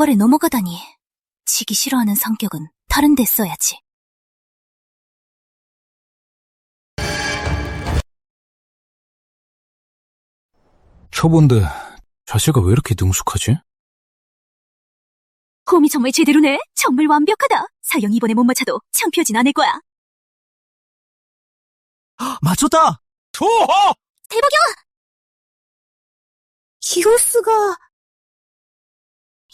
벽발에 넘어가다니. 지기 싫어하는 성격은 다른 데 써야지. 초본데 자세가 왜 이렇게 능숙하지? 홈이 정말 제대로네. 정말 완벽하다. 사형 이번에 못 맞춰도 창피하진 않을 거야. 맞췄다! 좋아! 대박이야! 이럴 수가...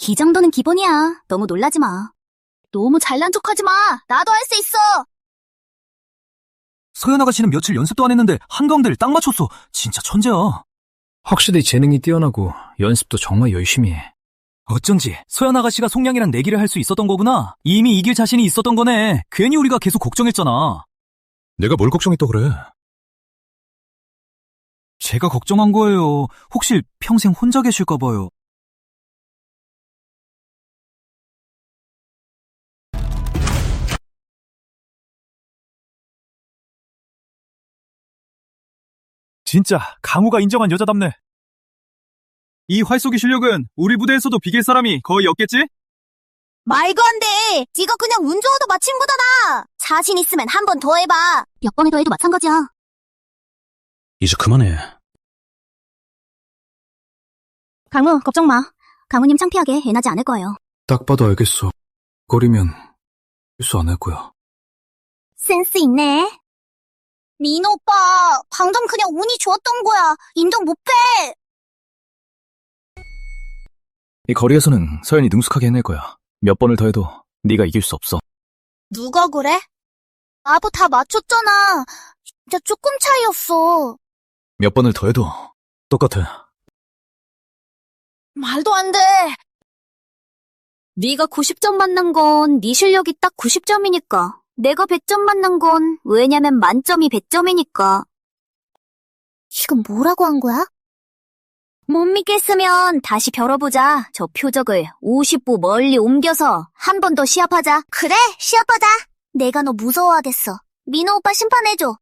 이 정도는 기본이야. 너무 놀라지 마. 너무 잘난 척하지 마. 나도 할 수 있어. 서연 아가씨는 며칠 연습도 안 했는데 한가운데를 딱 맞췄어. 진짜 천재야. 확실히 재능이 뛰어나고 연습도 정말 열심히 해. 어쩐지 서연 아가씨가 송량이랑 내기를 할 수 있었던 거구나. 이미 이길 자신이 있었던 거네. 괜히 우리가 계속 걱정했잖아. 내가 뭘 걱정했다 그래? 제가 걱정한 거예요. 혹시 평생 혼자 계실까 봐요. 진짜 강우가 인정한 여자답네. 이 활쏘기 실력은 우리 부대에서도 비길 사람이 거의 없겠지? 말도 안 돼. 네가 그냥 운 좋아도 맞힌 거잖아. 자신 있으면 한 번 더 해봐. 몇 번을 더 해도 마찬가지야. 이제 그만해. 강우, 걱정 마. 강우님 창피하게 애나지 않을 거예요. 딱 봐도 알겠어. 거리면 실수 안 할 거야. 센스 있네. 민호 오빠, 방금 그냥 운이 좋았던 거야. 인정 못해. 이 거리에서는 서연이 능숙하게 해낼 거야. 몇 번을 더 해도 네가 이길 수 없어. 누가 그래? 아부 다 맞췄잖아. 진짜 조금 차이였어. 몇 번을 더 해도 똑같아. 말도 안 돼. 네가 90점 만난 건 네 실력이 딱 90점이니까. 내가 100점 만난 건 왜냐면 만점이 100점이니까. 지금 뭐라고 한 거야? 못 믿겠으면 다시 벼뤄보자. 저 표적을 50보 멀리 옮겨서 한 번 더 시합하자. 그래, 시합하자. 내가 너 무서워하겠어. 민호 오빠 심판해줘.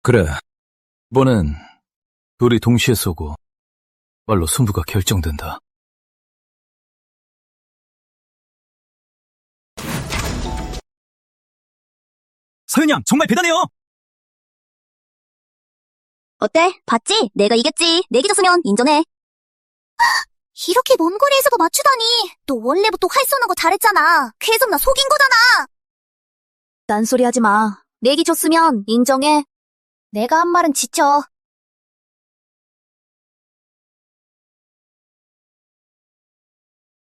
그래. 이번엔 둘이 동시에 쏘고 말로 승부가 결정된다. 서연 양 정말 대단해요. 어때? 봤지? 내가 이겼지. 내기 졌으면 인정해. 이렇게 먼 거리에서도 맞추다니. 너 원래부터 활 쏘는 거 잘했잖아. 계속 나 속인 거잖아. 딴소리 하지 마. 내기 졌으면 인정해. 내가 한 말은 지켜.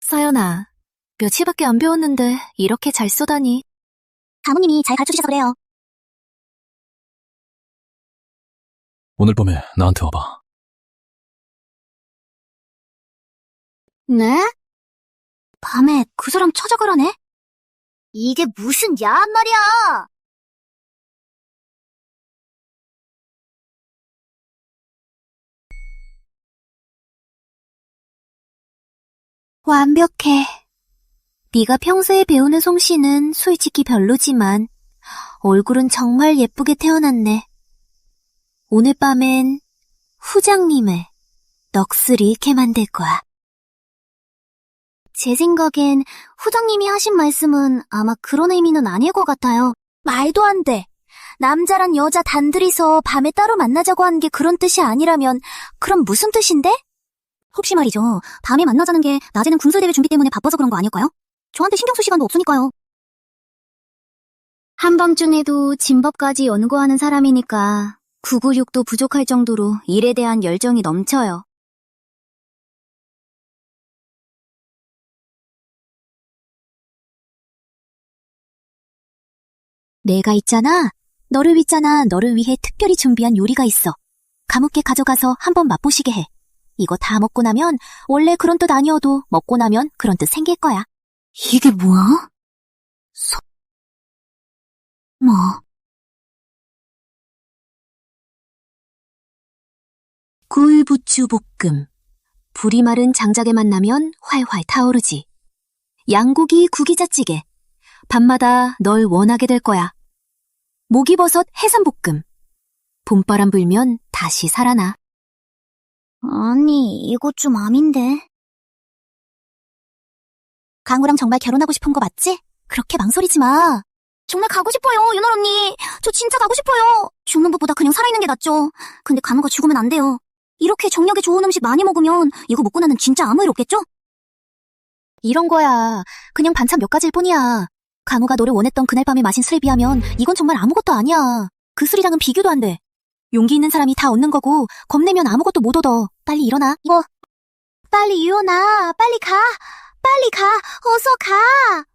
서연아, 며칠밖에 안 배웠는데 이렇게 잘 쏘다니. 사모님이 잘 가르쳐주셔서 그래요. 오늘 밤에 나한테 와봐. 네? 밤에 그 사람 찾아가라네? 이게 무슨 야한 말이야! 완벽해. 네가 평소에 배우는 솜씨는 솔직히 별로지만 얼굴은 정말 예쁘게 태어났네. 오늘 밤엔 후장님을 넋을 잃게 만들 거야. 제 생각엔 후장님이 하신 말씀은 아마 그런 의미는 아닐 것 같아요. 말도 안 돼. 남자랑 여자 단둘이서 밤에 따로 만나자고 한 게 그런 뜻이 아니라면 그럼 무슨 뜻인데? 혹시 말이죠. 밤에 만나자는 게 낮에는 군술대회 준비 때문에 바빠서 그런 거 아닐까요? 저한테 신경 쓸 시간도 없으니까요. 한밤중에도 짐법까지 연구하는 사람이니까 996도 부족할 정도로 일에 대한 열정이 넘쳐요. 내가 있잖아. 너를 위해 특별히 준비한 요리가 있어. 감옥에 가져가서 한번 맛보시게 해. 이거 다 먹고 나면 원래 그런 뜻 아니어도 먹고 나면 그런 뜻 생길 거야. 이게 뭐야? 뭐? 굴부추 볶음. 불이 마른 장작에 만나면 활활 타오르지. 양고기 구기자찌개. 밤마다 널 원하게 될 거야. 목이버섯 해산볶음. 봄바람 불면 다시 살아나. 아니, 이거 좀 암인데. 강우랑 정말 결혼하고 싶은 거 맞지? 그렇게 망설이지 마. 정말 가고 싶어요, 윤월 언니. 저 진짜 가고 싶어요. 죽는 것보다 그냥 살아있는 게 낫죠. 근데 강우가 죽으면 안 돼요. 이렇게 정력에 좋은 음식 많이 먹으면 이거 먹고 나면 진짜 아무 일 없겠죠? 이런 거야. 그냥 반찬 몇 가지일 뿐이야. 강우가 너를 원했던 그날 밤에 마신 술에 비하면 이건 정말 아무것도 아니야. 그 술이랑은 비교도 안 돼. 용기 있는 사람이 다 얻는 거고 겁내면 아무것도 못 얻어. 빨리 일어나. 빨리 일어나. 빨리 가. 빨리 가. 어서 가.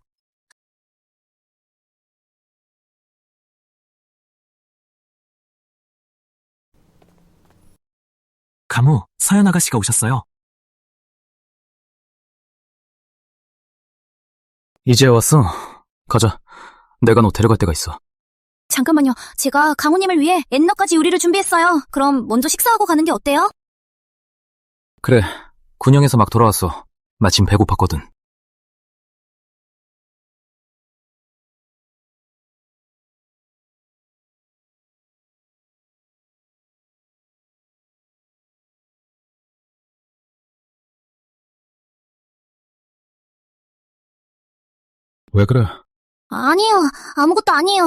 강우, 서연 아가씨가 오셨어요. 이제 왔어. 가자. 내가 너 데려갈 데가 있어. 잠깐만요. 제가 강우님을 위해 엔너까지 요리를 준비했어요. 그럼 먼저 식사하고 가는 게 어때요? 그래. 군영에서 막 돌아왔어. 마침 배고팠거든. 왜 그래? 아니에요. 아무것도 아니에요.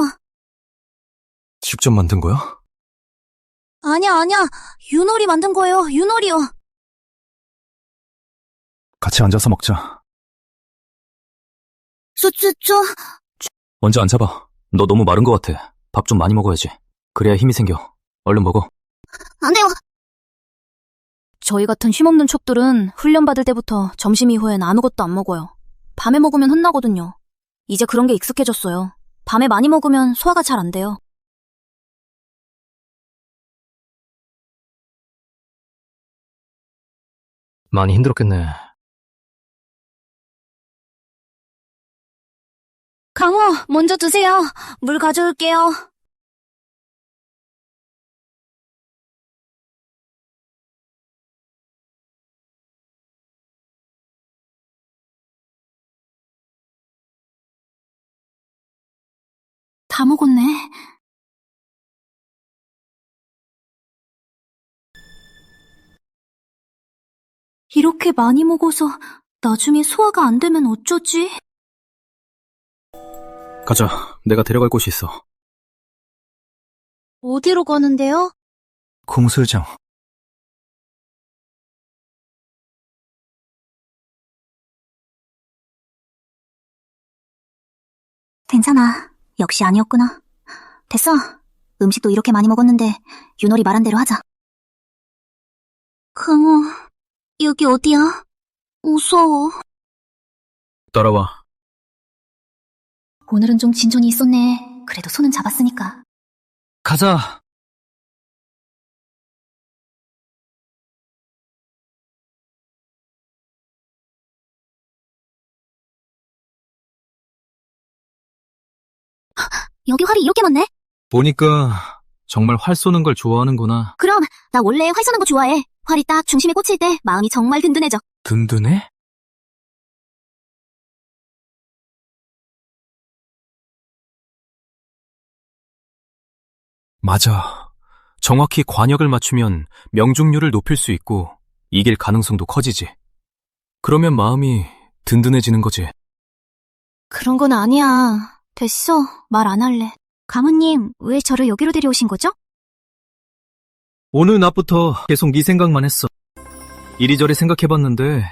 직접 만든 거야? 아니야. 윤월이 만든 거예요. 윤월이요. 같이 앉아서 먹자. 저. 먼저 앉아봐. 너 너무 마른 것 같아. 밥 좀 많이 먹어야지. 그래야 힘이 생겨. 얼른 먹어. 안 돼요. 저희 같은 힘없는 척들은 훈련 받을 때부터 점심 이후엔 아무것도 안 먹어요. 밤에 먹으면 혼나거든요. 이제 그런 게 익숙해졌어요. 밤에 많이 먹으면 소화가 잘 안 돼요. 많이 힘들었겠네. 강우, 먼저 드세요. 물 가져올게요. 다 먹었네. 이렇게 많이 먹어서 나중에 소화가 안 되면 어쩌지? 가자. 내가 데려갈 곳이 있어. 어디로 가는데요? 공술장. 괜찮아. 역시 아니었구나. 됐어. 음식도 이렇게 많이 먹었는데 윤월이 말한 대로 하자. 강우, 여기 어디야? 무서워. 따라와. 오늘은 좀 진전이 있었네. 그래도 손은 잡았으니까. 가자. 여기 활이 이렇게 많네? 보니까 정말 활 쏘는 걸 좋아하는구나. 그럼 나 원래 활 쏘는 거 좋아해. 활이 딱 중심에 꽂힐 때 마음이 정말 든든해져. 든든해? 맞아. 정확히 관역을 맞추면 명중률을 높일 수 있고 이길 가능성도 커지지. 그러면 마음이 든든해지는 거지. 그런 건 아니야. 됐어. 말 안 할래. 강우님, 왜 저를 여기로 데려오신 거죠? 오늘 낮부터 계속 네 생각만 했어. 이리저리 생각해봤는데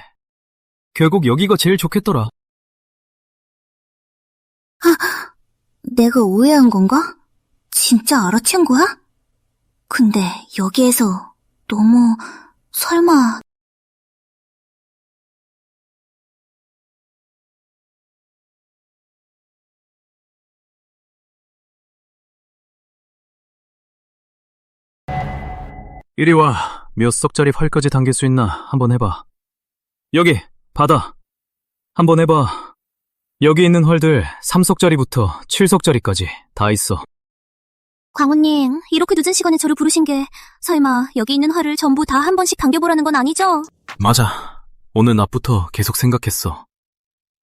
결국 여기가 제일 좋겠더라. 내가 오해한 건가? 진짜 알아챈 거야? 근데 여기에서 너무 설마... 이리 와. 몇 석짜리 활까지 당길 수 있나 한번 해봐. 여기 받아. 한번 해봐. 여기 있는 활들 3석짜리부터 7석짜리까지 다 있어. 광우님, 이렇게 늦은 시간에 저를 부르신 게 설마 여기 있는 활을 전부 다 한 번씩 당겨보라는 건 아니죠? 맞아. 오늘 낮부터 계속 생각했어.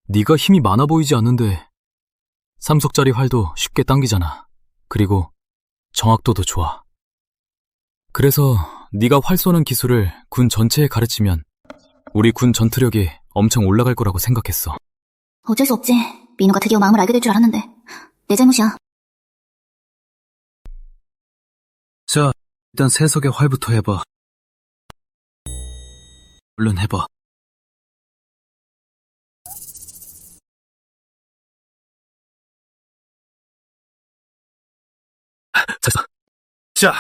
네가 힘이 많아 보이지 않는데 3석짜리 활도 쉽게 당기잖아. 그리고 정확도도 좋아. 그래서 네가 활 쏘는 기술을 군 전체에 가르치면 우리 군 전투력이 엄청 올라갈 거라고 생각했어. 어쩔 수 없지. 민호가 드디어 마음을 알게 될 줄 알았는데. 내 잘못이야. 자, 일단 세석의 활부터 해봐. 얼른 해봐. 됐어. 자,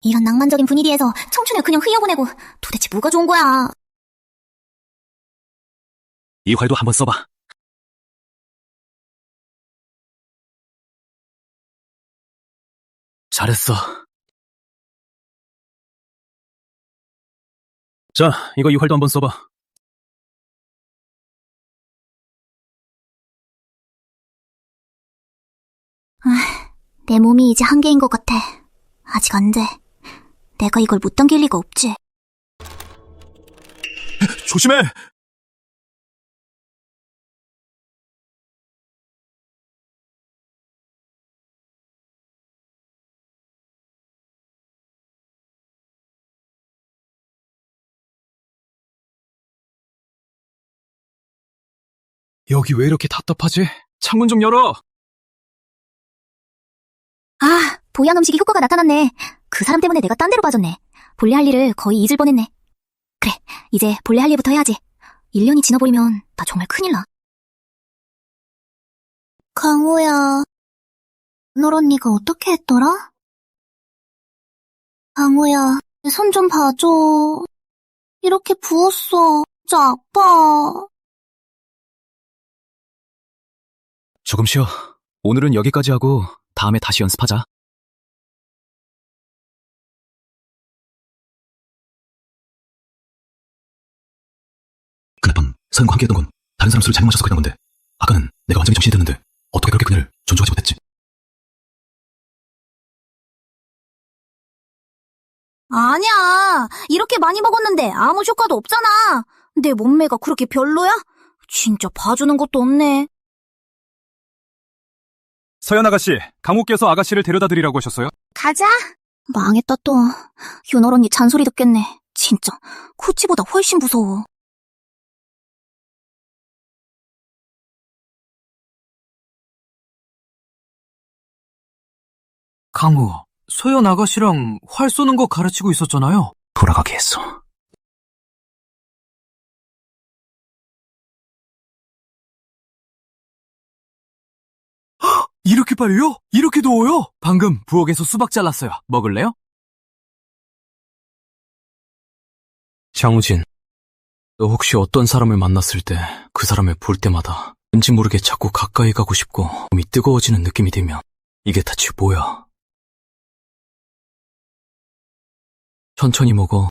이런 낭만적인 분위기에서 청춘을 그냥 흘려보내고 도대체 뭐가 좋은 거야? 이 활도 한번 써봐. 잘했어. 자, 이 활도 한번 써봐. 내 몸이 이제 한계인 것 같아. 아직 안 돼. 내가 이걸 못 당길 리가 없지. 조심해! 여기 왜 이렇게 답답하지? 창문 좀 열어! 아, 보양 음식이 효과가 나타났네. 그 사람 때문에 내가 딴 데로 빠졌네. 본래 할 일을 거의 잊을 뻔했네. 그래, 이제 본래 할 일부터 해야지. 1년이 지나버리면 나 정말 큰일 나. 강호야, 널 언니가 어떻게 했더라? 강호야, 내 손 좀 봐줘. 이렇게 부었어. 진짜 아파. 조금 쉬어. 오늘은 여기까지 하고 다음에 다시 연습하자. 그날 밤 서연과 함께했던 건 다른 사람 술을 잘못 마셔서 그런 건데 아까는 내가 완전히 정신이 들었는데 어떻게 그렇게 그녀를 존중하지 못했지? 아니야. 이렇게 많이 먹었는데 아무 효과도 없잖아. 내 몸매가 그렇게 별로야? 진짜 봐주는 것도 없네. 서연 아가씨, 강호께서 아가씨를 데려다 드리라고 하셨어요? 가자. 망했다 또. 윤월 언니 잔소리 듣겠네. 진짜 코치보다 훨씬 무서워. 강호, 소연 아가씨랑 활 쏘는 거 가르치고 있었잖아요. 돌아가게 했어. 이렇게 빨리요? 이렇게 더워요? 방금 부엌에서 수박 잘랐어요. 먹을래요? 장우진, 너 혹시 어떤 사람을 만났을 때 그 사람을 볼 때마다 왠지 모르게 자꾸 가까이 가고 싶고 몸이 뜨거워지는 느낌이 들면 이게 대체 뭐야? 천천히 먹어.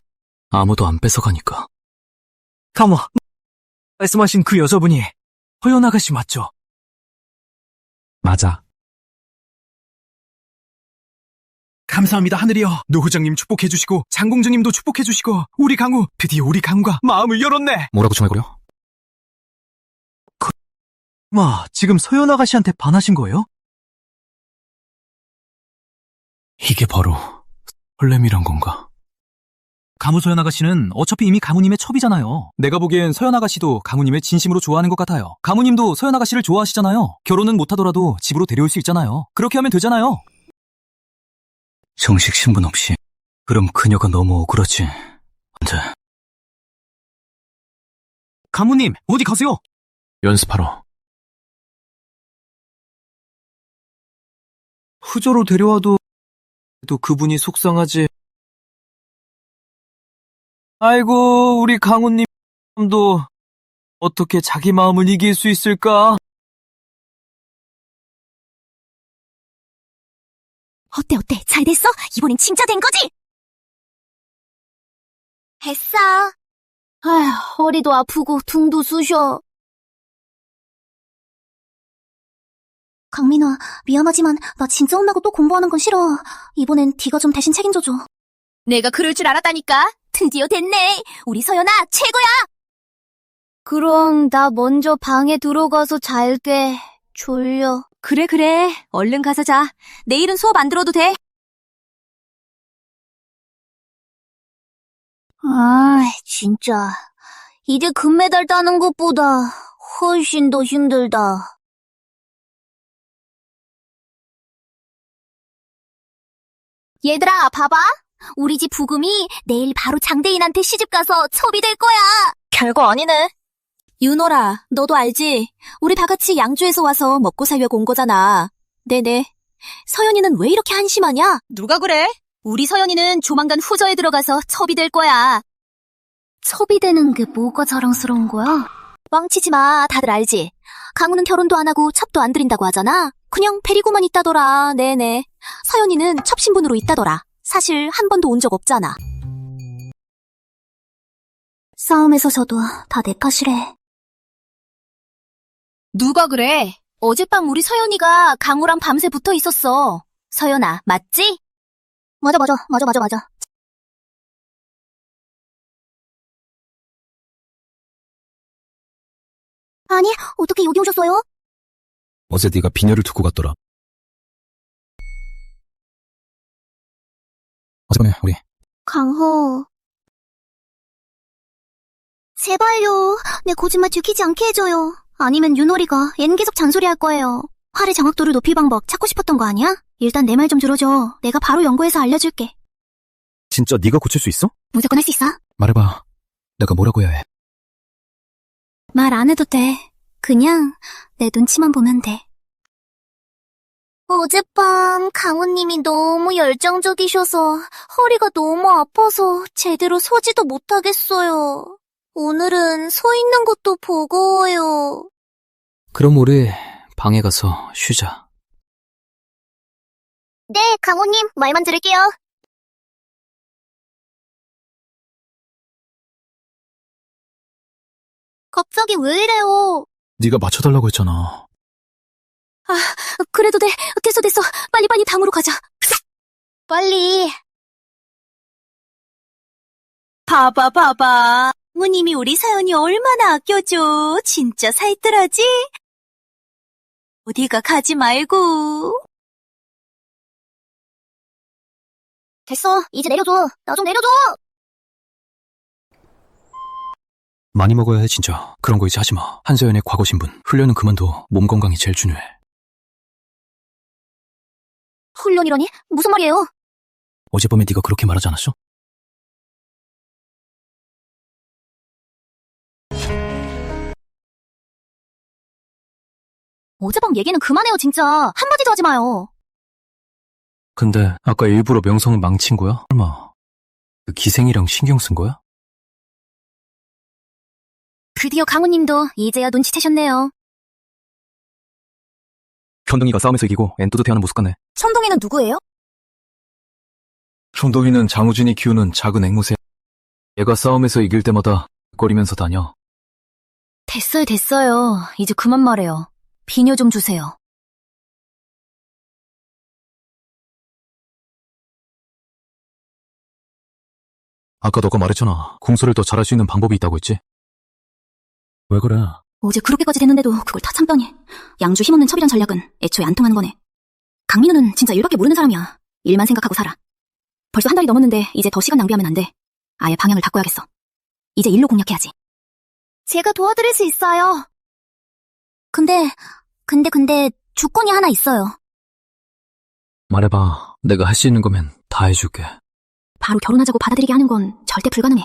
아무도 안 뺏어가니까. 강호, 말씀하신 그 여자분이 허연 아가씨 맞죠? 맞아. 감사합니다, 하늘이여. 노 후장님 축복해주시고, 장공주님도 축복해주시고, 우리 강우, 드디어 우리 강우가 마음을 열었네. 뭐라고 중얼거려? 지금 서연 아가씨한테 반하신 거예요? 이게 바로 설렘이란 건가? 가무 서연 아가씨는 어차피 이미 가무님의 첩이잖아요. 내가 보기엔 서연 아가씨도 가무님을 진심으로 좋아하는 것 같아요. 가무님도 서연 아가씨를 좋아하시잖아요. 결혼은 못하더라도 집으로 데려올 수 있잖아요. 그렇게 하면 되잖아요. 정식 신분 없이. 그럼 그녀가 너무 억울하지. 안 돼. 가무님, 어디 가세요? 연습하러. 후조로 데려와도 또 그분이 속상하지. 아이고, 우리 강우님도 어떻게 자기 마음을 이길 수 있을까? 어때? 잘 됐어? 이번엔 진짜 된 거지? 했어. 아휴, 허리도 아프고 등도 쑤셔. 강민아, 미안하지만 나 진짜 혼나고 또 공부하는 건 싫어. 이번엔 네가 좀 대신 책임져줘. 내가 그럴 줄 알았다니까. 드디어 됐네. 우리 서연아 최고야. 그럼 나 먼저 방에 들어가서 잘게. 졸려. 그래. 얼른 가서 자. 내일은 수업 안 들어도 돼. 아, 진짜. 이제 금메달 따는 것보다 훨씬 더 힘들다. 얘들아, 봐봐. 우리 집 부금이 내일 바로 장대인한테 시집가서 첩이 될 거야. 별거 아니네. 윤호라, 너도 알지? 우리 다 같이 양주에서 와서 먹고 살려고 온 거잖아. 네네. 서연이는 왜 이렇게 한심하냐? 누가 그래? 우리 서연이는 조만간 후저에 들어가서 첩이 될 거야. 첩이 되는 게 뭐가 자랑스러운 거야? 뻥치지 마. 다들 알지? 강우는 결혼도 안 하고 첩도 안 들인다고 하잖아. 그냥 데리고만 있다더라. 네네. 서연이는 첩 신분으로 있다더라. 사실 한 번도 온 적 없잖아. 싸움에서 져도 다 내 탓이래. 누가 그래? 어젯밤 우리 서연이가 강우랑 밤새 붙어 있었어. 서연아, 맞지? 맞아. 아니, 어떻게 여기 오셨어요? 어제 네가 비녀를 두고 갔더라. 어젯밤에 우리 강호. 제발요. 내 거짓말 들키지 않게 해줘요. 아니면 윤호리가 얜 계속 잔소리할 거예요. 활의 정확도를 높일 방법 찾고 싶었던 거 아니야? 일단 내 말 좀 들어줘. 내가 바로 연구해서 알려줄게. 진짜 네가 고칠 수 있어? 무조건 할 수 있어. 말해봐. 내가 뭐라고 해야 해? 말 안 해도 돼. 그냥 내 눈치만 보면 돼. 어젯밤 강우님이 너무 열정적이셔서 허리가 너무 아파서 제대로 서지도 못하겠어요. 오늘은 서 있는 것도 버거워요. 그럼 우리 방에 가서 쉬자. 네, 강우님 말만 들을게요. 갑자기 왜 이래요? 네가 맞춰달라고 했잖아. 그래도 돼. 됐어. 빨리 방으로 가자. 빨리. 봐봐. 부모님이 우리 서연이 얼마나 아껴줘. 진짜 살뜰하지? 어디가 가지 말고. 됐어. 이제 내려줘. 나 좀 내려줘. 많이 먹어야 해 진짜. 그런 거 이제 하지마. 한서연의 과거 신분. 훈련은 그만둬. 몸 건강이 제일 중요해. 훈련이라니? 무슨 말이에요? 어젯밤에 네가 그렇게 말하지 않았어? 어젯밤 얘기는 그만해요, 진짜. 한마디도 하지 마요. 근데 아까 일부러 명성을 망친 거야? 설마 그 기생이랑 신경 쓴 거야? 드디어 강우님도 이제야 눈치채셨네요. 현동이가 싸움에서 이기고 앤 뿌듯해하는 모습 같네. 천동이는 누구예요? 현동이는 장우진이 키우는 작은 앵무새. 얘가 싸움에서 이길 때마다 거리면서 다녀. 됐어요. 이제 그만 말해요. 비녀 좀 주세요. 아까 너가 말했잖아. 궁서를 더 잘할 수 있는 방법이 있다고 했지? 왜 그래? 어제 그렇게까지 됐는데도 그걸 다 참다니. 양주 힘없는 첩이란 전략은 애초에 안 통하는 거네. 강민우는 진짜 일밖에 모르는 사람이야. 일만 생각하고 살아. 벌써 한 달이 넘었는데 이제 더 시간 낭비하면 안 돼. 아예 방향을 바꿔야겠어. 이제 일로 공략해야지. 제가 도와드릴 수 있어요. 근데 조건이 하나 있어요. 말해봐. 내가 할 수 있는 거면 다 해줄게. 바로 결혼하자고 받아들이게 하는 건 절대 불가능해.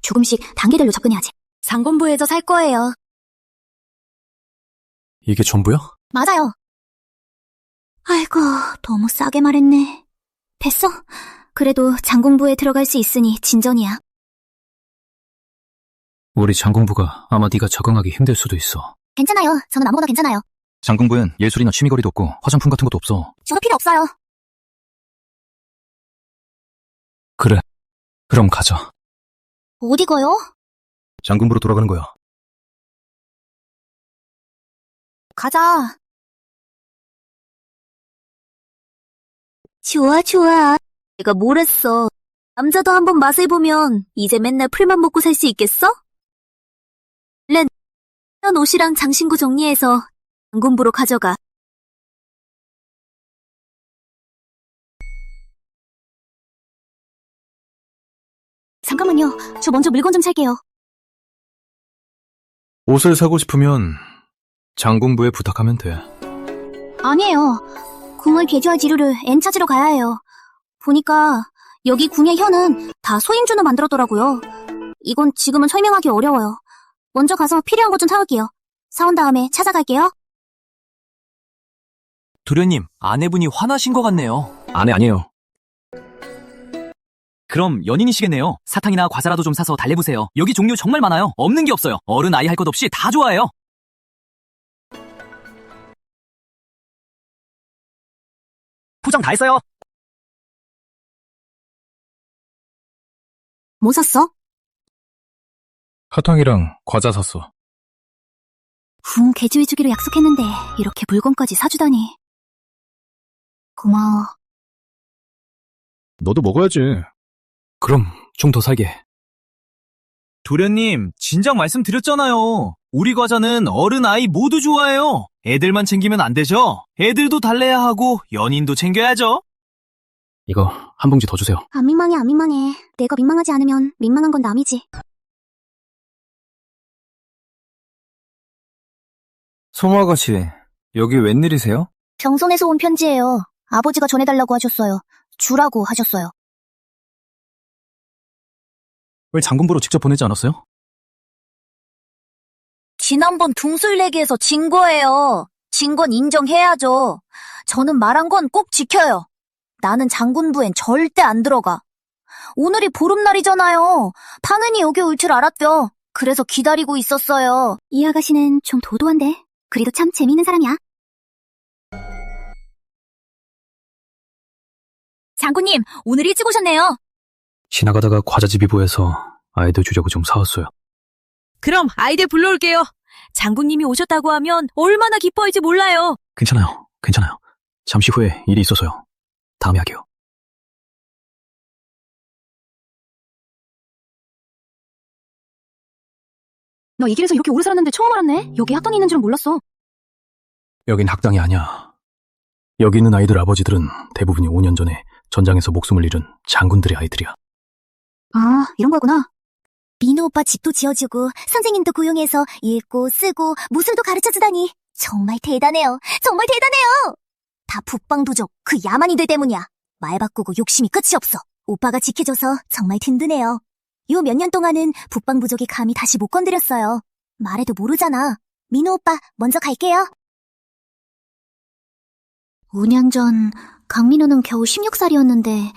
조금씩 단계별로 접근해야지. 상권부에서 살 거예요. 이게 전부야? 맞아요. 아이고, 너무 싸게 말했네. 됐어. 그래도 장공부에 들어갈 수 있으니 진전이야. 우리 장공부가 아마 네가 적응하기 힘들 수도 있어. 괜찮아요. 저는 아무거나 괜찮아요. 장공부엔 예술이나 취미거리도 없고 화장품 같은 것도 없어. 저도 필요 없어요. 그래. 그럼 가자. 어디 가요? 장군부로 돌아가는 거야. 가자. 좋아. 내가 뭘 했어. 남자도 한번 맛을 보면 이제 맨날 풀만 먹고 살 수 있겠어? 렌, 옷이랑 장신구 정리해서 장군부로 가져가. 잠깐만요. 잠깐만요. 저 먼저 물건 좀 살게요. 옷을 사고 싶으면 장군부에 부탁하면 돼. 아니에요. 궁을 개조할 재료를 N 찾으러 가야 해요. 보니까 여기 궁의 현은 다 소임준으로 만들었더라고요. 이건 지금은 설명하기 어려워요. 먼저 가서 필요한 것 좀 사올게요. 사온 다음에 찾아갈게요. 도련님, 아내분이 화나신 것 같네요. 아내 아니에요. 그럼 연인이시겠네요. 사탕이나 과자라도 좀 사서 달래보세요. 여기 종류 정말 많아요. 없는 게 없어요. 어른 아이 할 것 없이 다 좋아해요. 포장 다 했어요. 뭐 샀어? 사탕이랑 과자 샀어. 궁 개조해주기로 약속했는데 이렇게 물건까지 사주다니. 고마워. 너도 먹어야지. 그럼 좀 더 살게. 도련님, 진작 말씀드렸잖아요. 우리 과자는 어른 아이 모두 좋아해요. 애들만 챙기면 안 되죠? 애들도 달래야 하고 연인도 챙겨야죠. 이거 한 봉지 더 주세요. 안 민망해, 안 민망해. 내가 민망하지 않으면 민망한 건 남이지. 송아가씨, 여기 웬일이세요? 병선에서 온 편지예요. 아버지가 전해달라고 하셨어요. 주라고 하셨어요. 왜 장군부로 직접 보내지 않았어요? 지난번 둥술내기에서 진 거예요. 진 건 인정해야죠. 저는 말한 건 꼭 지켜요. 나는 장군부엔 절대 안 들어가. 오늘이 보름날이잖아요. 당연히 여기 올 줄 알았죠. 그래서 기다리고 있었어요. 이 아가씨는 좀 도도한데 그래도 참 재미있는 사람이야. 장군님, 오늘 일찍 오셨네요. 지나가다가 과자집이 보여서 아이들 주려고 좀 사왔어요. 그럼 아이들 불러올게요. 장군님이 오셨다고 하면 얼마나 기뻐할지 몰라요. 괜찮아요. 잠시 후에 일이 있어서요. 다음에 하게요. 너 이 길에서 이렇게 오래 살았는데 처음 알았네. 여기 학당이 있는 줄은 몰랐어. 여긴 학당이 아니야. 여기 있는 아이들 아버지들은 대부분이 5년 전에 전장에서 목숨을 잃은 장군들의 아이들이야. 아, 이런 거구나. 민호 오빠 집도 지어주고 선생님도 고용해서 읽고 쓰고 무술도 가르쳐주다니 정말 대단해요. 정말 대단해요. 다 북방부족 그 야만이들 때문이야. 말 바꾸고 욕심이 끝이 없어. 오빠가 지켜줘서 정말 든든해요. 요 몇 년 동안은 북방부족이 감히 다시 못 건드렸어요. 말해도 모르잖아. 민호 오빠 먼저 갈게요. 5년 전 강민호는 겨우 16살이었는데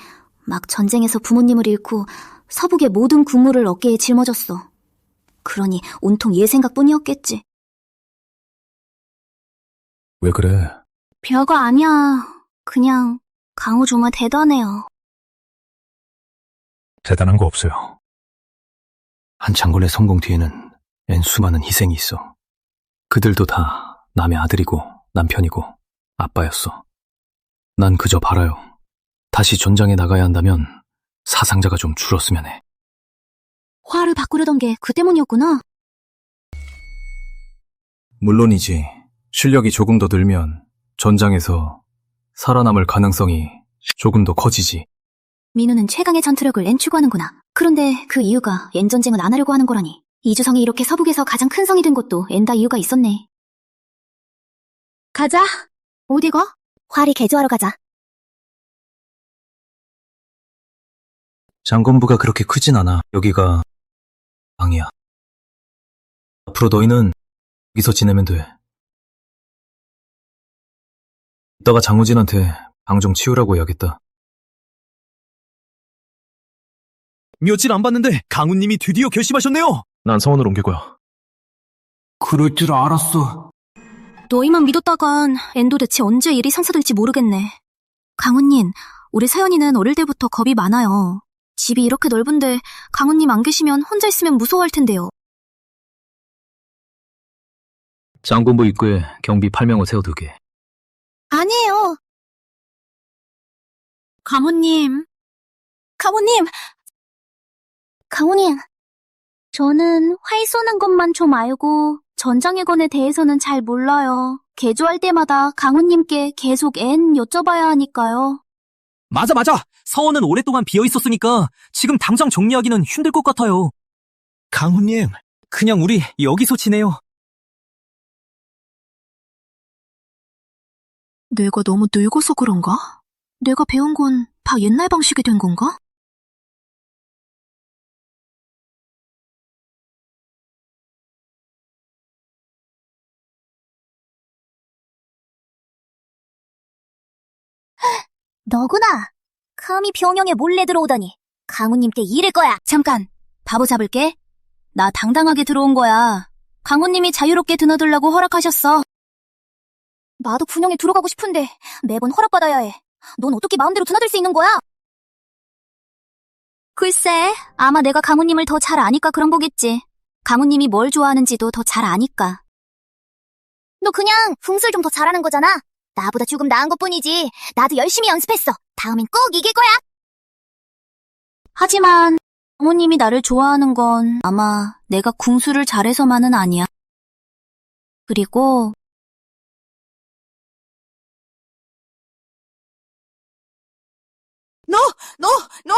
막 전쟁에서 부모님을 잃고 서북의 모든 국물을 어깨에 짊어졌어. 그러니 온통 얘 생각뿐이었겠지. 왜 그래? 별거 아니야. 그냥 강우 정말 대단해요. 대단한 거 없어요. 한 장군의 성공 뒤에는 엔 수많은 희생이 있어. 그들도 다 남의 아들이고 남편이고 아빠였어. 난 그저 바라요. 다시 전장에 나가야 한다면 사상자가 좀 줄었으면 해. 화를 바꾸려던 게 그 때문이었구나. 물론이지. 실력이 조금 더 늘면 전장에서 살아남을 가능성이 조금 더 커지지. 민우는 최강의 전투력을 N 추구하는구나. 그런데 그 이유가 N 전쟁을 안 하려고 하는 거라니. 이주성이 이렇게 서북에서 가장 큰 성이 된 것도 N 다 이유가 있었네. 가자. 어디 가? 활이 개조하러 가자. 장군부가 그렇게 크진 않아. 여기가 방이야. 앞으로 너희는 여기서 지내면 돼. 이따가 장우진한테 방 좀 치우라고 해야겠다. 며칠 안 봤는데 강우님이 드디어 결심하셨네요. 난 서원으로 옮길 거야. 그럴 줄 알았어. 너희만 믿었다간 N도 대체 언제 일이 상사될지 모르겠네. 강훈님, 우리 서연이는 어릴 때부터 겁이 많아요. 집이 이렇게 넓은데 강훈님 안 계시면 혼자 있으면 무서워할 텐데요. 장군부 입구에 경비 8명을 세워두게. 아니에요. 강호님. 강훈님, 저는 활 쏘는 것만 좀 알고 전장의 건에 대해서는 잘 몰라요. 개조할 때마다 강훈님께 계속 N 여쭤봐야 하니까요. 맞아. 서원은 오랫동안 비어 있었으니까 지금 당장 정리하기는 힘들 것 같아요. 강훈님, 그냥 우리 여기서 지내요. 내가 너무 늙어서 그런가? 내가 배운 건 다 옛날 방식이 된 건가? 너구나. 감히 병영에 몰래 들어오다니. 강우님께 이를 거야. 잠깐, 바보 잡을게. 나 당당하게 들어온 거야. 강호님이 자유롭게 드나들라고 허락하셨어. 나도 군영에 들어가고 싶은데 매번 허락받아야 해. 넌 어떻게 마음대로 드나들 수 있는 거야? 글쎄, 아마 내가 강호님을 더 잘 아니까 그런 거겠지. 강호님이 뭘 좋아하는지도 더 잘 아니까. 너 그냥 풍술 좀 더 잘하는 거잖아. 나보다 조금 나은 것뿐이지. 나도 열심히 연습했어. 다음엔 꼭 이길 거야. 하지만 강호님이 나를 좋아하는 건 아마 내가 궁수를 잘해서만은 아니야. 그리고 너!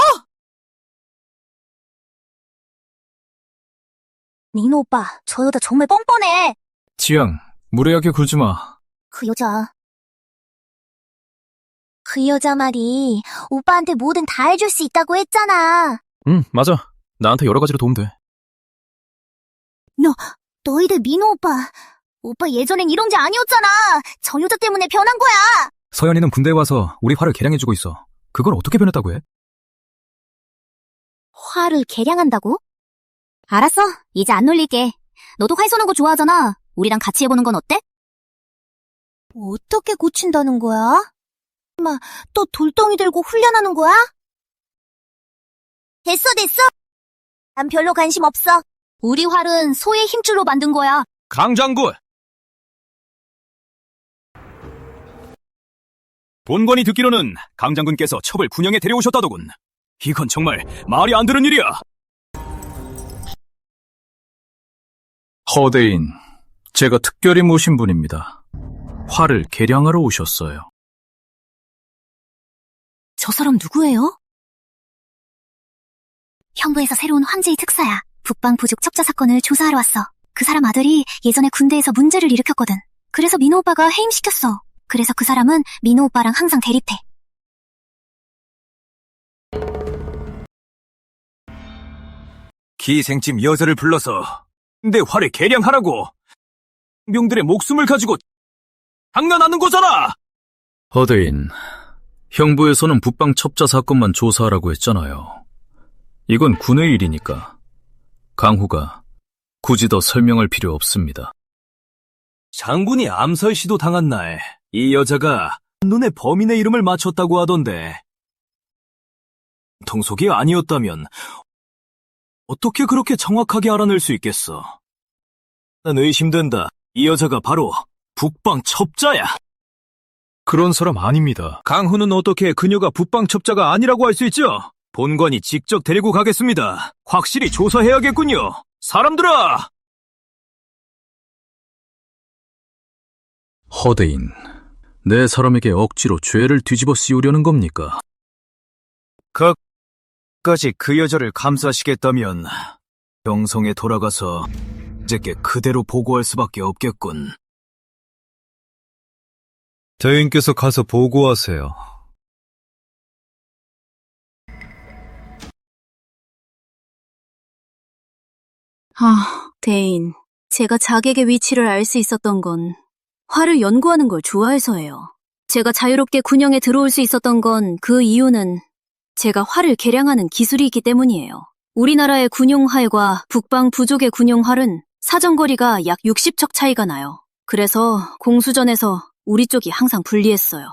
민호 오빠, 저 여자 정말 뻔뻔해. 지양, 무례하게 굴지 마. 그 여자. 그 여자 말이 오빠한테 뭐든 다 해줄 수 있다고 했잖아. 응, 맞아. 나한테 여러 가지로 도움돼. 너희들 민호 오빠 예전엔 이런 게 아니었잖아. 저 여자 때문에 변한 거야. 서연이는 군대에 와서 우리 화를 개량해주고 있어. 그걸 어떻게 변했다고 해? 화를 개량한다고? 알았어. 이제 안 놀릴게. 너도 활 쏘는 거 좋아하잖아. 우리랑 같이 해보는 건 어때? 어떻게 고친다는 거야? 또 돌덩이 들고 훈련하는 거야? 됐어. 난 별로 관심 없어. 우리 활은 소의 힘줄로 만든 거야. 강장군! 본관이 듣기로는 강장군께서 첩을 군영에 데려오셨다더군. 이건 정말 말이 안 되는 일이야. 허대인, 제가 특별히 모신 분입니다. 활을 개량하러 오셨어요. 저 사람 누구예요? 형부에서 새로운 황제의 특사야. 북방 부족 첩자 사건을 조사하러 왔어. 그 사람 아들이 예전에 군대에서 문제를 일으켰거든. 그래서 민호 오빠가 해임시켰어. 그래서 그 사람은 민호 오빠랑 항상 대립해. 기생집 여자를 불러서 내 활을 개량하라고 명들의 목숨을 가지고 장난하는 거잖아! 허대인, 형부에서는 북방 첩자 사건만 조사하라고 했잖아요. 이건 군의 일이니까 강후가 굳이 더 설명할 필요 없습니다. 장군이 암살 시도 당한 날 이 여자가 눈에 범인의 이름을 맞췄다고 하던데 통속이 아니었다면 어떻게 그렇게 정확하게 알아낼 수 있겠어? 난 의심된다. 이 여자가 바로 북방 첩자야. 그런 사람 아닙니다. 강후는 어떻게 그녀가 북방 첩자가 아니라고 할 수 있죠? 본관이 직접 데리고 가겠습니다. 확실히 조사해야겠군요. 사람들아! 허대인, 내 사람에게 억지로 죄를 뒤집어 씌우려는 겁니까? 까지 그 여자를 감싸시겠다면 병성에 돌아가서 제게 그대로 보고할 수밖에 없겠군. 대인께서 가서 보고하세요. 대인. 제가 자객의 위치를 알 수 있었던 건 활을 연구하는 걸 좋아해서예요. 제가 자유롭게 군영에 들어올 수 있었던 건 그 이유는 제가 활을 개량하는 기술이 있기 때문이에요. 우리나라의 군용활과 북방 부족의 군용활은 사정거리가 약 60척 차이가 나요. 그래서 공수전에서 우리 쪽이 항상 불리했어요.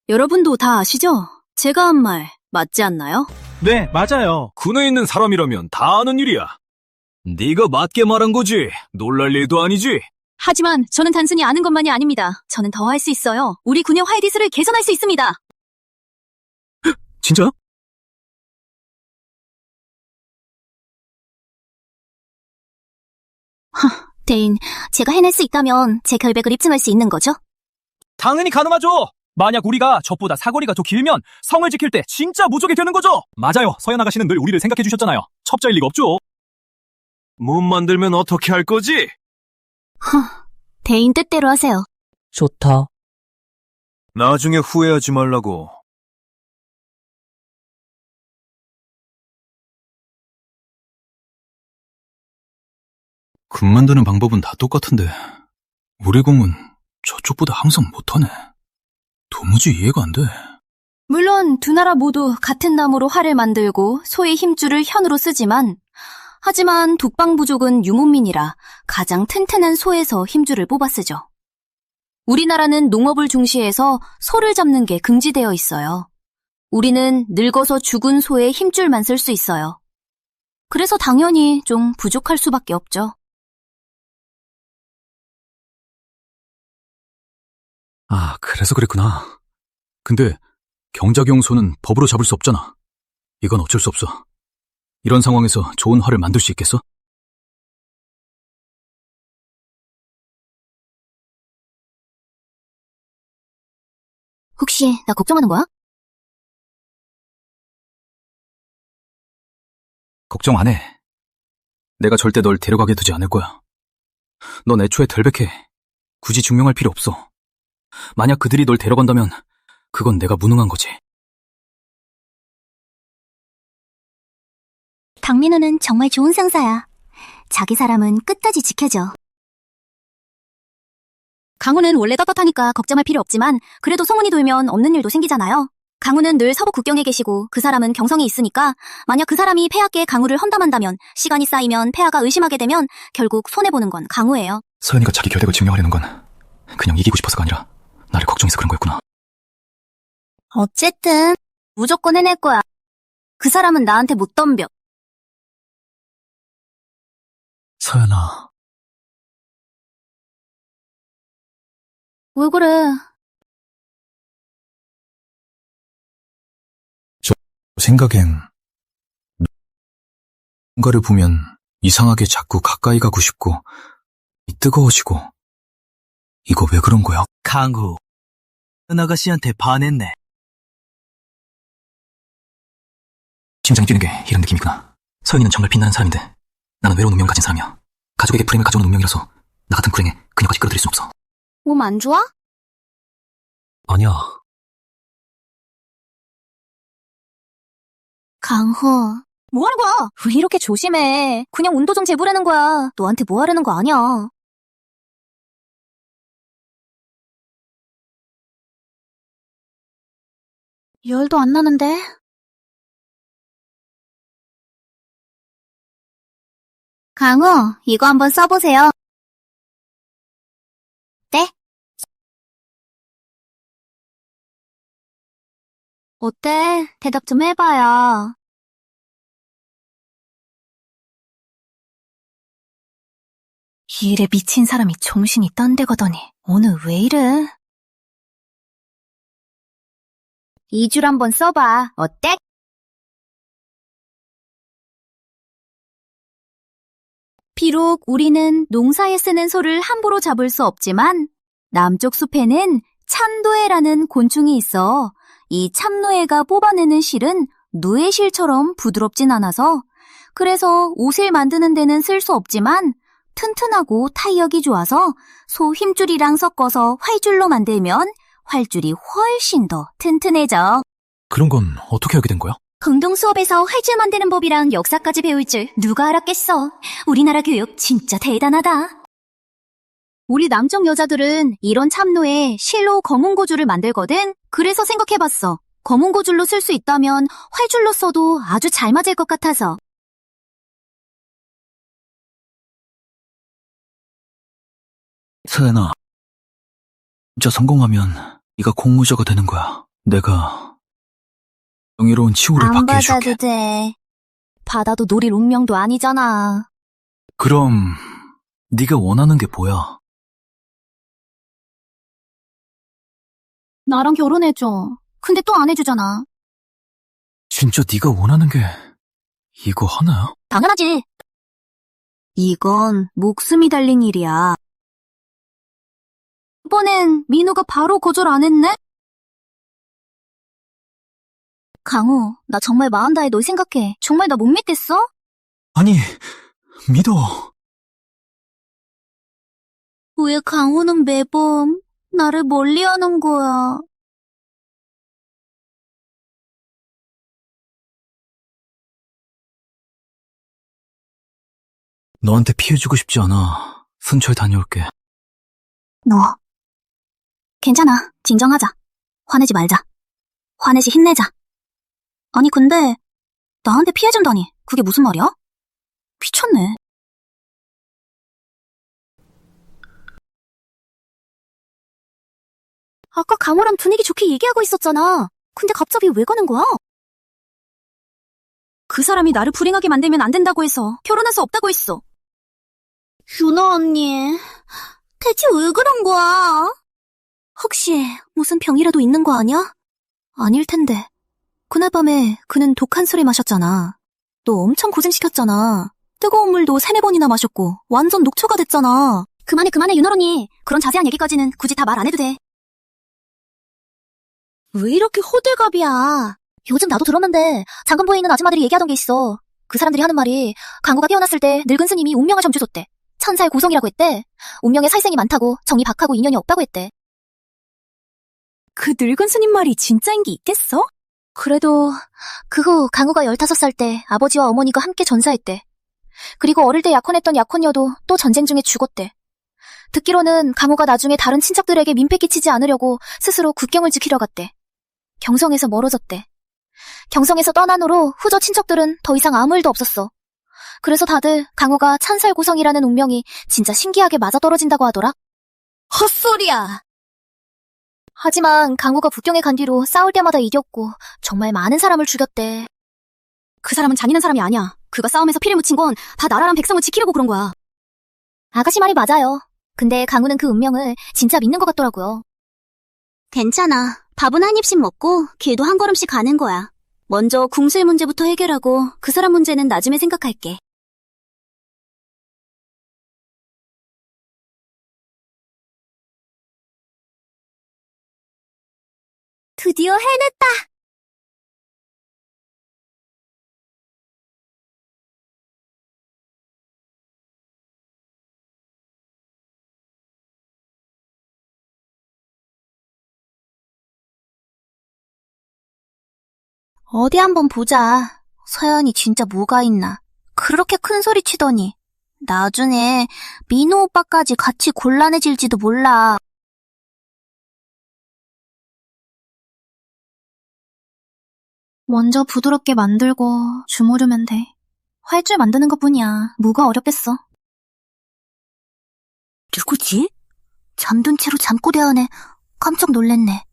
여러분도 다 아시죠? 제가 한 말 맞지 않나요? 네, 맞아요. 군에 있는 사람이라면 다 아는 일이야. 네가 맞게 말한 거지. 놀랄 일도 아니지. 하지만 저는 단순히 아는 것만이 아닙니다. 저는 더 할 수 있어요. 우리 군의 활기술을 개선할 수 있습니다. 진짜요? 대인, 제가 해낼 수 있다면 제 결백을 입증할 수 있는 거죠? 당연히 가능하죠. 만약 우리가 적보다 사거리가 더 길면 성을 지킬 때 진짜 무적이 되는 거죠. 맞아요. 서연 아가씨는 늘 우리를 생각해 주셨잖아요. 첩자일 리가 없죠. 못 만들면 어떻게 할 거지? 대인 뜻대로 하세요. 좋다. 나중에 후회하지 말라고. 금 만드는 방법은 다 똑같은데 우리 공은 저쪽보다 항상 못하네. 도무지 이해가 안 돼. 물론 두 나라 모두 같은 나무로 활을 만들고 소의 힘줄을 현으로 쓰지만 하지만 독방부족은 유목민이라 가장 튼튼한 소에서 힘줄을 뽑아 쓰죠. 우리나라는 농업을 중시해서 소를 잡는 게 금지되어 있어요. 우리는 늙어서 죽은 소의 힘줄만 쓸 수 있어요. 그래서 당연히 좀 부족할 수밖에 없죠. 아, 그래서 그랬구나. 근데 경작용 소는 법으로 잡을 수 없잖아. 이건 어쩔 수 없어. 이런 상황에서 좋은 활을 만들 수 있겠어? 혹시 나 걱정하는 거야? 걱정 안 해. 내가 절대 널 데려가게 두지 않을 거야. 넌 애초에 덜백해. 굳이 증명할 필요 없어. 만약 그들이 널 데려간다면 그건 내가 무능한 거지. 박민호는 정말 좋은 상사야. 자기 사람은 끝까지 지켜줘. 강우는 원래 떳떳하니까 걱정할 필요 없지만 그래도 소문이 돌면 없는 일도 생기잖아요. 강우는 늘 서부 국경에 계시고 그 사람은 경성에 있으니까 만약 그 사람이 폐하께 강우를 험담한다면 시간이 쌓이면 폐하가 의심하게 되면 결국 손해보는 건 강우예요. 서연이가 자기 결백을 증명하려는 건 그냥 이기고 싶어서가 아니라 나를 걱정해서 그런 거였구나. 어쨌든 무조건 해낼 거야. 그 사람은 나한테 못 덤벼. 서연아. 왜 그래? 생각엔 뭔가를 보면 이상하게 자꾸 가까이 가고 싶고 뜨거워지고 이거 왜 그런 거야? 강우. 서연 아가씨한테 반했네. 심장이 뛰는 게 이런 느낌이구나. 서연이는 정말 빛나는 사람인데 나는 외로운 운명을 가진 사람이야. 가족에게 불행을 가져오는 운명이라서 나 같은 불행에 그녀까지 끌어들일 순 없어. 몸 안 좋아? 아니야. 강호. 뭐 하는 거야? 왜 이렇게 조심해? 그냥 온도 좀 재보라는 거야. 너한테 뭐 하려는 거 아니야. 열도 안 나는데? 강호, 이거 한번 써보세요. 네? 어때? 대답 좀 해봐요. 이 일에 미친 사람이 정신이 딴 데 가더니 오늘 왜 이래? 2줄 한번 써봐. 어때? 비록 우리는 농사에 쓰는 소를 함부로 잡을 수 없지만 남쪽 숲에는 참노해라는 곤충이 있어. 이 참노해가 뽑아내는 실은 누에실처럼 부드럽진 않아서 그래서 옷을 만드는 데는 쓸 수 없지만 튼튼하고 타이력이 좋아서 소 힘줄이랑 섞어서 활줄로 만들면 활줄이 훨씬 더 튼튼해져. 그런 건 어떻게 알게 된 거야? 공동 수업에서 활줄 만드는 법이랑 역사까지 배울 줄 누가 알았겠어. 우리나라 교육 진짜 대단하다. 우리 남쪽 여자들은 이런 참노에 실로 검은고줄을 만들거든. 그래서 생각해봤어. 검은고줄로 쓸 수 있다면 활줄로 써도 아주 잘 맞을 것 같아서. 서연아, 진짜 성공하면 네가 공무저가 되는 거야. 내가 영예로운 치우를 안 받게 해줄게. 받아도 돼. 받아도 노릴 운명도 아니잖아. 그럼 네가 원하는 게 뭐야? 나랑 결혼해줘. 근데 또 안 해주잖아. 진짜 네가 원하는 게 이거 하나야? 당연하지. 이건 목숨이 달린 일이야. 이번엔 민우가 바로 거절 안 했네? 강우, 나 정말 마음 다해 널 생각해. 정말 나 못 믿겠어? 아니, 믿어. 왜 강우는 매번 나를 멀리하는 거야? 너한테 피해주고 싶지 않아. 순철 다녀올게. 너. 괜찮아. 진정하자. 화내지 말자. 화내지 힘내자. 아니 근데 나한테 피해준다니 그게 무슨 말이야? 미쳤네. 아까 강우랑 분위기 좋게 얘기하고 있었잖아. 근데 갑자기 왜 가는 거야? 그 사람이 나를 불행하게 만들면 안 된다고 해서 결혼할 수 없다고 했어. 유나 언니, 대체 왜 그런 거야? 혹시 무슨 병이라도 있는 거 아니야? 아닐 텐데. 그날 밤에 그는 독한 술을 마셨잖아. 너 엄청 고생시켰잖아. 뜨거운 물도 3-4번이나 마셨고 완전 녹초가 됐잖아. 그만해 유나 언니. 그런 자세한 얘기까지는 굳이 다 말 안 해도 돼. 왜 이렇게 호들갑이야? 요즘 나도 들었는데 장금포에 있는 아줌마들이 얘기하던 게 있어. 그 사람들이 하는 말이 강우가 깨어났을 때 늙은 스님이 운명을 점주줬대. 천사의 고성이라고 했대. 운명에 살생이 많다고 정이 박하고 인연이 없다고 했대. 그 늙은 스님 말이 진짜인 게 있겠어? 그래도 그 후 강우가 15살 때 아버지와 어머니가 함께 전사했대. 그리고 어릴 때 약혼했던 약혼녀도 또 전쟁 중에 죽었대. 듣기로는 강우가 나중에 다른 친척들에게 민폐 끼치지 않으려고 스스로 국경을 지키려 갔대. 경성에서 멀어졌대. 경성에서 떠난 후로 후조 친척들은 더 이상 아무 일도 없었어. 그래서 다들 강우가 찬살고성이라는 운명이 진짜 신기하게 맞아떨어진다고 하더라. 헛소리야! 하지만 강우가 북경에 간 뒤로 싸울 때마다 이겼고 정말 많은 사람을 죽였대. 그 사람은 잔인한 사람이 아니야. 그가 싸움에서 피를 묻힌 건 다 나라랑 백성을 지키려고 그런 거야. 아가씨 말이 맞아요. 근데 강우는 그 운명을 진짜 믿는 것 같더라고요. 괜찮아. 밥은 한 입씩 먹고 길도 한 걸음씩 가는 거야. 먼저 궁술 문제부터 해결하고 그 사람 문제는 나중에 생각할게. 드디어 해냈다! 어디 한번 보자. 서연이 진짜 뭐가 있나. 그렇게 큰 소리 치더니 나중에 민호 오빠까지 같이 곤란해질지도 몰라. 먼저 부드럽게 만들고 주무르면 돼. 활줄 만드는 것뿐이야. 뭐가 어렵겠어. 누구지? 잠든 채로 잠꼬대하네. 깜짝 놀랬네.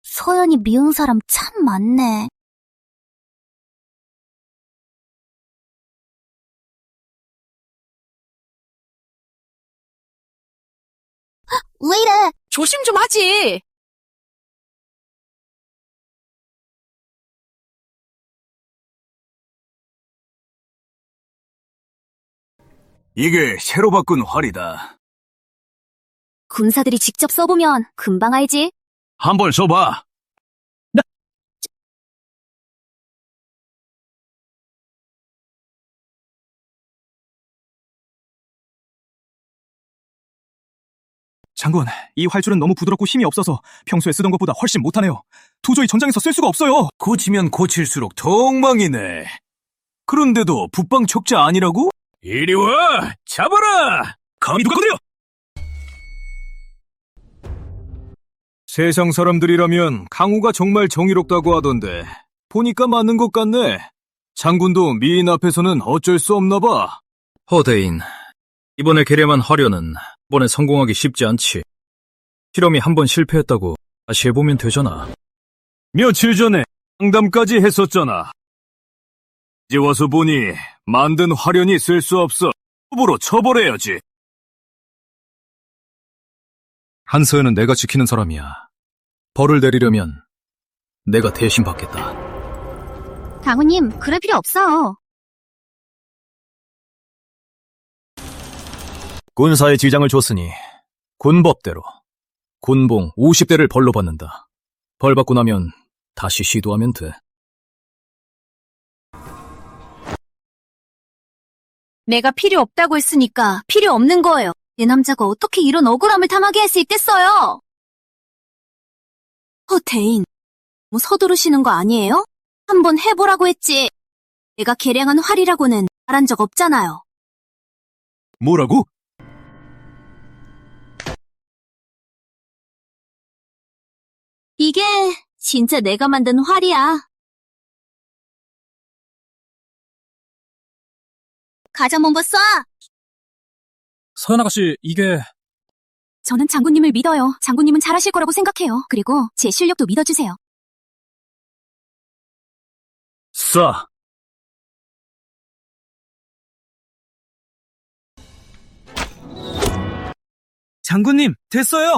서연이 미운 사람 참 많네. 왜 이래? 조심 좀 하지. 이게 새로 바꾼 활이다. 군사들이 직접 써보면 금방 알지. 한번 써봐. 장군, 이 활줄은 너무 부드럽고 힘이 없어서 평소에 쓰던 것보다 훨씬 못하네요. 도저히 전장에서 쓸 수가 없어요. 고치면 고칠수록 더 엉망이네. 그런데도 북방 척자 아니라고? 이리 와! 잡아라! 감히 누가 건드려! 세상 사람들이라면 강우가 정말 정의롭다고 하던데 보니까 맞는 것 같네. 장군도 미인 앞에서는 어쩔 수 없나 봐. 허대인, 이번에 계략한 화려는 이번에 성공하기 쉽지 않지. 실험이 한 번 실패했다고 다시 해보면 되잖아. 며칠 전에 상담까지 했었잖아. 이제 와서 보니 만든 화련이 쓸 수 없어. 후보로 처벌해야지. 한서연은 내가 지키는 사람이야. 벌을 내리려면 내가 대신 받겠다. 장군님, 그럴 필요 없어. 군사에 지장을 줬으니 군법대로 군봉 50대를 벌로 받는다. 벌 받고 나면 다시 시도하면 돼. 내가 필요 없다고 했으니까 필요 없는 거예요. 내 남자가 어떻게 이런 억울함을 당하게 할 수 있겠어요? 대인, 뭐 서두르시는 거 아니에요? 한번 해보라고 했지. 내가 개량한 활이라고는 말한 적 없잖아요. 뭐라고? 이게 진짜 내가 만든 활이야. 가자, 한번 쏴! 서연 아가씨, 이게... 저는 장군님을 믿어요. 장군님은 잘하실 거라고 생각해요. 그리고 제 실력도 믿어주세요. 쏴! 장군님, 됐어요!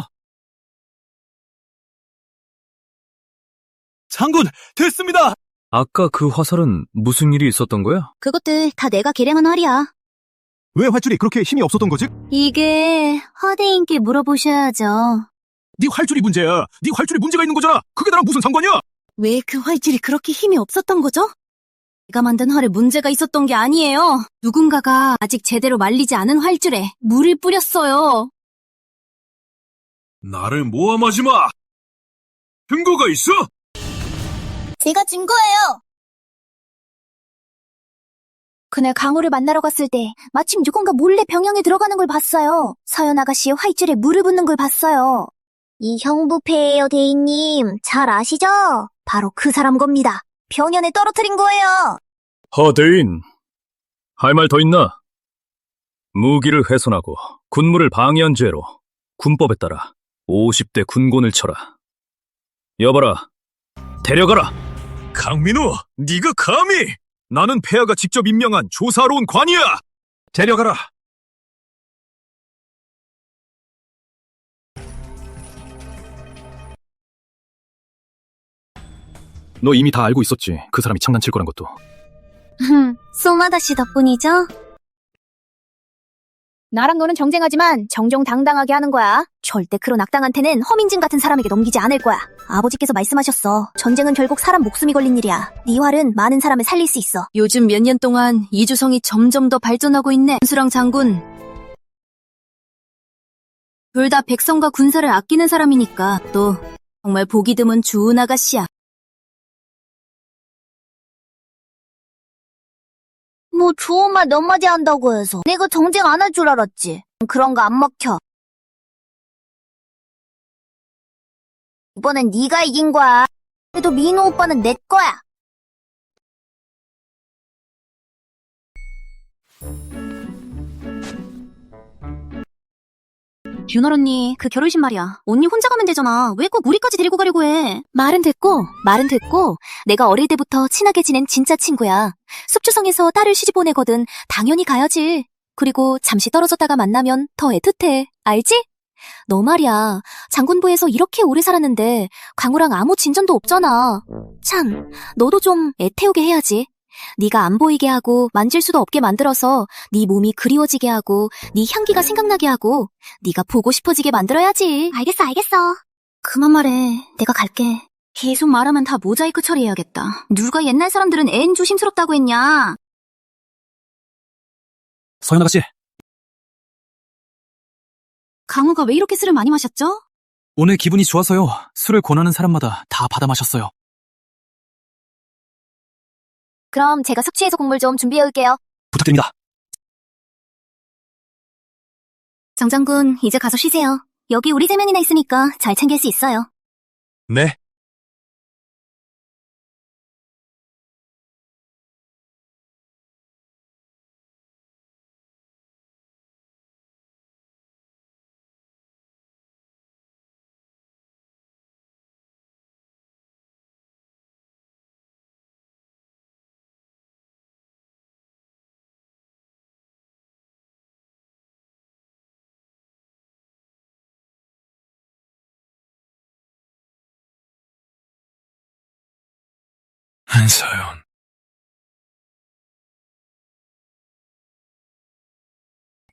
장군, 됐습니다! 아까 그 화살은 무슨 일이 있었던 거야? 그것들 다 내가 개량한 활이야. 왜 활줄이 그렇게 힘이 없었던 거지? 이게 허대인께 물어보셔야죠. 네 활줄이 문제야. 네 활줄이 문제가 있는 거잖아. 그게 나랑 무슨 상관이야? 왜 그 활질이 그렇게 힘이 없었던 거죠? 내가 만든 활에 문제가 있었던 게 아니에요. 누군가가 아직 제대로 말리지 않은 활줄에 물을 뿌렸어요. 나를 모함하지 마. 증거가 있어? 제가 증거예요. 그날 강호를 만나러 갔을 때 마침 누군가 몰래 병영에 들어가는 걸 봤어요. 서연 아가씨의 활줄에 물을 붓는 걸 봤어요. 이 형부패예요, 대인님. 잘 아시죠? 바로 그 사람 겁니다. 병연에 떨어뜨린 거예요. 허대인, 할 말 더 있나? 무기를 훼손하고 군무를 방해한 죄로 군법에 따라 50대 군곤을 쳐라. 여봐라, 데려가라. 강민우, 네가 감히! 나는 폐하가 직접 임명한 조사하러 온 관이야! 데려가라! 너 이미 다 알고 있었지. 그 사람이 장난칠 거란 것도. 소마다 씨 덕분이죠? 나랑 너는 정쟁하지만 정정당당하게 하는 거야. 절대 그런 악당한테는 허민진 같은 사람에게 넘기지 않을 거야. 아버지께서 말씀하셨어. 전쟁은 결국 사람 목숨이 걸린 일이야. 네 활은 많은 사람을 살릴 수 있어. 요즘 몇 년 동안 이주성이 점점 더 발전하고 있네. 수랑 장군. 둘 다 백성과 군사를 아끼는 사람이니까 또 정말 보기 드문 좋은 아가씨야. 뭐 좋은 말 몇 마디 한다고 해서 내가 정쟁 안 할 줄 알았지. 그런 거 안 먹혀. 이번엔 네가 이긴 거야. 그래도 민호 오빠는 내 거야. 균월 언니, 그 결혼식 말이야. 언니 혼자 가면 되잖아. 왜 꼭 우리까지 데리고 가려고 해? 말은 됐고, 내가 어릴 때부터 친하게 지낸 진짜 친구야. 숙주성에서 딸을 시집 보내거든. 당연히 가야지. 그리고 잠시 떨어졌다가 만나면 더 애틋해. 알지? 너 말이야. 장군부에서 이렇게 오래 살았는데 강우랑 아무 진전도 없잖아. 참, 너도 좀 애태우게 해야지. 네가 안 보이게 하고 만질 수도 없게 만들어서 네 몸이 그리워지게 하고 네 향기가 생각나게 하고 네가 보고 싶어지게 만들어야지. 알겠어. 그만 말해. 내가 갈게. 계속 말하면 다 모자이크 처리해야겠다. 누가 옛날 사람들은 애인 조심스럽다고 했냐. 서연 아가씨, 강우가 왜 이렇게 술을 많이 마셨죠? 오늘 기분이 좋아서요. 술을 권하는 사람마다 다 받아 마셨어요. 그럼 제가 숙취해소 국물 좀 준비해 올게요. 부탁드립니다. 정장군, 이제 가서 쉬세요. 여기 우리 3명이나 있으니까 잘 챙길 수 있어요. 네. 한서연.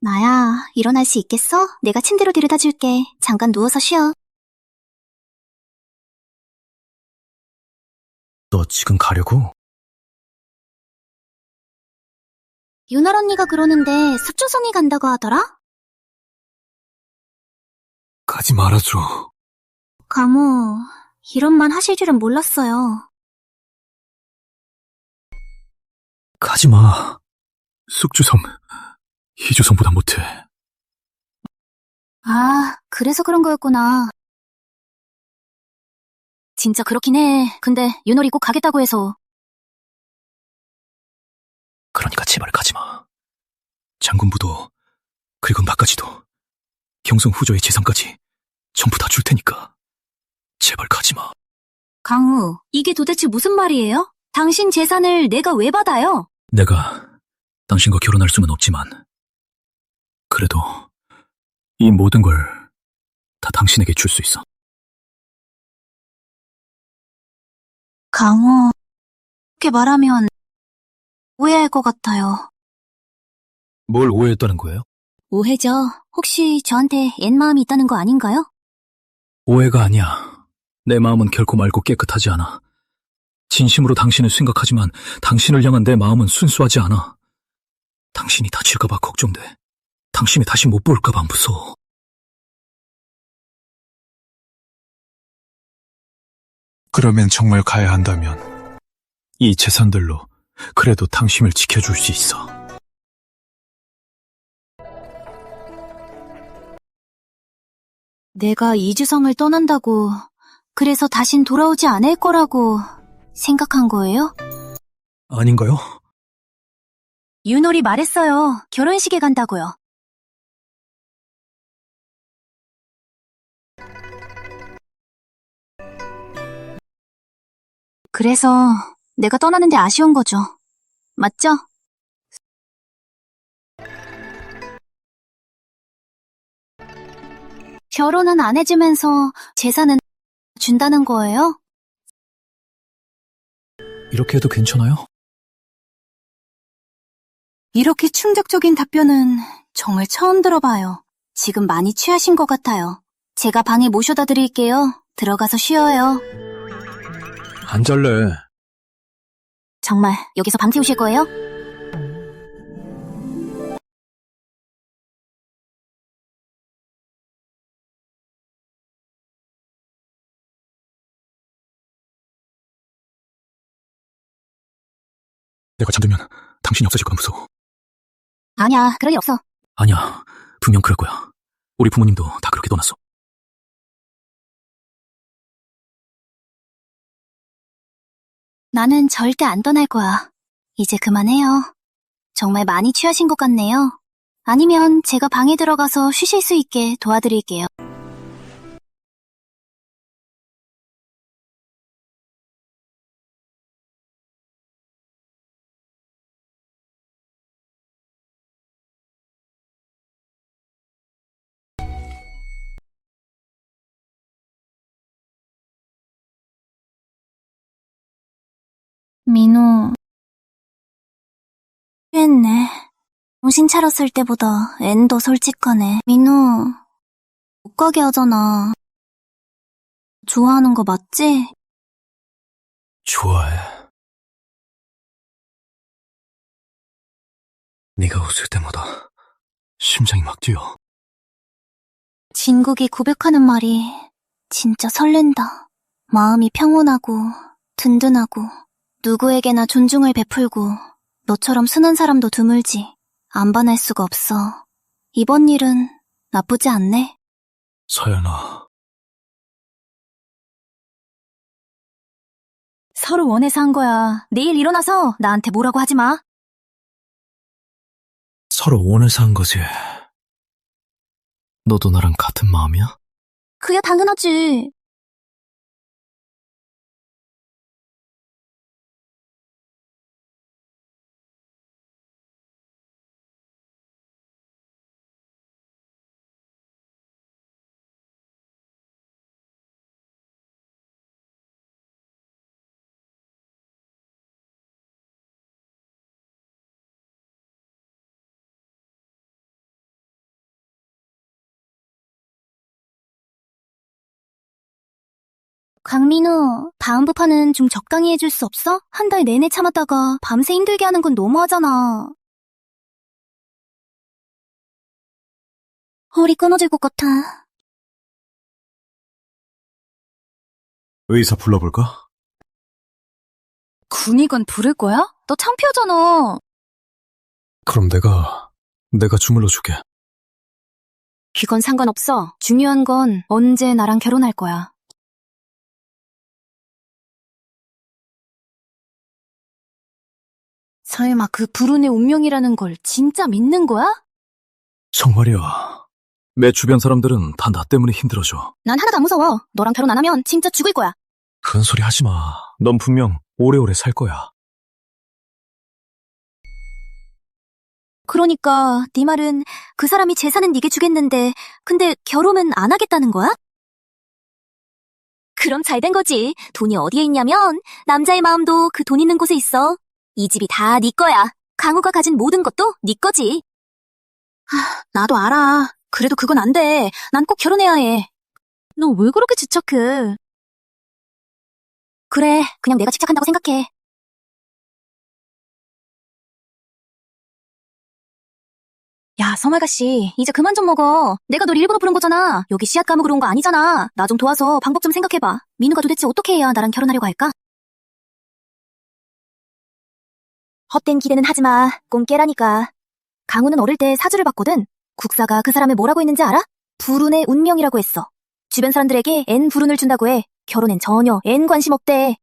나야, 일어날 수 있겠어? 내가 침대로 데려다 줄게. 잠깐 누워서 쉬어. 너 지금 가려고? 윤월 언니가 그러는데 숙주성이 간다고 하더라? 가지 말아줘. 가모, 이런 말 하실 줄은 몰랐어요. 가지 마. 숙주섬, 희주섬보다 못해. 아, 그래서 그런 거였구나. 진짜 그렇긴 해. 근데 윤월이 꼭 가겠다고 해서. 그러니까 제발 가지 마. 장군부도, 그리고 나까지도, 경성 후조의 재산까지 전부 다 줄 테니까. 제발 가지 마. 강우, 이게 도대체 무슨 말이에요? 당신 재산을 내가 왜 받아요? 내가 당신과 결혼할 수는 없지만, 그래도 이 모든 걸 다 당신에게 줄 수 있어. 강우, 그렇게 말하면 오해할 것 같아요. 뭘 오해했다는 거예요? 오해죠. 혹시 저한테 옛 마음이 있다는 거 아닌가요? 오해가 아니야. 내 마음은 결코 맑고 깨끗하지 않아. 진심으로 당신을 생각하지만 당신을 향한 내 마음은 순수하지 않아. 당신이 다칠까봐 걱정돼. 당신이 다시 못 볼까봐 무서워. 그러면 정말 가야 한다면 이 재산들로 그래도 당신을 지켜줄 수 있어. 내가 이주성을 떠난다고, 그래서 다신 돌아오지 않을 거라고 생각한 거예요? 아닌가요? 윤월이 말했어요. 결혼식에 간다고요. 그래서 내가 떠나는데 아쉬운 거죠. 맞죠? 결혼은 안 해주면서 재산은 준다는 거예요? 이렇게 해도 괜찮아요? 이렇게 충격적인 답변은 정말 처음 들어봐요. 지금 많이 취하신 것 같아요. 제가 방에 모셔다 드릴게요. 들어가서 쉬어요. 안 잘래. 정말 여기서 밤 태우실 거예요? 내가 잠들면 당신이 없어질까 무서워. 아니야, 그럴 일 없어. 아니야, 분명 그럴 거야. 우리 부모님도 다 그렇게 떠났어. 나는 절대 안 떠날 거야. 이제 그만해요. 정말 많이 취하신 것 같네요. 아니면 제가 방에 들어가서 쉬실 수 있게 도와드릴게요. 민호, 취했네. 정신 차렸을 때보다 앤더 솔직하네. 민호, 못 가게 하잖아. 좋아하는 거 맞지? 좋아해. 네가 웃을 때마다 심장이 막 뛰어. 진국이 고백하는 말이 진짜 설렌다. 마음이 평온하고 든든하고 누구에게나 존중을 베풀고 너처럼 순한 사람도 드물지. 안 반할 수가 없어. 이번 일은 나쁘지 않네. 서연아. 서로 원해서 한 거야. 내일 일어나서 나한테 뭐라고 하지 마. 서로 원해서 한 거지. 너도 나랑 같은 마음이야? 그야 당연하지. 강민우, 다음 부판은 좀 적당히 해줄 수 없어? 한 달 내내 참았다가 밤새 힘들게 하는 건 너무하잖아. 허리 끊어질 것 같아. 의사 불러볼까? 군의관 부를 거야? 너 창피하잖아. 그럼 내가 주물러 줄게. 그건 상관없어. 중요한 건 언제 나랑 결혼할 거야. 설마 그 불운의 운명이라는 걸 진짜 믿는 거야? 정말이야. 내 주변 사람들은 다 나 때문에 힘들어져. 난 하나도 안 무서워. 너랑 결혼 안 하면 진짜 죽을 거야. 큰 소리 하지 마. 넌 분명 오래오래 살 거야. 그러니까 네 말은 그 사람이 재산은 네게 주겠는데 근데 결혼은 안 하겠다는 거야? 그럼 잘 된 거지. 돈이 어디에 있냐면 남자의 마음도 그 돈 있는 곳에 있어. 이 집이 다 네 거야. 강우가 가진 모든 것도 네 거지. 나도 알아. 그래도 그건 안 돼. 난 꼭 결혼해야 해. 너 왜 그렇게 집착해? 그래, 그냥 내가 집착한다고 생각해. 야, 성아가씨, 이제 그만 좀 먹어. 내가 널 일부러 부른 거잖아. 여기 씨앗 감으러 온 거 아니잖아. 나 좀 도와서 방법 좀 생각해봐. 민우가 도대체 어떻게 해야 나랑 결혼하려고 할까? 헛된 기대는 하지 마. 꼼깨라니까. 강우는 어릴 때 사주를 봤거든. 국사가 그 사람을 뭐라고 했는지 알아? 불운의 운명이라고 했어. 주변 사람들에게 N 불운을 준다고 해. 결혼엔 전혀 N 관심 없대.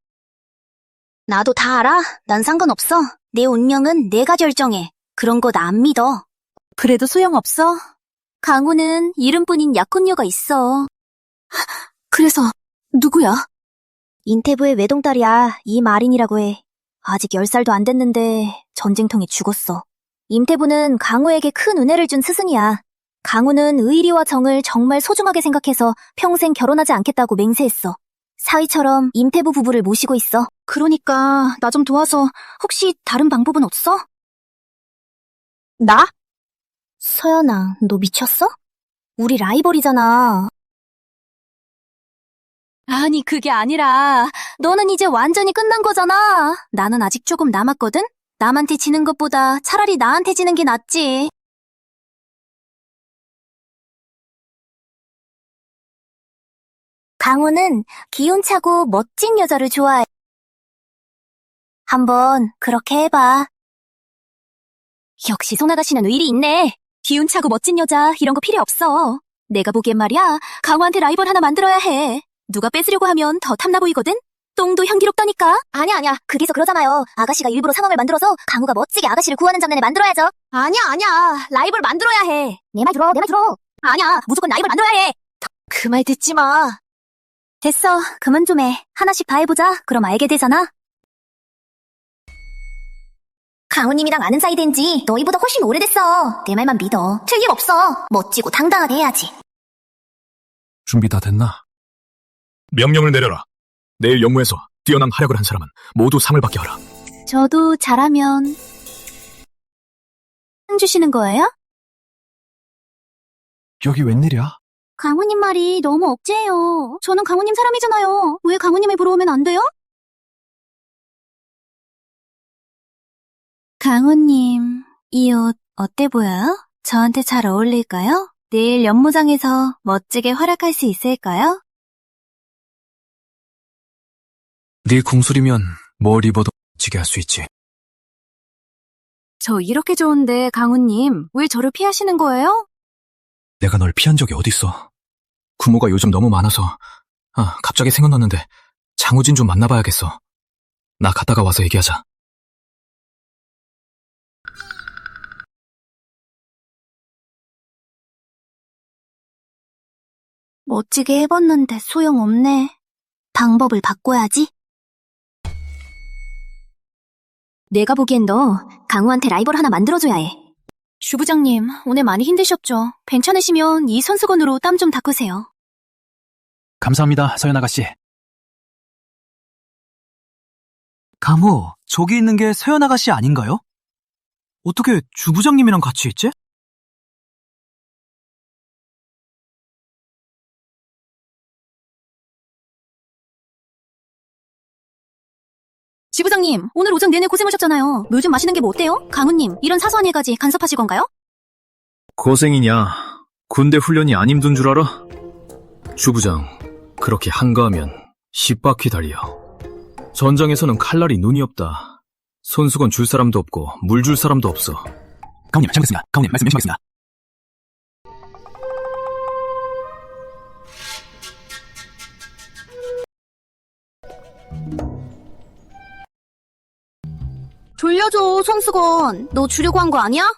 나도 다 알아. 난 상관없어. 내 운명은 내가 결정해. 그런 거 나 안 믿어. 그래도 소용없어. 강우는 이름뿐인 약혼녀가 있어. 그래서 누구야? 인태부의 외동딸이야. 이마린이라고 해. 아직 10살도 안 됐는데 전쟁통에 죽었어. 임태부는 강우에게 큰 은혜를 준 스승이야. 강우는 의리와 정을 정말 소중하게 생각해서 평생 결혼하지 않겠다고 맹세했어. 사위처럼 임태부 부부를 모시고 있어. 그러니까 나 좀 도와서 혹시 다른 방법은 없어? 나? 서연아, 너 미쳤어? 우리 라이벌이잖아. 아니, 그게 아니라 너는 이제 완전히 끝난 거잖아. 나는 아직 조금 남았거든? 남한테 지는 것보다 차라리 나한테 지는 게 낫지. 강우는 기운차고 멋진 여자를 좋아해. 한번 그렇게 해봐. 역시 송아가씨는 의리 있네. 기운차고 멋진 여자 이런 거 필요 없어. 내가 보기엔 말이야, 강우한테 라이벌 하나 만들어야 해. 누가 뺏으려고 하면 더 탐나 보이거든? 똥도 향기롭다니까. 아니야. 그게서 그러잖아요. 아가씨가 일부러 상황을 만들어서 강우가 멋지게 아가씨를 구하는 장면을 만들어야죠. 아니야. 라이벌 만들어야 해. 내 말 들어. 아니야, 무조건 라이벌 만들어야 해. 그 말 듣지 마. 됐어, 그만 좀 해. 하나씩 다 해보자. 그럼 알게 되잖아. 강우님이랑 아는 사이 된 지 너희보다 훨씬 오래됐어. 내 말만 믿어. 틀림없어. 멋지고 당당하게 해야지. 준비 다 됐나? 명령을 내려라. 내일 영무에서 뛰어난 활약을 한 사람은 모두 상을 받게 하라. 저도 잘하면 상 주시는 거예요? 여기 웬일이야? 강우님 말이 너무 억지예요. 저는 강우님 사람이잖아요. 왜 강우님을 보러 오면 안 돼요? 강우님, 이 옷 어때 보여요? 저한테 잘 어울릴까요? 내일 연무장에서 멋지게 활약할 수 있을까요? 네 궁술이면 뭘 입어도 지게 할 수 있지. 저 이렇게 좋은데 강우님, 왜 저를 피하시는 거예요? 내가 널 피한 적이 어딨어. 구모가 요즘 너무 많아서. 갑자기 생각났는데 장우진 좀 만나봐야겠어. 나 갔다가 와서 얘기하자. 멋지게 해봤는데 소용없네. 방법을 바꿔야지. 내가 보기엔 너 강우한테 라이벌 하나 만들어줘야 해. 주 부장님, 오늘 많이 힘드셨죠? 괜찮으시면 이 손수건으로 땀 좀 닦으세요. 감사합니다, 서연 아가씨. 강우, 저기 있는 게 서연 아가씨 아닌가요? 어떻게 주부장님이랑 같이 있지? 지부장님, 오늘 오전 내내 고생하셨잖아요. 물 좀 마시는 게 뭐 어때요? 강우님, 이런 사소한 일까지 간섭하실 건가요? 고생이냐? 군대 훈련이 안 힘든 줄 알아? 주부장, 그렇게 한가하면 10바퀴 달려. 전장에서는 칼날이 눈이 없다. 손수건 줄 사람도 없고 물 줄 사람도 없어. 강우님, 잘 먹겠습니다. 강우님, 말씀 열심히 하겠습니다. 돌려줘, 손수건. 너 주려고 한 거 아니야?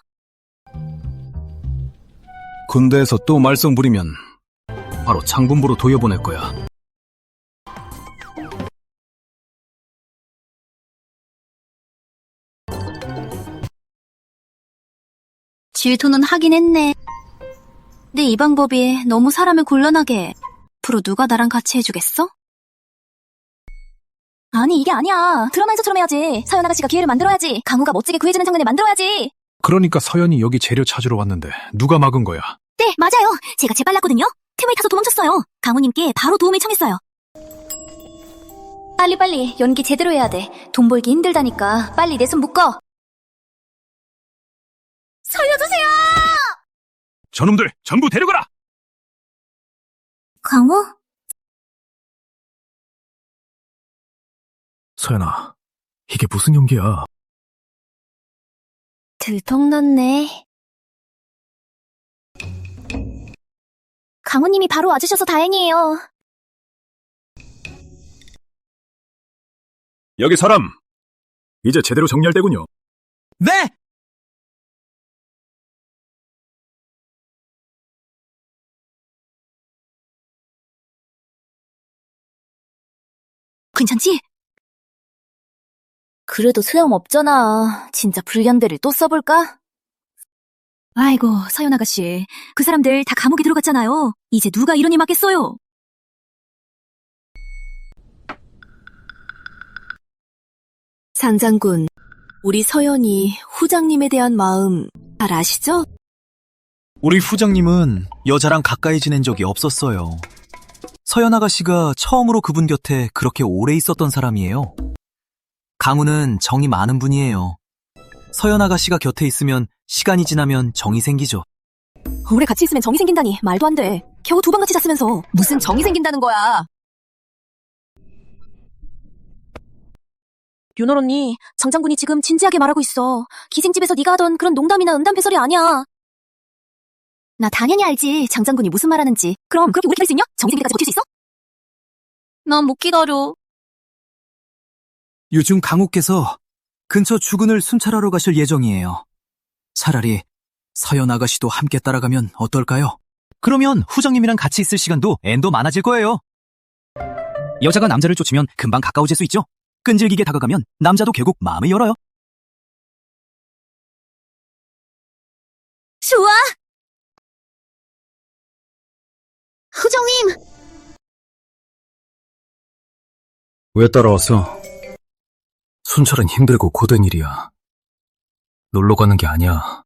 군대에서 또 말썽 부리면 바로 장군부로 돌려보낼 거야. 질투는 하긴 했네. 근데 이 방법이 너무 사람을 곤란하게 해. 앞으로 누가 나랑 같이 해주겠어? 아니, 이게 아니야. 드라마에서처럼 해야지. 서연 아가씨가 기회를 만들어야지. 강우가 멋지게 구해주는 장면을 만들어야지. 그러니까 서연이 여기 재료 찾으러 왔는데 누가 막은 거야? 네, 맞아요. 제가 재빨랐거든요. 틈을 타서 도망쳤어요. 강우님께 바로 도움을 청했어요. 빨리빨리 연기 제대로 해야 돼. 돈 벌기 힘들다니까. 빨리 내 손 묶어. 살려주세요! 저놈들 전부 데려가라! 강우? 서연아, 이게 무슨 연기야? 들통났네. 강우님이 바로 와주셔서 다행이에요. 여기 사람! 이제 제대로 정리할 때군요. 네! 괜찮지? 그래도 소용없잖아. 진짜 불량배를 또 써볼까? 아이고, 서연 아가씨. 그 사람들 다 감옥에 들어갔잖아요. 이제 누가 이런 일 맡겠어요? 상장군, 우리 서연이 후장님에 대한 마음 잘 아시죠? 우리 후장님은 여자랑 가까이 지낸 적이 없었어요. 서연 아가씨가 처음으로 그분 곁에 그렇게 오래 있었던 사람이에요. 강우는 정이 많은 분이에요. 서연 아가씨가 곁에 있으면 시간이 지나면 정이 생기죠. 오래 같이 있으면 정이 생긴다니 말도 안 돼. 겨우 2번 같이 잤으면서 무슨 정이 생긴다는 거야. 윤월 언니, 장 장군이 지금 진지하게 말하고 있어. 기생집에서 네가 하던 그런 농담이나 은담패설이 아니야. 나 당연히 알지. 장 장군이 무슨 말하는지. 그럼 그렇게 오래 기다릴 수 있냐? 정이 생기기까지 버틸 수 있어? 난 못 기다려. 요즘 강우께서 근처 주근을 순찰하러 가실 예정이에요. 차라리 서연 아가씨도 함께 따라가면 어떨까요? 그러면 후장님이랑 같이 있을 시간도 앤도 많아질 거예요. 여자가 남자를 쫓으면 금방 가까워질 수 있죠. 끈질기게 다가가면 남자도 결국 마음을 열어요. 좋아! 후정님! 왜 따라왔어? 순찰은 힘들고 고된 일이야. 놀러 가는 게 아니야.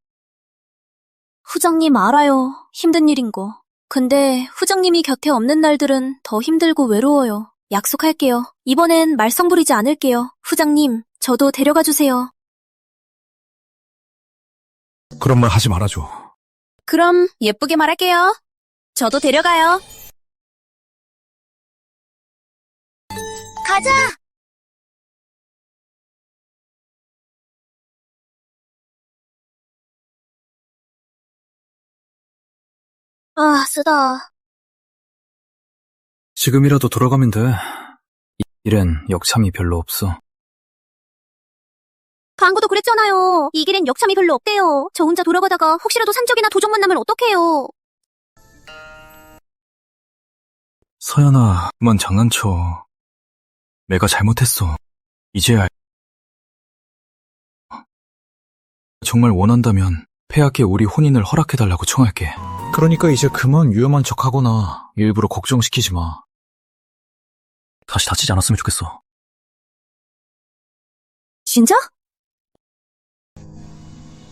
후장님 알아요. 힘든 일인 거. 근데 후장님이 곁에 없는 날들은 더 힘들고 외로워요. 약속할게요. 이번엔 말썽 부리지 않을게요. 후장님, 저도 데려가 주세요. 그런 말 하지 말아줘. 그럼 예쁘게 말할게요. 저도 데려가요. 가자! 아, 쓰다. 지금이라도 돌아가면 돼. 이 일엔 역참이 별로 없어. 광고도 그랬잖아요. 이 길엔 역참이 별로 없대요. 저 혼자 돌아가다가 혹시라도 산적이나 도적 만나면 어떡해요? 서연아, 그만 장난쳐. 내가 잘못했어. 이제야 정말 원한다면 폐하께 우리 혼인을 허락해달라고 청할게. 그러니까 이제 그만 위험한 척하거나 일부러 걱정시키지 마. 다시 다치지 않았으면 좋겠어. 진짜?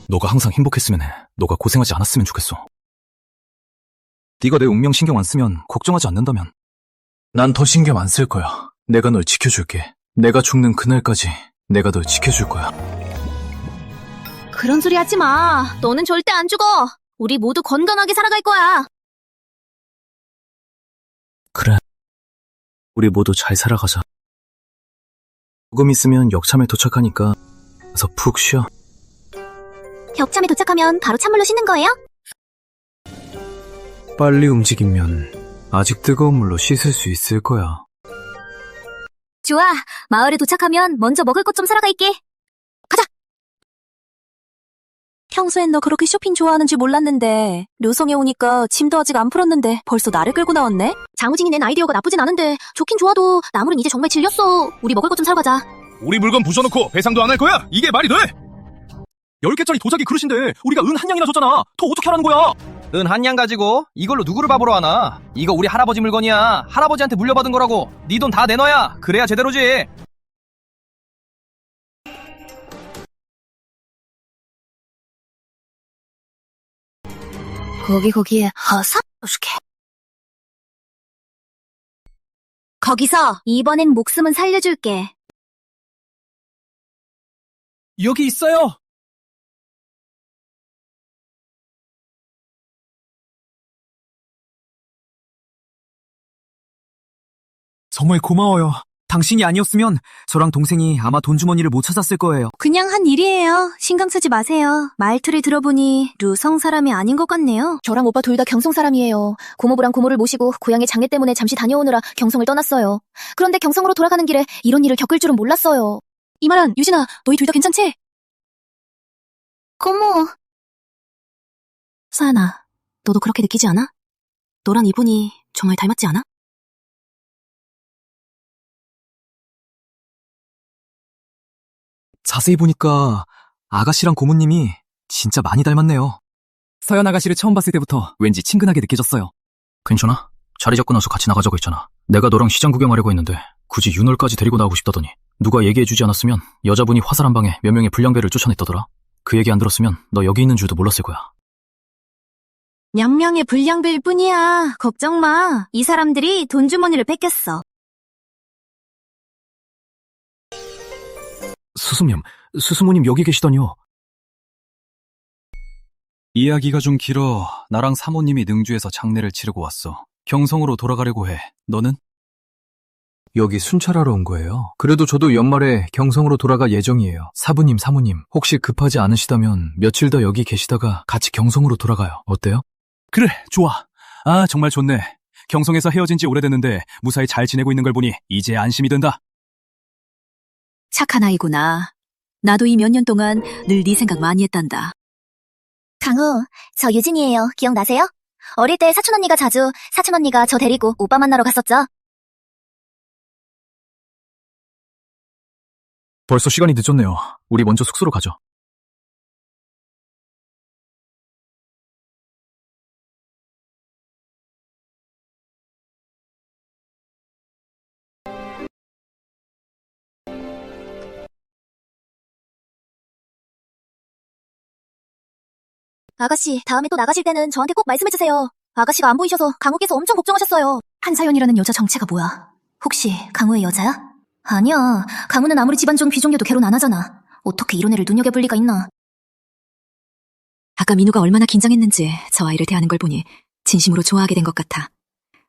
너가 항상 행복했으면 해. 너가 고생하지 않았으면 좋겠어. 네가 내 운명 신경 안 쓰면 걱정하지 않는다면 난 더 신경 안 쓸 거야. 내가 널 지켜줄게. 내가 죽는 그날까지 내가 널 지켜줄 거야. 그런 소리 하지 마. 너는 절대 안 죽어. 우리 모두 건강하게 살아갈 거야. 그래. 우리 모두 잘 살아가자. 조금 있으면 역참에 도착하니까 가서 푹 쉬어. 격참에 도착하면 바로 찬물로 씻는 거예요? 빨리 움직이면 아직 뜨거운 물로 씻을 수 있을 거야. 좋아. 마을에 도착하면 먼저 먹을 것 좀 사러 갈게. 평소엔 너 그렇게 쇼핑 좋아하는 줄 몰랐는데 료성에 오니까 짐도 아직 안 풀었는데 벌써 나를 끌고 나왔네? 장우진이 낸 아이디어가 나쁘진 않은데 좋긴 좋아도 나물은 이제 정말 질렸어. 우리 먹을 것 좀 사러 가자. 우리 물건 부숴놓고 배상도 안 할 거야? 이게 말이 돼? 10개짜리 도자기 그릇인데 우리가 은 한 양이나 줬잖아. 더 어떻게 하라는 거야? 은 한 양 가지고 이걸로 누구를 바보로 하나? 이거 우리 할아버지 물건이야. 할아버지한테 물려받은 거라고. 네 돈 다 내놔야. 그래야 제대로지. 거기에 허사 줄게. 거기서 이번엔 목숨은 살려줄게. 여기 있어요. 정말 고마워요. 당신이 아니었으면 저랑 동생이 아마 돈 주머니를 못 찾았을 거예요. 그냥 한 일이에요. 신경 쓰지 마세요. 말투를 들어보니 류성 사람이 아닌 것 같네요. 저랑 오빠 둘 다 경성 사람이에요. 고모부랑 고모를 모시고 고향의 장례 때문에 잠시 다녀오느라 경성을 떠났어요. 그런데 경성으로 돌아가는 길에 이런 일을 겪을 줄은 몰랐어요. 이말은 유진아, 너희 둘 다 괜찮지? 고모. 서연아, 너도 그렇게 느끼지 않아? 너랑 이분이 정말 닮았지 않아? 자세히 보니까 아가씨랑 고모님이 진짜 많이 닮았네요. 서연 아가씨를 처음 봤을 때부터 왠지 친근하게 느껴졌어요. 괜찮아? 자리 잡고 나서 같이 나가자고 했잖아. 내가 너랑 시장 구경하려고 했는데 굳이 윤월까지 데리고 나오고 싶다더니 누가 얘기해주지 않았으면 여자분이 화살 한 방에 몇 명의 불량배를 쫓아냈다더라. 그 얘기 안 들었으면 너 여기 있는 줄도 몰랐을 거야. 몇 명의 불량배일 뿐이야. 걱정 마. 이 사람들이 돈 주머니를 뺏겼어. 스승모님 여기 계시다니요. 이야기가 좀 길어. 나랑 사모님이 능주에서 장례를 치르고 왔어. 경성으로 돌아가려고 해. 너는? 여기 순찰하러 온 거예요. 그래도 저도 연말에 경성으로 돌아갈 예정이에요. 사부님, 사모님, 혹시 급하지 않으시다면 며칠 더 여기 계시다가 같이 경성으로 돌아가요. 어때요? 그래, 좋아. 아, 정말 좋네. 경성에서 헤어진 지 오래됐는데 무사히 잘 지내고 있는 걸 보니 이제 안심이 된다. 착한 아이구나. 나도 이 몇 년 동안 늘 네 생각 많이 했단다. 강우, 저 유진이에요. 기억나세요? 어릴 때 사촌 언니가 자주 사촌 언니가 저 데리고 오빠 만나러 갔었죠? 벌써 시간이 늦었네요. 우리 먼저 숙소로 가죠. 아가씨, 다음에 또 나가실 때는 저한테 꼭 말씀해주세요. 아가씨가 안 보이셔서 강우께서 엄청 걱정하셨어요. 한사연이라는 여자 정체가 뭐야? 혹시 강우의 여자야? 아니야. 강우는 아무리 집안 좋은 귀종녀도 결혼 안 하잖아. 어떻게 이런 애를 눈여겨볼 리가 있나. 아까 민우가 얼마나 긴장했는지 저 아이를 대하는 걸 보니 진심으로 좋아하게 된 것 같아.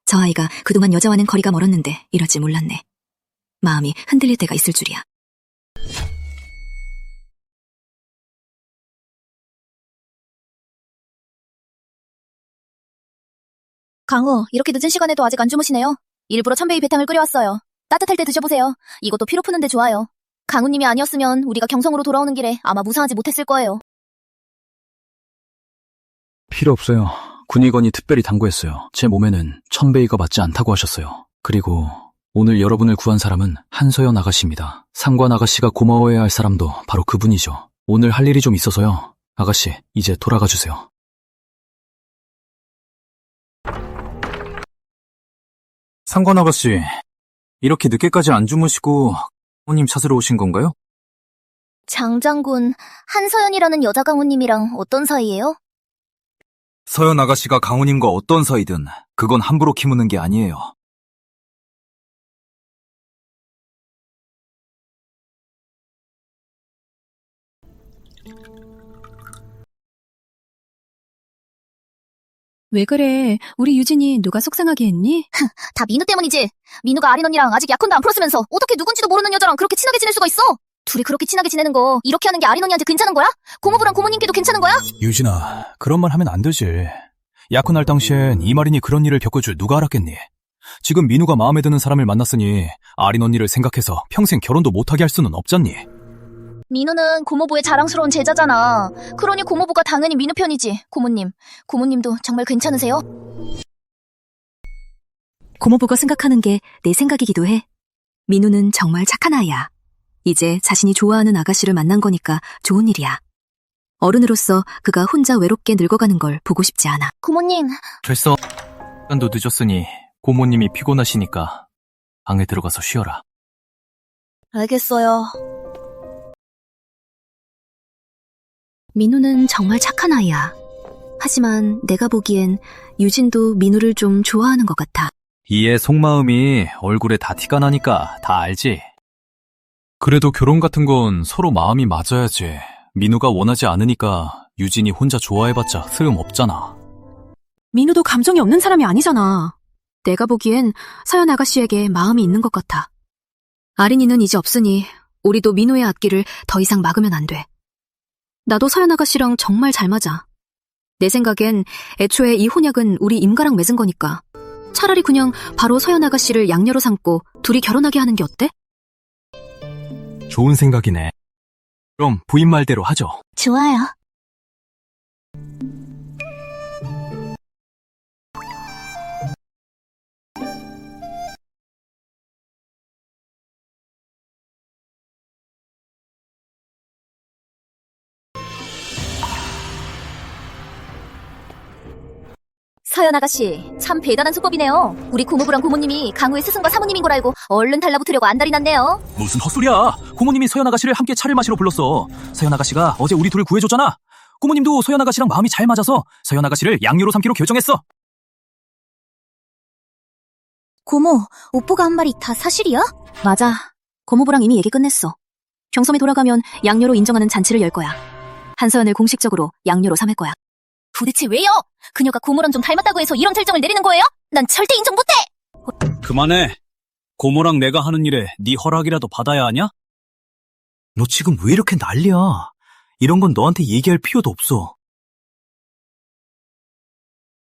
저 아이가 그동안 여자와는 거리가 멀었는데 이럴 줄 몰랐네. 마음이 흔들릴 때가 있을 줄이야. 강우, 이렇게 늦은 시간에도 아직 안 주무시네요. 일부러 천배이 배탕을 끓여왔어요. 따뜻할 때 드셔보세요. 이것도 피로 푸는데 좋아요. 강우님이 아니었으면 우리가 경성으로 돌아오는 길에 아마 무사하지 못했을 거예요. 필요 없어요. 군의관이 특별히 당부했어요. 제 몸에는 천베이가 맞지 않다고 하셨어요. 그리고 오늘 여러분을 구한 사람은 한서연 아가씨입니다. 상관 아가씨가 고마워해야 할 사람도 바로 그분이죠. 오늘 할 일이 좀 있어서요. 아가씨, 이제 돌아가 주세요. 상관 아가씨, 이렇게 늦게까지 안 주무시고 부모님 찾으러 오신 건가요? 장장군, 한서연이라는 여자 강우님이랑 어떤 사이예요? 서연 아가씨가 강우님과 어떤 사이든 그건 함부로 키무는 게 아니에요. 왜 그래? 우리 유진이 누가 속상하게 했니? 다 민우 때문이지. 민우가 아린 언니랑 아직 약혼도 안 풀었으면서 어떻게 누군지도 모르는 여자랑 그렇게 친하게 지낼 수가 있어? 둘이 그렇게 친하게 지내는 거 이렇게 하는 게 아린 언니한테 괜찮은 거야? 고모부랑 고모님께도 괜찮은 거야? 유진아, 그런 말 하면 안 되지. 약혼할 당시엔 이마린이 그런 일을 겪을 누가 알았겠니? 지금 민우가 마음에 드는 사람을 만났으니 아린 언니를 생각해서 평생 결혼도 못하게 할 수는 없잖니. 민우는 고모부의 자랑스러운 제자잖아. 그러니 고모부가 당연히 민우 편이지. 고모님도 정말 괜찮으세요? 고모부가 생각하는 게 내 생각이기도 해. 민우는 정말 착한 아이야. 이제 자신이 좋아하는 아가씨를 만난 거니까 좋은 일이야. 어른으로서 그가 혼자 외롭게 늙어가는 걸 보고 싶지 않아. 고모님, 됐어. 시간도 늦었으니 고모님이 피곤하시니까 방에 들어가서 쉬어라. 알겠어요. 민우는 정말 착한 아이야. 하지만 내가 보기엔 유진도 민우를 좀 좋아하는 것 같아. 이의 속마음이 얼굴에 다 티가 나니까 다 알지. 그래도 결혼 같은 건 서로 마음이 맞아야지. 민우가 원하지 않으니까 유진이 혼자 좋아해봤자 소용없잖아. 민우도 감정이 없는 사람이 아니잖아. 내가 보기엔 서연 아가씨에게 마음이 있는 것 같아. 아린이는 이제 없으니 우리도 민우의 앞길을 더 이상 막으면 안 돼. 나도 서연 아가씨랑 정말 잘 맞아. 내 생각엔 애초에 이 혼약은 우리 임가랑 맺은 거니까 차라리 그냥 바로 서연 아가씨를 양녀로 삼고 둘이 결혼하게 하는 게 어때? 좋은 생각이네. 그럼 부인 말대로 하죠. 좋아요. 서연 아가씨, 참 대단한 수법이네요. 우리 고모부랑 고모님이 강우의 스승과 사모님인 걸 알고 얼른 달라붙으려고 안달이 났네요. 무슨 헛소리야. 고모님이 서연 아가씨를 함께 차를 마시러 불렀어. 서연 아가씨가 어제 우리 둘을 구해줬잖아. 고모님도 서연 아가씨랑 마음이 잘 맞아서 서연 아가씨를 양녀로 삼기로 결정했어. 고모, 오빠가 한 말이 다 사실이야? 맞아. 고모부랑 이미 얘기 끝냈어. 병섬에 돌아가면 양녀로 인정하는 잔치를 열 거야. 한서연을 공식적으로 양녀로 삼을 거야. 도대체 왜요? 그녀가 고모랑 좀 닮았다고 해서 이런 결정을 내리는 거예요? 난 절대 인정 못해! 그만해. 고모랑 내가 하는 일에 네 허락이라도 받아야 하냐? 너 지금 왜 이렇게 난리야? 이런 건 너한테 얘기할 필요도 없어.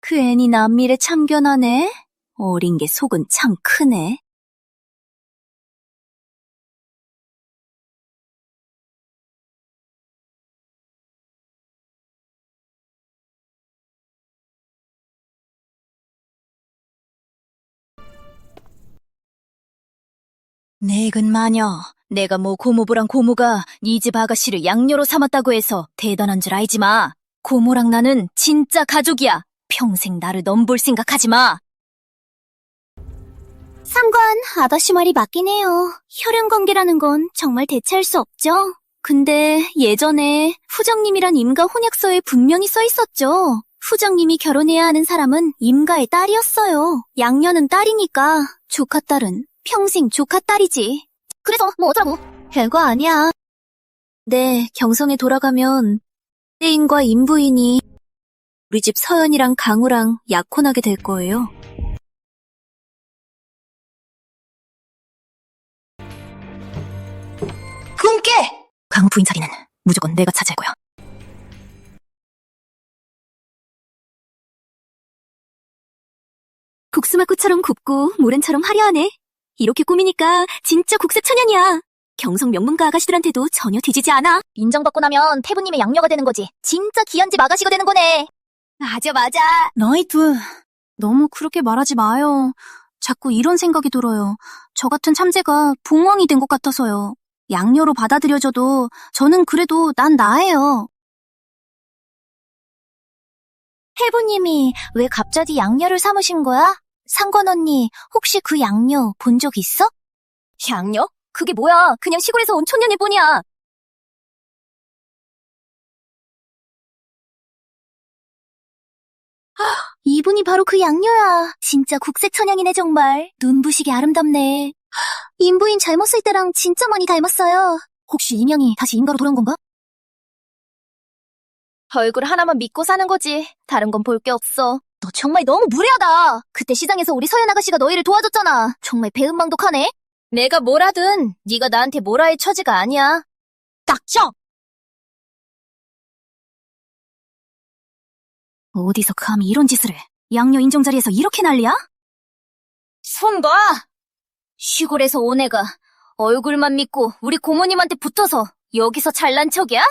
괜히 남미래 참견하네. 어린 게 속은 참 크네. 늙은 마녀, 내가 뭐 고모부랑 고모가 네 집 아가씨를 양녀로 삼았다고 해서 대단한 줄 알지 마. 고모랑 나는 진짜 가족이야. 평생 나를 넘볼 생각하지 마. 상관, 아가씨 말이 맞긴 해요. 혈연 관계라는 건 정말 대체할 수 없죠. 근데 예전에 후정님이란 임가 혼약서에 분명히 써 있었죠. 후정님이 결혼해야 하는 사람은 임가의 딸이었어요. 양녀는 딸이니까 조카 딸은 평생 조카 딸이지. 그래서 뭐 어쩌라고? 별거 아니야. 네, 경성에 돌아가면 떼인과 임부인이 우리 집 서연이랑 강우랑 약혼하게 될 거예요. 꿈깨! 강우 부인 자리는 무조건 내가 차지할 거야. 국수막구처럼 굽고 모랜처럼 화려하네. 이렇게 꾸미니까 진짜 국세천연이야. 경성 명문가 아가씨들한테도 전혀 뒤지지 않아. 인정받고 나면 태부님의 양녀가 되는 거지. 진짜 귀한 집 아가씨가 되는 거네. 맞아. 너희 둘, 너무 그렇게 말하지 마요. 자꾸 이런 생각이 들어요. 저 같은 참새가 봉황이 된 것 같아서요. 양녀로 받아들여져도 저는 그래도 난 나예요. 해부님이 왜 갑자기 양녀를 삼으신 거야? 상관 언니, 혹시 그 양녀 본 적 있어? 양녀? 그게 뭐야? 그냥 시골에서 온 촌년일 뿐이야. 이분이 바로 그 양녀야. 진짜 국세천연이네 정말. 눈부시게 아름답네. 임부인 젊었을 때랑 진짜 많이 닮았어요. 혹시 인양이 다시 임가로 돌아온 건가? 얼굴 하나만 믿고 사는 거지. 다른 건 볼 게 없어. 너 정말 너무 무례하다. 그때 시장에서 우리 서연 아가씨가 너희를 도와줬잖아. 정말 배은망덕하네. 내가 뭐라든 네가 나한테 뭐라 할 처지가 아니야. 닥쳐! 어디서 감히 이런 짓을 해? 양녀 인정 자리에서 이렇게 난리야? 손 봐! 시골에서 온 애가 얼굴만 믿고 우리 고모님한테 붙어서 여기서 잘난 척이야?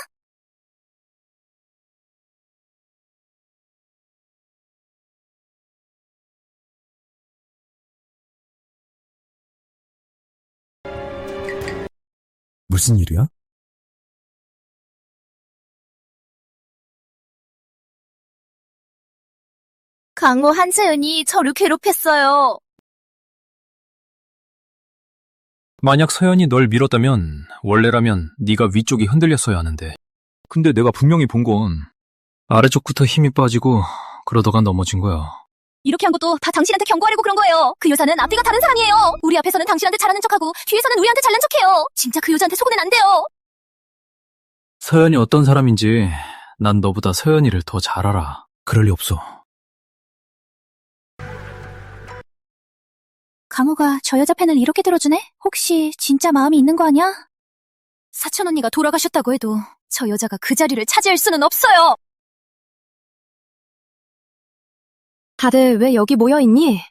무슨 일이야? 강모 한서연이 저를 괴롭혔어요. 만약 서연이 널 밀었다면 원래라면 네가 위쪽이 흔들렸어야 하는데. 근데 내가 분명히 본 건 아래쪽부터 힘이 빠지고 그러다가 넘어진 거야. 이렇게 한 것도 다 당신한테 경고하려고 그런 거예요. 그 여자는 앞뒤가 다른 사람이에요. 우리 앞에서는 당신한테 잘하는 척하고 뒤에서는 우리한테 잘난 척해요. 진짜 그 여자한테 속으면 안 돼요. 서연이 어떤 사람인지 난 너보다 서연이를 더 잘 알아. 그럴 리 없어. 강호가 저 여자 팬을 이렇게 들어주네? 혹시 진짜 마음이 있는 거 아니야? 사촌 언니가 돌아가셨다고 해도 저 여자가 그 자리를 차지할 수는 없어요. 다들 왜 여기 모여있니?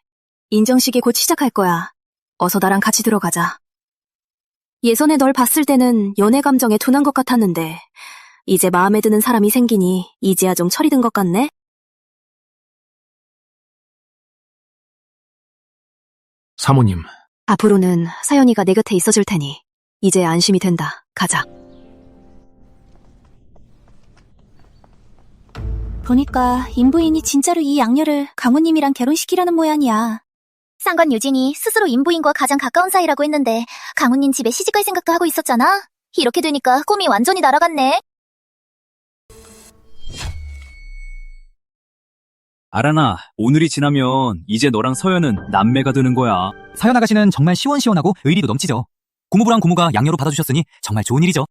인정식이 곧 시작할 거야. 어서 나랑 같이 들어가자. 예전에 널 봤을 때는 연애 감정에 둔한 것 같았는데 이제 마음에 드는 사람이 생기니 이제야 좀 철이 든 것 같네? 사모님, 앞으로는 사연이가 내 곁에 있어줄 테니 이제 안심이 된다. 가자. 보니까 인부인이 진짜로 이 양녀를 강우님이랑 결혼시키려는 모양이야. 쌍관 유진이 스스로 인부인과 가장 가까운 사이라고 했는데 강우님 집에 시집갈 생각도 하고 있었잖아. 이렇게 되니까 꿈이 완전히 날아갔네. 아라나, 오늘이 지나면 이제 너랑 서연은 남매가 되는 거야. 서연 아가씨는 정말 시원시원하고 의리도 넘치죠. 고모부랑 고모가 양녀로 받아주셨으니 정말 좋은 일이죠.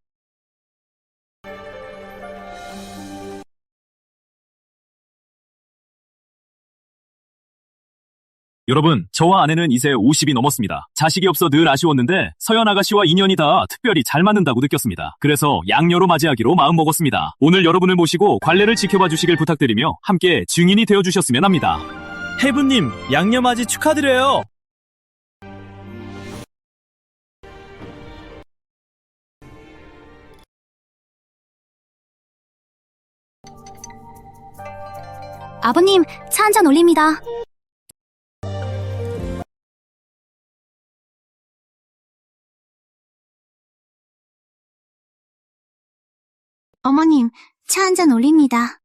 여러분, 저와 아내는 이제 50이 넘었습니다. 자식이 없어 늘 아쉬웠는데 서연 아가씨와 인연이 다 특별히 잘 맞는다고 느꼈습니다. 그래서 양녀로 맞이하기로 마음먹었습니다. 오늘 여러분을 모시고 관례를 지켜봐 주시길 부탁드리며 함께 증인이 되어주셨으면 합니다. 해부님, 양녀맞이 축하드려요. 아버님, 차 한 잔 올립니다. 어머님, 차 한 잔 올립니다.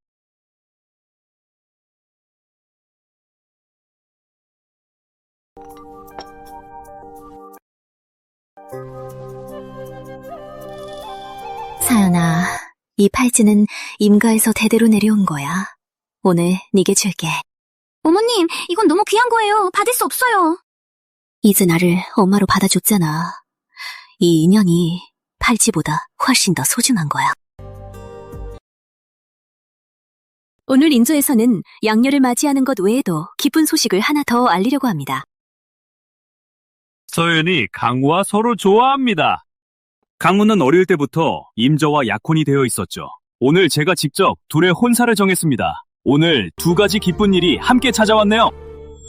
사연아, 이 팔찌는 임가에서 대대로 내려온 거야. 오늘 네게 줄게. 어머님, 이건 너무 귀한 거예요. 받을 수 없어요. 이제 나를 엄마로 받아줬잖아. 이 인연이 팔찌보다 훨씬 더 소중한 거야. 오늘 인조에서는 양녀를 맞이하는 것 외에도 기쁜 소식을 하나 더 알리려고 합니다. 서연이 강우와 서로 좋아합니다. 강우는 어릴 때부터 임저와 약혼이 되어 있었죠. 오늘 제가 직접 둘의 혼사를 정했습니다. 오늘 두 가지 기쁜 일이 함께 찾아왔네요.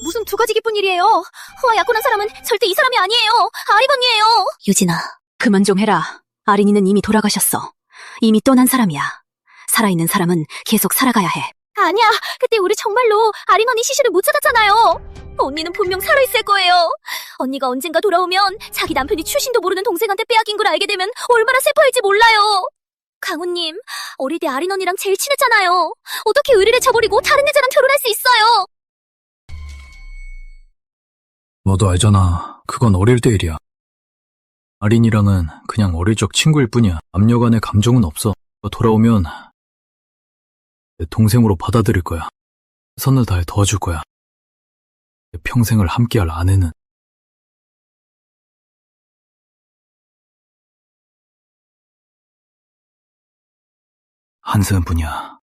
무슨 두 가지 기쁜 일이에요? 허와 약혼한 사람은 절대 이 사람이 아니에요. 아리방이에요. 유진아, 그만 좀 해라. 아린이는 이미 돌아가셨어. 이미 떠난 사람이야. 살아있는 사람은 계속 살아가야 해. 아니야. 그때 우리 정말로 아린 언니 시신을 못 찾았잖아요. 언니는 분명 살아있을 거예요. 언니가 언젠가 돌아오면 자기 남편이 출신도 모르는 동생한테 빼앗긴 걸 알게 되면 얼마나 슬퍼할지 몰라요. 강우님, 어릴 때 아린 언니랑 제일 친했잖아요. 어떻게 의리를 저버리고 다른 여자랑 결혼할 수 있어요? 너도 알잖아. 그건 어릴 때 일이야. 아린이랑은 그냥 어릴 적 친구일 뿐이야. 남녀 간의 감정은 없어. 너 돌아오면 내 동생으로 받아들일 거야. 최선을 다해 도와줄 거야. 내 평생을 함께할 아내는 한서연뿐이야.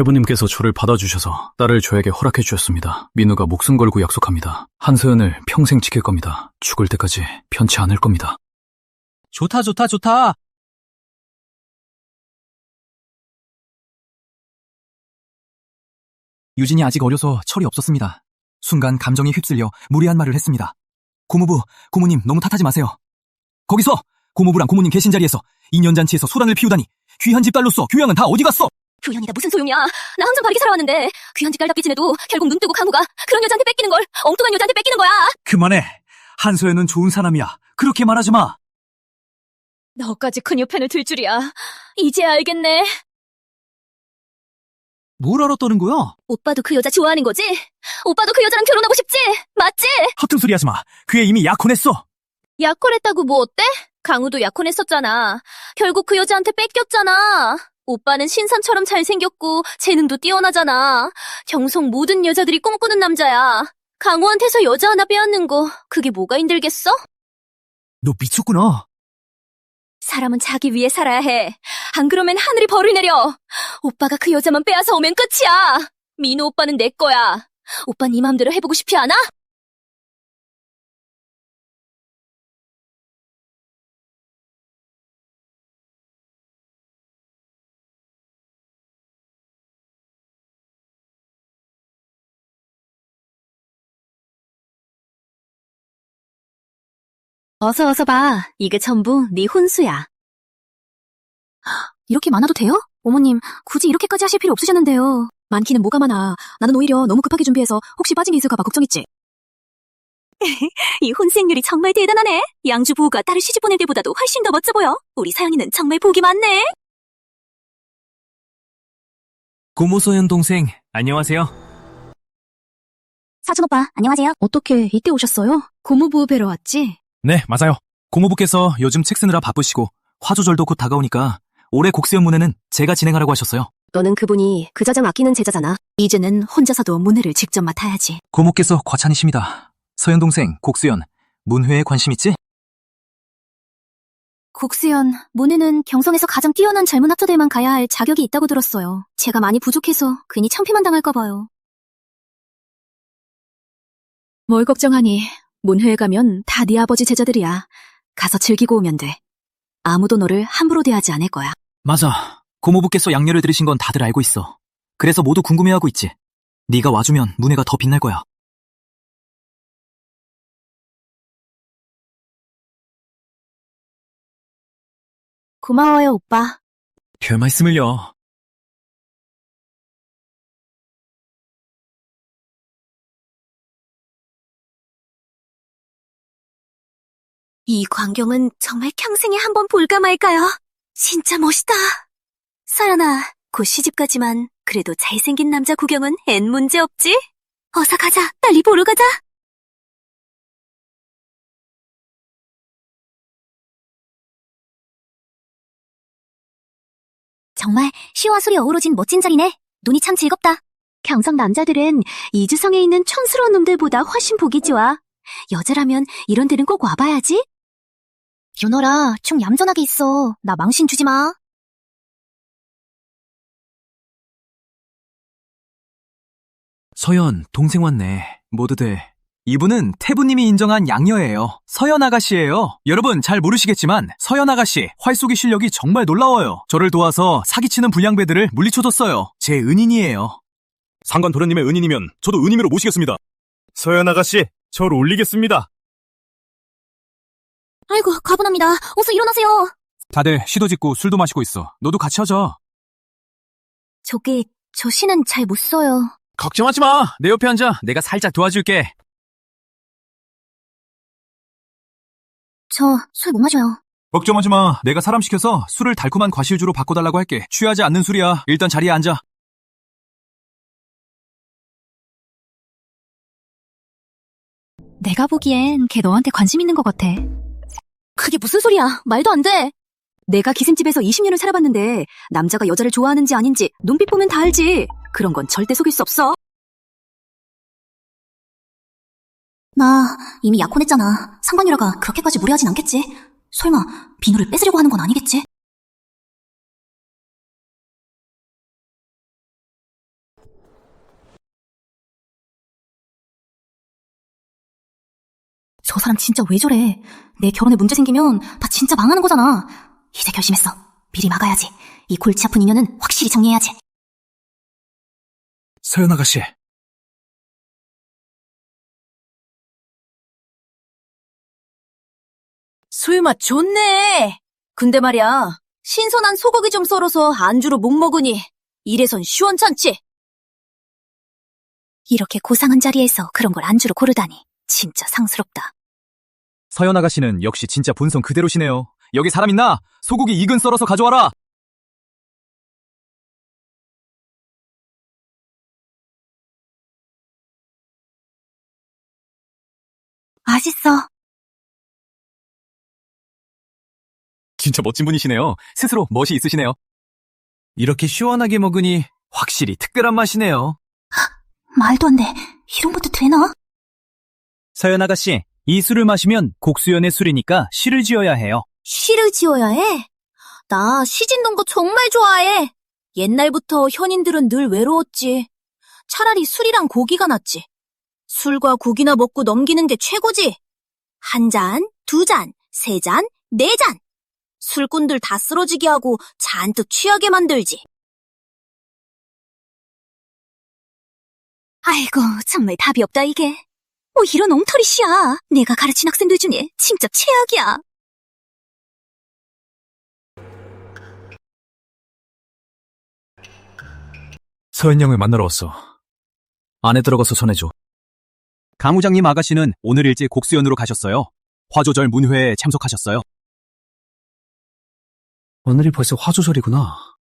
태부님께서 저를 받아주셔서 딸을 저에게 허락해 주셨습니다. 민우가 목숨 걸고 약속합니다. 한서연을 평생 지킬 겁니다. 죽을 때까지 편치 않을 겁니다. 좋다, 좋다, 좋다. 유진이 아직 어려서 철이 없었습니다. 순간 감정에 휩쓸려 무리한 말을 했습니다. 고모부, 고모님 너무 탓하지 마세요. 거기서! 고모부랑 고모님 계신 자리에서 2년잔치에서 소란을 피우다니 귀한 집 딸로서 교양은 다 어디 갔어? 교양이다 무슨 소용이야. 나 항상 바르게 살아왔는데 귀한 집 딸답게 지내도 결국 눈 뜨고 강우가 그런 여자한테 뺏기는 걸 엉뚱한 여자한테 뺏기는 거야. 그만해. 한서연은 좋은 사람이야. 그렇게 말하지 마. 너까지 그녀 편을 들 줄이야. 이제 알겠네. 뭘 알았다는 거야? 오빠도 그 여자 좋아하는 거지? 오빠도 그 여자랑 결혼하고 싶지? 맞지? 허튼 소리 하지 마. 그 애 이미 약혼했어. 약혼했다고 뭐 어때? 강우도 약혼했었잖아. 결국 그 여자한테 뺏겼잖아. 오빠는 신선처럼 잘생겼고 재능도 뛰어나잖아. 경성 모든 여자들이 꿈꾸는 남자야. 강우한테서 여자 하나 빼앗는 거 그게 뭐가 힘들겠어? 너 미쳤구나. 사람은 자기 위해 살아야 해. 안 그러면 하늘이 벌을 내려. 오빠가 그 여자만 빼앗아 오면 끝이야. 민우 오빠는 내 거야. 오빠는 네 맘대로 해보고 싶지 않아? 어서 봐. 이게 전부 네 혼수야. 이렇게 많아도 돼요? 어머님, 굳이 이렇게까지 하실 필요 없으셨는데요. 많기는 뭐가 많아. 나는 오히려 너무 급하게 준비해서 혹시 빠진 게 있을까봐 걱정했지. 이 혼수행률이 정말 대단하네. 양주 부부가 딸을 시집 보낼 때보다도 훨씬 더 멋져 보여. 우리 사연이는 정말 복이 많네. 고모소연 동생, 안녕하세요. 사촌 오빠, 안녕하세요. 어떻게 이때 오셨어요? 고모부 뵈러 왔지? 네, 맞아요. 고모부께서 요즘 책 쓰느라 바쁘시고 화조절도 곧 다가오니까 올해 곡수연 문회는 제가 진행하라고 하셨어요. 너는 그분이 그 자장 아끼는 제자잖아. 이제는 혼자서도 문회를 직접 맡아야지. 고모께서 과찬이십니다. 서연 동생, 곡수연, 문회에 관심 있지? 곡수연, 문회는 경성에서 가장 뛰어난 젊은 학자들만 가야 할 자격이 있다고 들었어요. 제가 많이 부족해서 괜히 창피만 당할까 봐요. 뭘 걱정하니. 문회에 가면 다 네 아버지 제자들이야. 가서 즐기고 오면 돼. 아무도 너를 함부로 대하지 않을 거야. 맞아. 고모부께서 양녀를 들으신 건 다들 알고 있어. 그래서 모두 궁금해하고 있지. 네가 와주면 문회가 더 빛날 거야. 고마워요, 오빠. 별 말씀을요. 이 광경은 정말 평생에 한 번 볼까 말까요? 진짜 멋있다. 서연아, 곧 시집가지만 그래도 잘생긴 남자 구경은 엔 문제 없지? 어서 가자, 빨리 보러 가자. 정말 시와 술이 어우러진 멋진 자리네. 눈이 참 즐겁다. 경성 남자들은 이주성에 있는 촌스러운 놈들보다 훨씬 보기 좋아. 여자라면 이런 데는 꼭 와봐야지. 윤호라, 좀 얌전하게 있어. 나 망신 주지 마. 서연, 동생 왔네. 모두들. 이분은 태부님이 인정한 양녀예요. 서연 아가씨예요. 여러분 잘 모르시겠지만 서연 아가씨 활쏘기 실력이 정말 놀라워요. 저를 도와서 사기치는 불량배들을 물리쳐줬어요. 제 은인이에요. 상관 도련님의 은인이면 저도 은인으로 모시겠습니다. 서연 아가씨, 절 올리겠습니다. 아이고, 가분합니다. 어서 일어나세요. 다들 시도 짓고 술도 마시고 있어. 너도 같이 하자. 저 시는 잘 못 써요. 걱정하지 마. 내 옆에 앉아. 내가 살짝 도와줄게. 저 술 못 마셔요. 걱정하지 마. 내가 사람 시켜서 술을 달콤한 과실주로 바꿔달라고 할게. 취하지 않는 술이야. 일단 자리에 앉아. 내가 보기엔 걔 너한테 관심 있는 것 같아. 그게 무슨 소리야? 말도 안 돼. 내가 기생집에서 20년을 살아봤는데 남자가 여자를 좋아하는지 아닌지 눈빛 보면 다 알지. 그런 건 절대 속일 수 없어. 나 이미 약혼했잖아. 상관유라가 그렇게까지 무리하진 않겠지. 설마 비누를 뺏으려고 하는 건 아니겠지? 저 사람 진짜 왜 저래? 내 결혼에 문제 생기면 다 진짜 망하는 거잖아. 이제 결심했어. 미리 막아야지. 이 골치 아픈 인연은 확실히 정리해야지. 서연 아가씨. 술맛 좋네. 근데 말이야, 신선한 소고기 좀 썰어서 안주로 목 먹으니 이래선 시원찮지? 이렇게 고상한 자리에서 그런 걸 안주로 고르다니 진짜 상스럽다. 서연 아가씨는 역시 진짜 본성 그대로시네요. 여기 사람 있나? 소고기 이근 썰어서 가져와라. 맛있어. 진짜 멋진 분이시네요. 스스로 멋이 있으시네요. 이렇게 시원하게 먹으니 확실히 특별한 맛이네요. 말도 안 돼. 이런 것도 되나? 서연 아가씨, 이 술을 마시면 곡수연의 술이니까 시를 지어야 해요. 시를 지어야 해? 나 시 짓는 거 정말 좋아해. 옛날부터 현인들은 늘 외로웠지. 차라리 술이랑 고기가 낫지. 술과 고기나 먹고 넘기는 게 최고지. 한 잔, 두 잔, 세 잔, 네 잔. 술꾼들 다 쓰러지게 하고 잔뜩 취하게 만들지. 아이고, 정말 답이 없다 이게. 뭐 이런 엉터리 시야. 내가 가르친 학생들 중에 진짜 최악이야. 서연 양을 만나러 왔어. 안에 들어가서 전해줘. 강우장님 아가씨는 오늘 일찍 곡수연으로 가셨어요. 화조절 문회에 참석하셨어요. 오늘이 벌써 화조절이구나.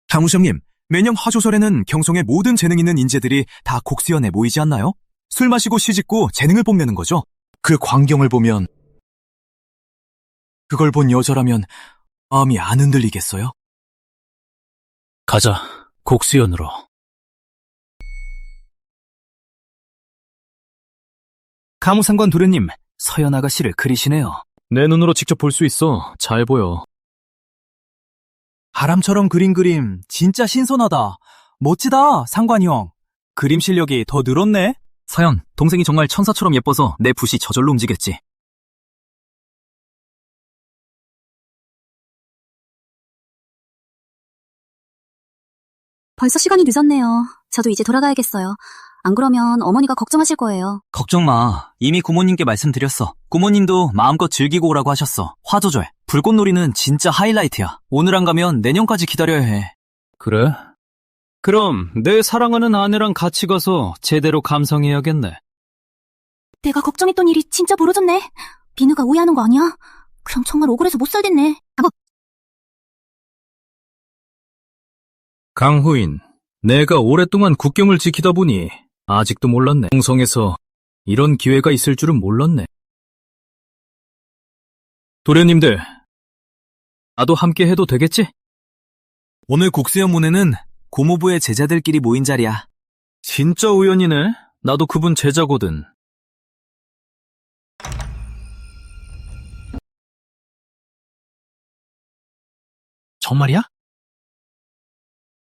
강우장님, 매년 화조절에는 경성의 모든 재능 있는 인재들이 다 곡수연에 모이지 않나요? 술 마시고 시짓고 재능을 뽐내는 거죠. 그 광경을 보면 그걸 본 여자라면 마음이 안 흔들리겠어요? 가자, 곡수연으로. 가무상관 도련님, 서연 아가씨를 그리시네요. 내 눈으로 직접 볼 수 있어. 잘 보여. 바람처럼 그린 그림 진짜 신선하다. 멋지다, 상관 형. 그림 실력이 더 늘었네. 서연, 동생이 정말 천사처럼 예뻐서 내 붓이 저절로 움직였지. 벌써 시간이 늦었네요. 저도 이제 돌아가야겠어요. 안 그러면 어머니가 걱정하실 거예요. 걱정 마. 이미 구모님께 말씀드렸어. 구모님도 마음껏 즐기고 오라고 하셨어. 화조절, 불꽃놀이는 진짜 하이라이트야. 오늘 안 가면 내년까지 기다려야 해. 그래? 그럼 내 사랑하는 아내랑 같이 가서 제대로 감상해야겠네. 내가 걱정했던 일이 진짜 벌어졌네. 비누가 오해하는 거 아니야? 그럼 정말 억울해서 못 살겠네. 강후인, 내가 오랫동안 국경을 지키다 보니 아직도 몰랐네. 홍성에서 이런 기회가 있을 줄은 몰랐네. 도련님들, 나도 함께 해도 되겠지? 오늘 국수연 문회는 고모부의 제자들끼리 모인 자리야. 진짜 우연이네. 나도 그분 제자거든. 정말이야?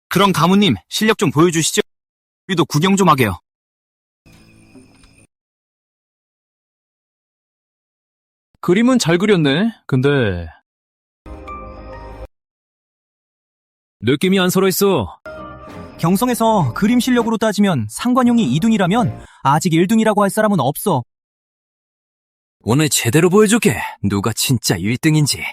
그럼 가무님, 실력 좀 보여주시죠. 우리도 구경 좀 하게요. 그림은 잘 그렸네. 근데 느낌이 안 살아있어. 경성에서 그림 실력으로 따지면 상관용이 2등이라면 아직 1등이라고 할 사람은 없어. 오늘 제대로 보여줄게. 누가 진짜 1등인지.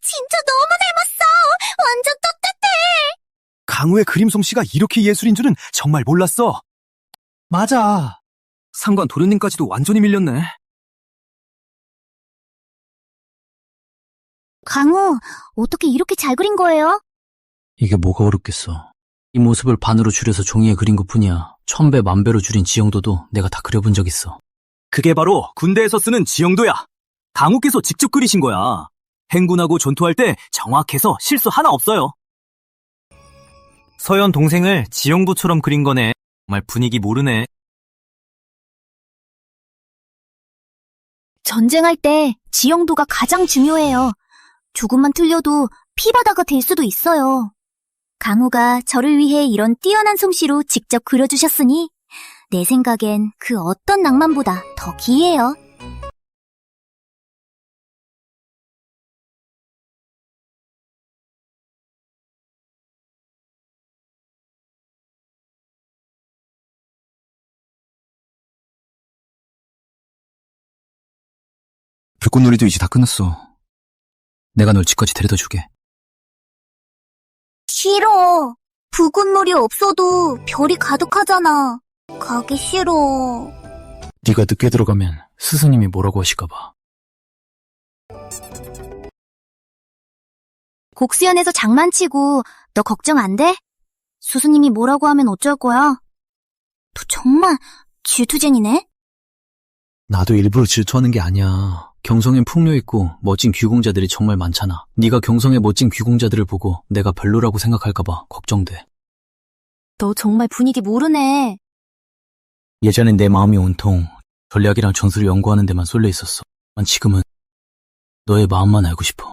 진짜 너무 닮았어. 완전 똑같아. 강우의 그림 솜씨가 이렇게 예술인 줄은 정말 몰랐어. 맞아. 상관 도련님까지도 완전히 밀렸네. 강우, 어떻게 이렇게 잘 그린 거예요? 이게 뭐가 어렵겠어. 이 모습을 반으로 줄여서 종이에 그린 것뿐이야. 1000배, 10,000배로 줄인 지형도도 내가 다 그려본 적 있어. 그게 바로 군대에서 쓰는 지형도야. 강우께서 직접 그리신 거야. 행군하고 전투할 때 정확해서 실수 하나 없어요. 서연 동생을 지형도처럼 그린 거네. 정말 분위기 모르네. 전쟁할 때 지형도가 가장 중요해요. 조금만 틀려도 피바다가 될 수도 있어요. 강우가 저를 위해 이런 뛰어난 솜씨로 직접 그려주셨으니 내 생각엔 그 어떤 낭만보다 더 귀해요. 불꽃놀이도 이제 다 끝났어. 내가 널 집까지 데려다 줄게. 싫어. 붉은물이 없어도 별이 가득하잖아. 가기 싫어. 네가 늦게 들어가면 스승님이 뭐라고 하실까봐. 곡수연에서 장난치고 너 걱정 안 돼? 수수님이 뭐라고 하면 어쩔 거야? 너 정말 질투쟁이네? 나도 일부러 질투하는 게 아니야. 경성엔 풍요 있고 멋진 귀공자들이 정말 많잖아. 네가 경성의 멋진 귀공자들을 보고 내가 별로라고 생각할까봐 걱정돼. 너 정말 분위기 모르네. 예전엔 내 마음이 온통 전략이랑 전술을 연구하는 데만 쏠려 있었어. 난 지금은 너의 마음만 알고 싶어.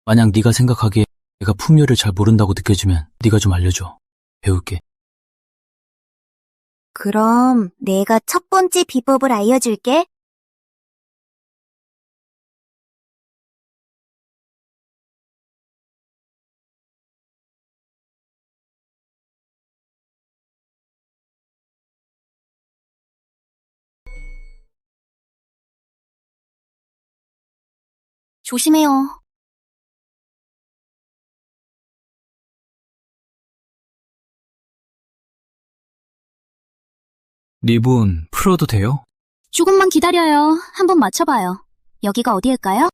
만약 네가 생각하기에 내가 풍요를 잘 모른다고 느껴지면 네가 좀 알려줘. 배울게. 그럼 내가 첫 번째 비법을 알려줄게. 조심해요. 리본 풀어도 돼요? 조금만 기다려요. 한번 맞춰봐요. 여기가 어디일까요?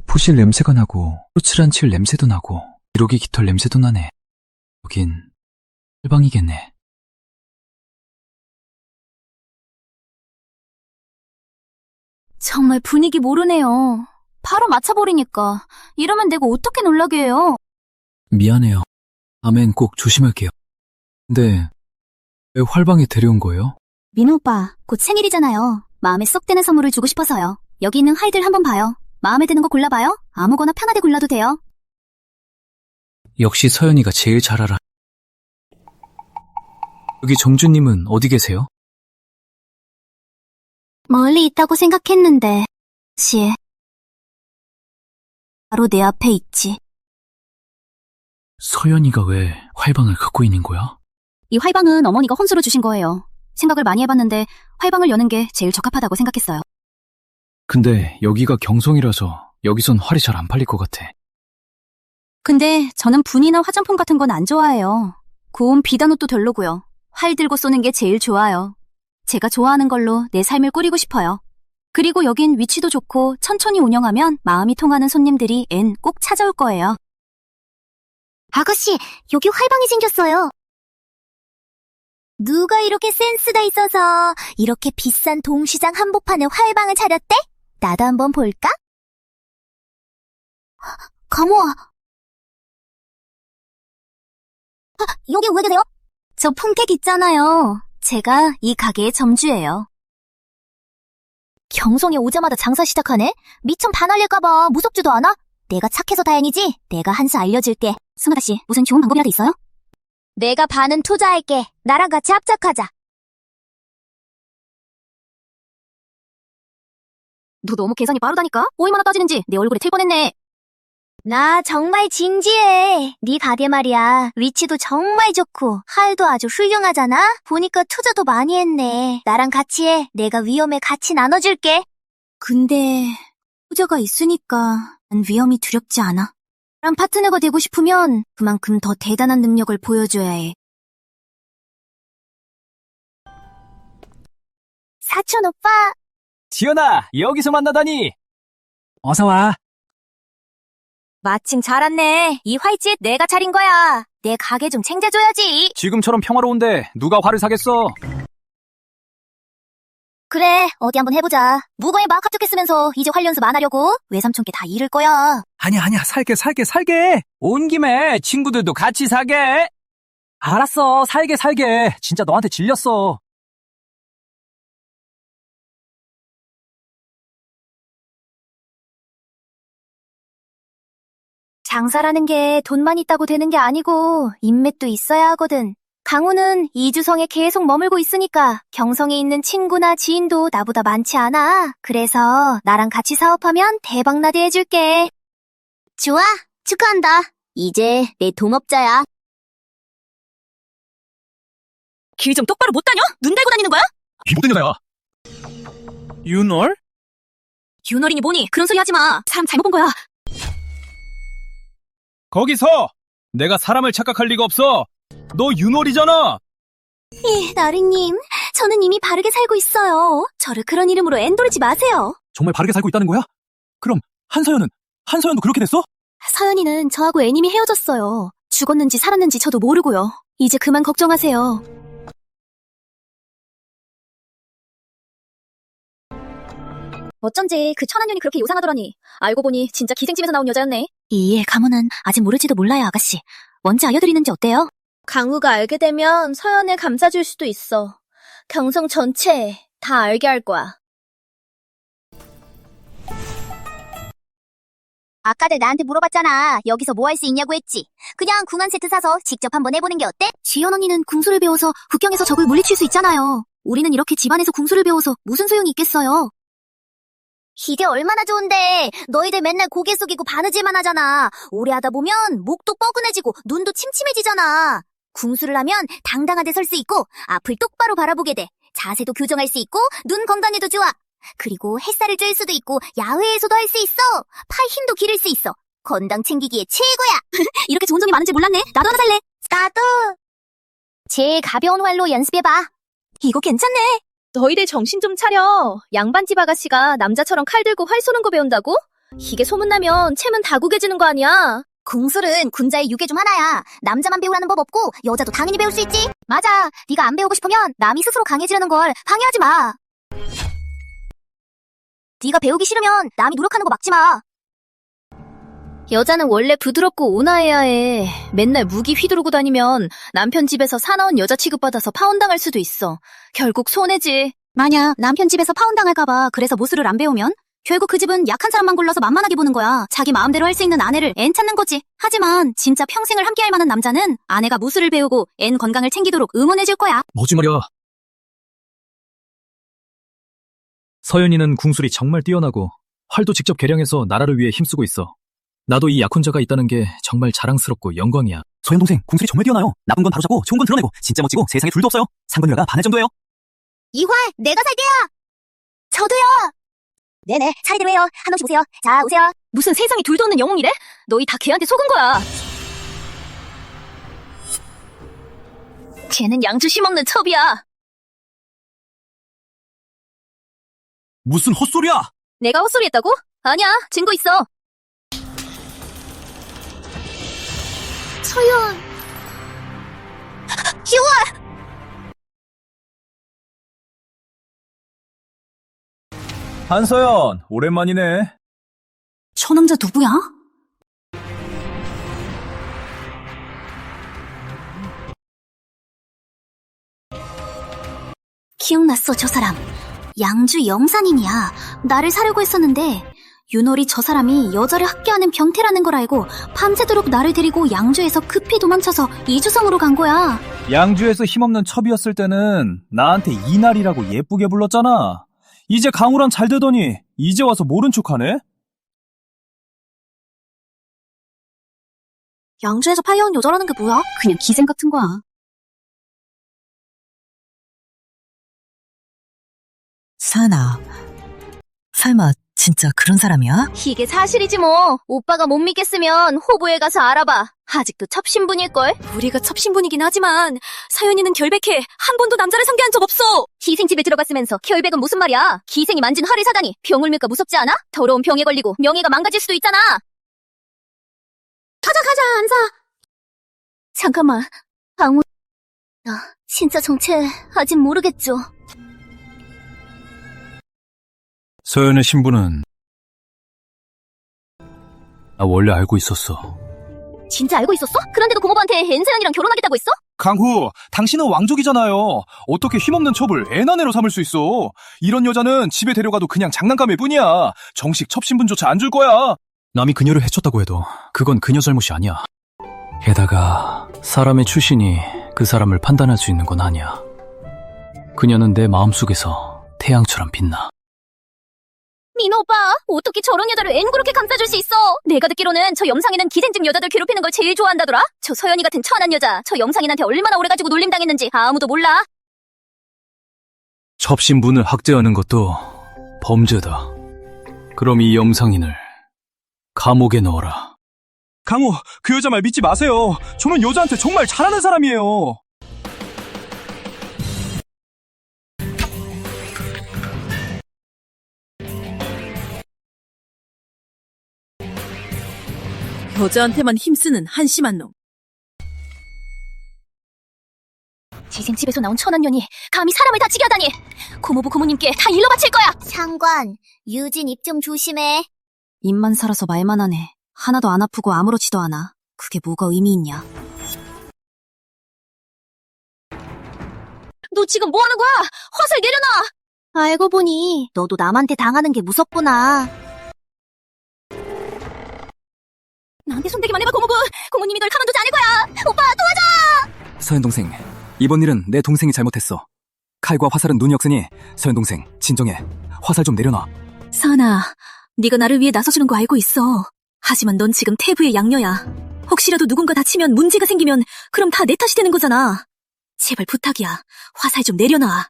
푸실 냄새가 나고 소칠한 칠 냄새도 나고 기러기 깃털 냄새도 나네. 여긴 활방이겠네. 정말 분위기 모르네요. 바로 맞춰버리니까. 이러면 내가 어떻게 놀라게 해요? 미안해요. 다음엔 꼭 조심할게요. 근데 왜 활방에 데려온 거예요? 민우 오빠, 곧 생일이잖아요. 마음에 쏙 드는 선물을 주고 싶어서요. 여기 있는 활들 한번 봐요. 마음에 드는 거 골라봐요. 아무거나 편하게 골라도 돼요. 역시 서연이가 제일 잘 알아. 여기 정주님은 어디 계세요? 멀리 있다고 생각했는데 씨, 바로 내 앞에 있지. 서연이가 왜 활방을 갖고 있는 거야? 이 활방은 어머니가 혼수로 주신 거예요. 생각을 많이 해봤는데 활방을 여는 게 제일 적합하다고 생각했어요. 근데 여기가 경성이라서 여기선 활이 잘 안 팔릴 것 같아. 근데 저는 분이나 화장품 같은 건 안 좋아해요. 고운 비단 옷도 별로고요. 활 들고 쏘는 게 제일 좋아요. 제가 좋아하는 걸로 내 삶을 꾸리고 싶어요. 그리고 여긴 위치도 좋고 천천히 운영하면 마음이 통하는 손님들이 앤 꼭 찾아올 거예요. 아가씨, 여기 활방이 생겼어요. 누가 이렇게 센스가 있어서 이렇게 비싼 동시장 한복판에 활방을 차렸대? 나도 한번 볼까? 가모아. 여기 왜 그래요? 저 풍객 있잖아요. 제가 이 가게의 점주예요. 경성에 오자마자 장사 시작하네? 미천 반할릴까봐 무섭지도 않아? 내가 착해서 다행이지? 내가 한 수 알려줄게. 승아다씨, 무슨 좋은 방법이라도 있어요? 내가 반은 투자할게. 나랑 같이 합작하자. 너 너무 계산이 빠르다니까? 얼마나 따지는지 내 얼굴에 튈 뻔했네. 나 정말 진지해. 네 가게 말이야. 위치도 정말 좋고 할도 아주 훌륭하잖아? 보니까 투자도 많이 했네. 나랑 같이 해. 내가 위험에 같이 나눠줄게. 근데 투자가 있으니까 난 위험이 두렵지 않아. 나랑 파트너가 되고 싶으면 그만큼 더 대단한 능력을 보여줘야 해. 사촌 오빠. 지연아, 여기서 만나다니. 어서 와. 마침 잘 왔네. 이 활집 내가 차린 거야. 내 가게 좀 챙겨줘야지. 지금처럼 평화로운데 누가 화를 사겠어? 그래, 어디 한번 해보자. 무거에 막 합격했으면서 이제 활 연습 안 하려고? 외삼촌께 다 잃을 거야. 아니야, 살게. 온 김에 친구들도 같이 사게. 알았어, 살게. 진짜 너한테 질렸어. 장사라는 게 돈만 있다고 되는 게 아니고 인맥도 있어야 하거든. 강우는 이주성에 계속 머물고 있으니까 경성에 있는 친구나 지인도 나보다 많지 않아. 그래서 나랑 같이 사업하면 대박나게 해줄게. 좋아, 축하한다. 이제 내 동업자야. 길 좀 똑바로 못 다녀? 눈 달고 다니는 거야? 이 못된 여자야. 윤월? 윤월이니 뭐니? 그런 소리 하지 마. 사람 잘못 본 거야. 거기서! 내가 사람을 착각할 리가 없어. 너 윤월이잖아. 나리님, 저는 이미 바르게 살고 있어요. 저를 그런 이름으로 앤도르지 마세요. 정말 바르게 살고 있다는 거야? 그럼 한서연도 그렇게 됐어? 서연이는 저하고 애님이 헤어졌어요. 죽었는지 살았는지 저도 모르고요. 이제 그만 걱정하세요. 어쩐지 그 천한년이 그렇게 요상하더라니. 알고 보니 진짜 기생집에서 나온 여자였네. 이 가문은 아직 모를지도 몰라요, 아가씨. 뭔지 알려드리는지 어때요? 강우가 알게 되면 서연을 감싸줄 수도 있어. 경성 전체에 다 알게 할 거야. 아까들 나한테 물어봤잖아. 여기서 뭐 할 수 있냐고 했지. 그냥 궁한 세트 사서 직접 한번 해보는 게 어때? 지연 언니는 궁수를 배워서 국경에서 적을 물리칠 수 있잖아요. 우리는 이렇게 집안에서 궁수를 배워서 무슨 소용이 있겠어요? 이게 얼마나 좋은데. 너희들 맨날 고개 숙이고 바느질만 하잖아. 오래 하다 보면 목도 뻐근해지고 눈도 침침해지잖아. 궁수를 하면 당당하게 설 수 있고 앞을 똑바로 바라보게 돼. 자세도 교정할 수 있고 눈 건강에도 좋아. 그리고 햇살을 쬐을 수도 있고 야외에서도 할 수 있어. 팔 힘도 기를 수 있어. 건강 챙기기에 최고야. 이렇게 좋은 점이 많은지 몰랐네. 나도 하나 살래. 나도. 제일 가벼운 활로 연습해봐. 이거 괜찮네. 너희들 정신 좀 차려. 양반집 아가씨가 남자처럼 칼 들고 활 쏘는 거 배운다고? 이게 소문나면 채문 다 구겨지는 거 아니야? 궁술은 군자의 유계 중 하나야. 남자만 배우라는 법 없고 여자도 당연히 배울 수 있지. 맞아. 네가 안 배우고 싶으면 남이 스스로 강해지려는 걸 방해하지 마. 네가 배우기 싫으면 남이 노력하는 거 막지 마. 여자는 원래 부드럽고 온화해야 해. 맨날 무기 휘두르고 다니면 남편 집에서 사나운 여자 취급받아서 파혼당할 수도 있어. 결국 손해지. 만약 남편 집에서 파혼당할까봐 그래서 무술을 안 배우면 결국 그 집은 약한 사람만 골라서 만만하게 보는 거야. 자기 마음대로 할 수 있는 아내를 앤 찾는 거지. 하지만 진짜 평생을 함께할 만한 남자는 아내가 무술을 배우고 앤 건강을 챙기도록 응원해줄 거야. 뭐지 말이야. 서연이는 궁술이 정말 뛰어나고 활도 직접 개량해서 나라를 위해 힘쓰고 있어. 나도 이 약혼자가 있다는 게 정말 자랑스럽고 영광이야. 소연 동생, 궁술이 정말 뛰어나요. 나쁜 건 바로잡고 좋은 건 드러내고 진짜 멋지고 세상에 둘도 없어요. 상관녀가 반할 정도예요. 이활 내가 살게요. 저도요. 네네, 차례대로 해요. 한 번씩 오세요. 자, 오세요. 무슨 세상에 둘도 없는 영웅이래? 너희 다 걔한테 속은 거야. 걔는 양주 심없는 첩이야. 무슨 헛소리야! 내가 헛소리 했다고? 아니야, 증거 있어. 서연. 이활. 한서연, 오랜만이네. 저 남자 누구야? 기억났어, 저 사람. 양주 영사님이야. 나를 사려고 했었는데 윤월이 저 사람이 여자를 학대하는 병태라는 걸 알고 밤새도록 나를 데리고 양주에서 급히 도망쳐서 이주성으로 간 거야. 양주에서 힘없는 첩이었을 때는 나한테 이날이라고 예쁘게 불렀잖아. 이제 강우랑 잘 되더니 이제 와서 모른 척하네? 양주에서 파이어온 여자라는 게 뭐야? 그냥 기생 같은 거야. 사나, 설마 진짜 그런 사람이야? 이게 사실이지 뭐. 오빠가 못 믿겠으면 호부에 가서 알아봐. 아직도 첩신분일걸? 우리가 첩신분이긴 하지만 사연이는 결백해. 한 번도 남자를 상대한 적 없어. 희생집에 들어갔으면서 결백은 무슨 말이야. 기생이 만진 활을 사다니 병을 밀까 무섭지 않아? 더러운 병에 걸리고 명예가 망가질 수도 있잖아. 가자 안사. 잠깐만. 아무... 나 진짜 정체 아직 모르겠죠. 서연의 신부는 나 원래 알고 있었어. 진짜 알고 있었어? 그런데도 고모부한테 엔서연이랑 결혼하겠다고 했어? 강후, 당신은 왕족이잖아요. 어떻게 힘없는 첩을 애나내로 삼을 수 있어? 이런 여자는 집에 데려가도 그냥 장난감일 뿐이야. 정식 첩신분조차 안 줄 거야. 남이 그녀를 해쳤다고 해도 그건 그녀 잘못이 아니야. 게다가 사람의 출신이 그 사람을 판단할 수 있는 건 아니야. 그녀는 내 마음속에서 태양처럼 빛나. 민호 오빠, 어떻게 저런 여자를 엔 그렇게 감싸줄 수 있어? 내가 듣기로는 저 영상이는 기생집 여자들 괴롭히는 걸 제일 좋아한다더라? 저 서연이 같은 천한 여자, 저 영상인한테 얼마나 오래 가지고 놀림당했는지 아무도 몰라. 첩신분을 학대하는 것도 범죄다. 그럼 이 영상인을 감옥에 넣어라. 강호, 그 여자 말 믿지 마세요. 저는 여자한테 정말 잘하는 사람이에요. 여자한테만 힘쓰는 한심한 놈. 기생집에서 나온 천한년이 감히 사람을 다치게 하다니. 고모부 고모님께 다 일러 바칠 거야. 상관, 유진 입 좀 조심해. 입만 살아서 말만 하네. 하나도 안 아프고 아무렇지도 않아. 그게 뭐가 의미 있냐? 너 지금 뭐 하는 거야? 화살 내려놔. 알고 보니 너도 남한테 당하는 게 무섭구나. 나한테 손대기만 해봐 고모부. 고모님이 널 가만두지 않을 거야. 오빠 도와줘. 서현 동생, 이번 일은 내 동생이 잘못했어. 칼과 화살은 눈이 없으니 서현 동생, 진정해. 화살 좀 내려놔. 서연아, 네가 나를 위해 나서주는 거 알고 있어. 하지만 넌 지금 태부의 양녀야. 혹시라도 누군가 다치면 문제가 생기면 그럼 다 내 탓이 되는 거잖아. 제발 부탁이야. 화살 좀 내려놔.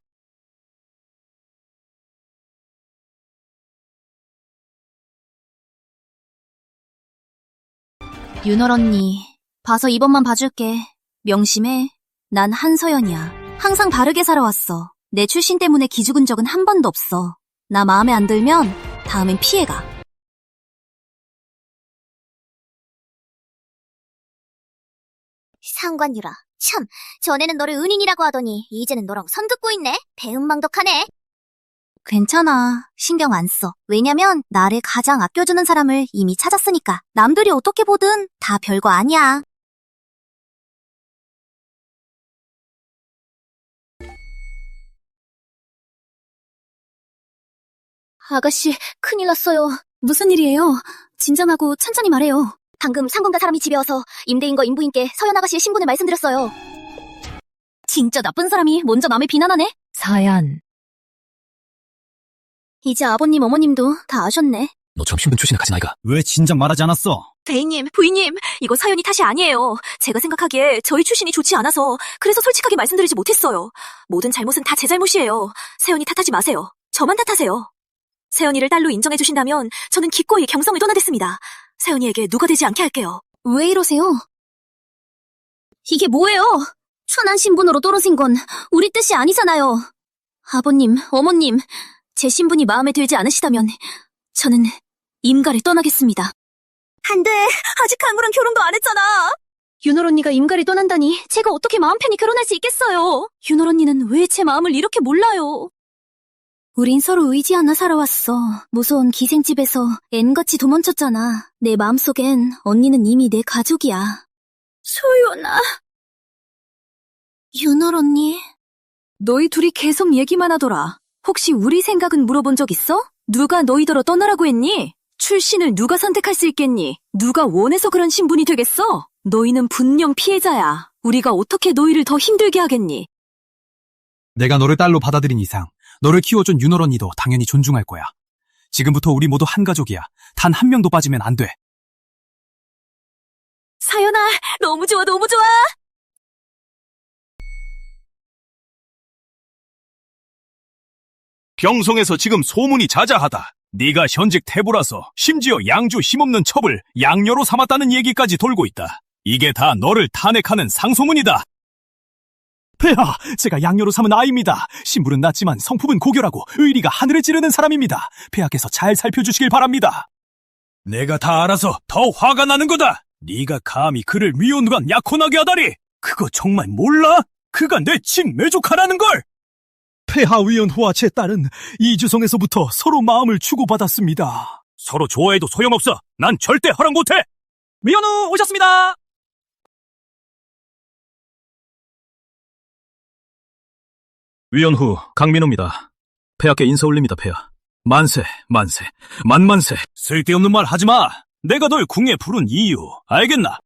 윤월 언니, 봐서 이번만 봐줄게. 명심해. 난 한서연이야. 항상 바르게 살아왔어. 내 출신 때문에 기죽은 적은 한 번도 없어. 나 마음에 안 들면 다음엔 피해가. 상관유라. 참, 전에는 너를 은인이라고 하더니 이제는 너랑 선 긋고 있네. 배은망덕하네. 괜찮아. 신경 안 써. 왜냐면 나를 가장 아껴주는 사람을 이미 찾았으니까. 남들이 어떻게 보든 다 별거 아니야. 아가씨, 큰일 났어요. 무슨 일이에요? 진정하고 천천히 말해요. 방금 상권가 사람이 집에 와서 임대인과 인부인께 서연 아가씨의 신분을 말씀드렸어요. 진짜 나쁜 사람이 먼저 남을 비난하네? 서연. 이제 아버님, 어머님도 다 아셨네. 너처럼 신분 출신을 가진 아이가 왜 진작 말하지 않았어? 대인님, 부인님, 이거 사연이 탓이 아니에요. 제가 생각하기에 저희 출신이 좋지 않아서 그래서 솔직하게 말씀드리지 못했어요. 모든 잘못은 다 제 잘못이에요. 세연이 탓하지 마세요. 저만 탓하세요. 세연이를 딸로 인정해주신다면 저는 기꺼이 경성을 떠나겠습니다. 세연이에게 누가 되지 않게 할게요. 왜 이러세요? 이게 뭐예요? 천한 신분으로 떨어진 건 우리 뜻이 아니잖아요. 아버님, 어머님, 제 신분이 마음에 들지 않으시다면 저는 임가를 떠나겠습니다. 안 돼. 아직 강구랑 결혼도 안 했잖아. 윤월 언니가 임가를 떠난다니 제가 어떻게 마음 편히 결혼할 수 있겠어요. 윤월 언니는 왜 제 마음을 이렇게 몰라요. 우린 서로 의지 않아 살아왔어. 무서운 기생집에서 앤같이 도망쳤잖아. 내 마음속엔 언니는 이미 내 가족이야. 소연아. 윤월 언니. 너희 둘이 계속 얘기만 하더라. 혹시 우리 생각은 물어본 적 있어? 누가 너희더러 떠나라고 했니? 출신을 누가 선택할 수 있겠니? 누가 원해서 그런 신분이 되겠어? 너희는 분명 피해자야. 우리가 어떻게 너희를 더 힘들게 하겠니? 내가 너를 딸로 받아들인 이상 너를 키워준 윤월 언니도 당연히 존중할 거야. 지금부터 우리 모두 한 가족이야. 단 한 명도 빠지면 안 돼. 사연아, 너무 좋아, 너무 좋아. 병성에서 지금 소문이 자자하다. 네가 현직 태부라서 심지어 양주 힘없는 첩을 양녀로 삼았다는 얘기까지 돌고 있다. 이게 다 너를 탄핵하는 상소문이다. 폐하, 제가 양녀로 삼은 아이입니다. 신분은 낮지만 성품은 고결하고 의리가 하늘을 찌르는 사람입니다. 폐하께서 잘 살펴주시길 바랍니다. 내가 다 알아서 더 화가 나는 거다. 네가 감히 그를 미혼간 약혼하게 하다니. 그거 정말 몰라? 그가 내 친매족하라는 걸. 폐하 위원후와 제 딸은 이주성에서부터 서로 마음을 주고받았습니다. 서로 좋아해도 소용없어. 난 절대 허락 못해. 미연우 오셨습니다. 위원후 강민호입니다. 폐하께 인사 올립니다, 폐하. 만세, 만세, 만만세. 쓸데없는 말 하지 마. 내가 널 궁에 부른 이유 알겠나?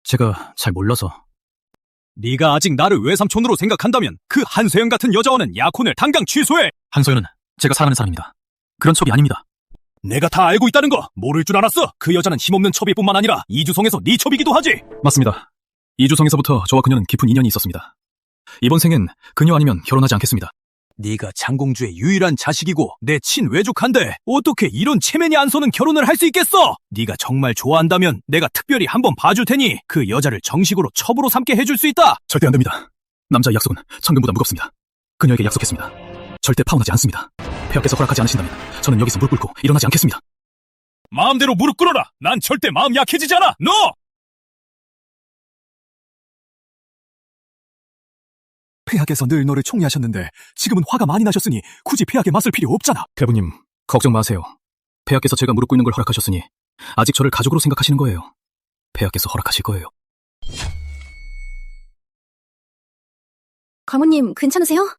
제가 잘 몰라서. 네가 아직 나를 외삼촌으로 생각한다면 그 한소연 같은 여자와는 약혼을 당장 취소해. 한소연은 제가 사랑하는 사람입니다. 그런 첩이 아닙니다. 내가 다 알고 있다는 거 모를 줄 알았어. 그 여자는 힘없는 첩이뿐만 아니라 이주성에서 네 첩이기도 하지. 맞습니다. 이주성에서부터 저와 그녀는 깊은 인연이 있었습니다. 이번 생엔 그녀 아니면 결혼하지 않겠습니다. 네가 장공주의 유일한 자식이고 내 친외족한데 어떻게 이런 체면이 안 서는 결혼을 할 수 있겠어? 네가 정말 좋아한다면 내가 특별히 한번 봐줄 테니 그 여자를 정식으로 첩으로 삼게 해줄 수 있다. 절대 안 됩니다. 남자의 약속은 천금보다 무겁습니다. 그녀에게 약속했습니다. 절대 파혼하지 않습니다. 폐하께서 허락하지 않으신다면 저는 여기서 무릎 꿇고 일어나지 않겠습니다. 마음대로 무릎 꿇어라. 난 절대 마음 약해지지 않아. 너! 폐하께서 늘 너를 총애하셨는데 지금은 화가 많이 나셨으니 굳이 폐하께 맞설 필요 없잖아. 대부님, 걱정 마세요. 폐하께서 제가 무릎 꿇는 걸 허락하셨으니 아직 저를 가족으로 생각하시는 거예요. 폐하께서 허락하실 거예요. 강우님, 괜찮으세요?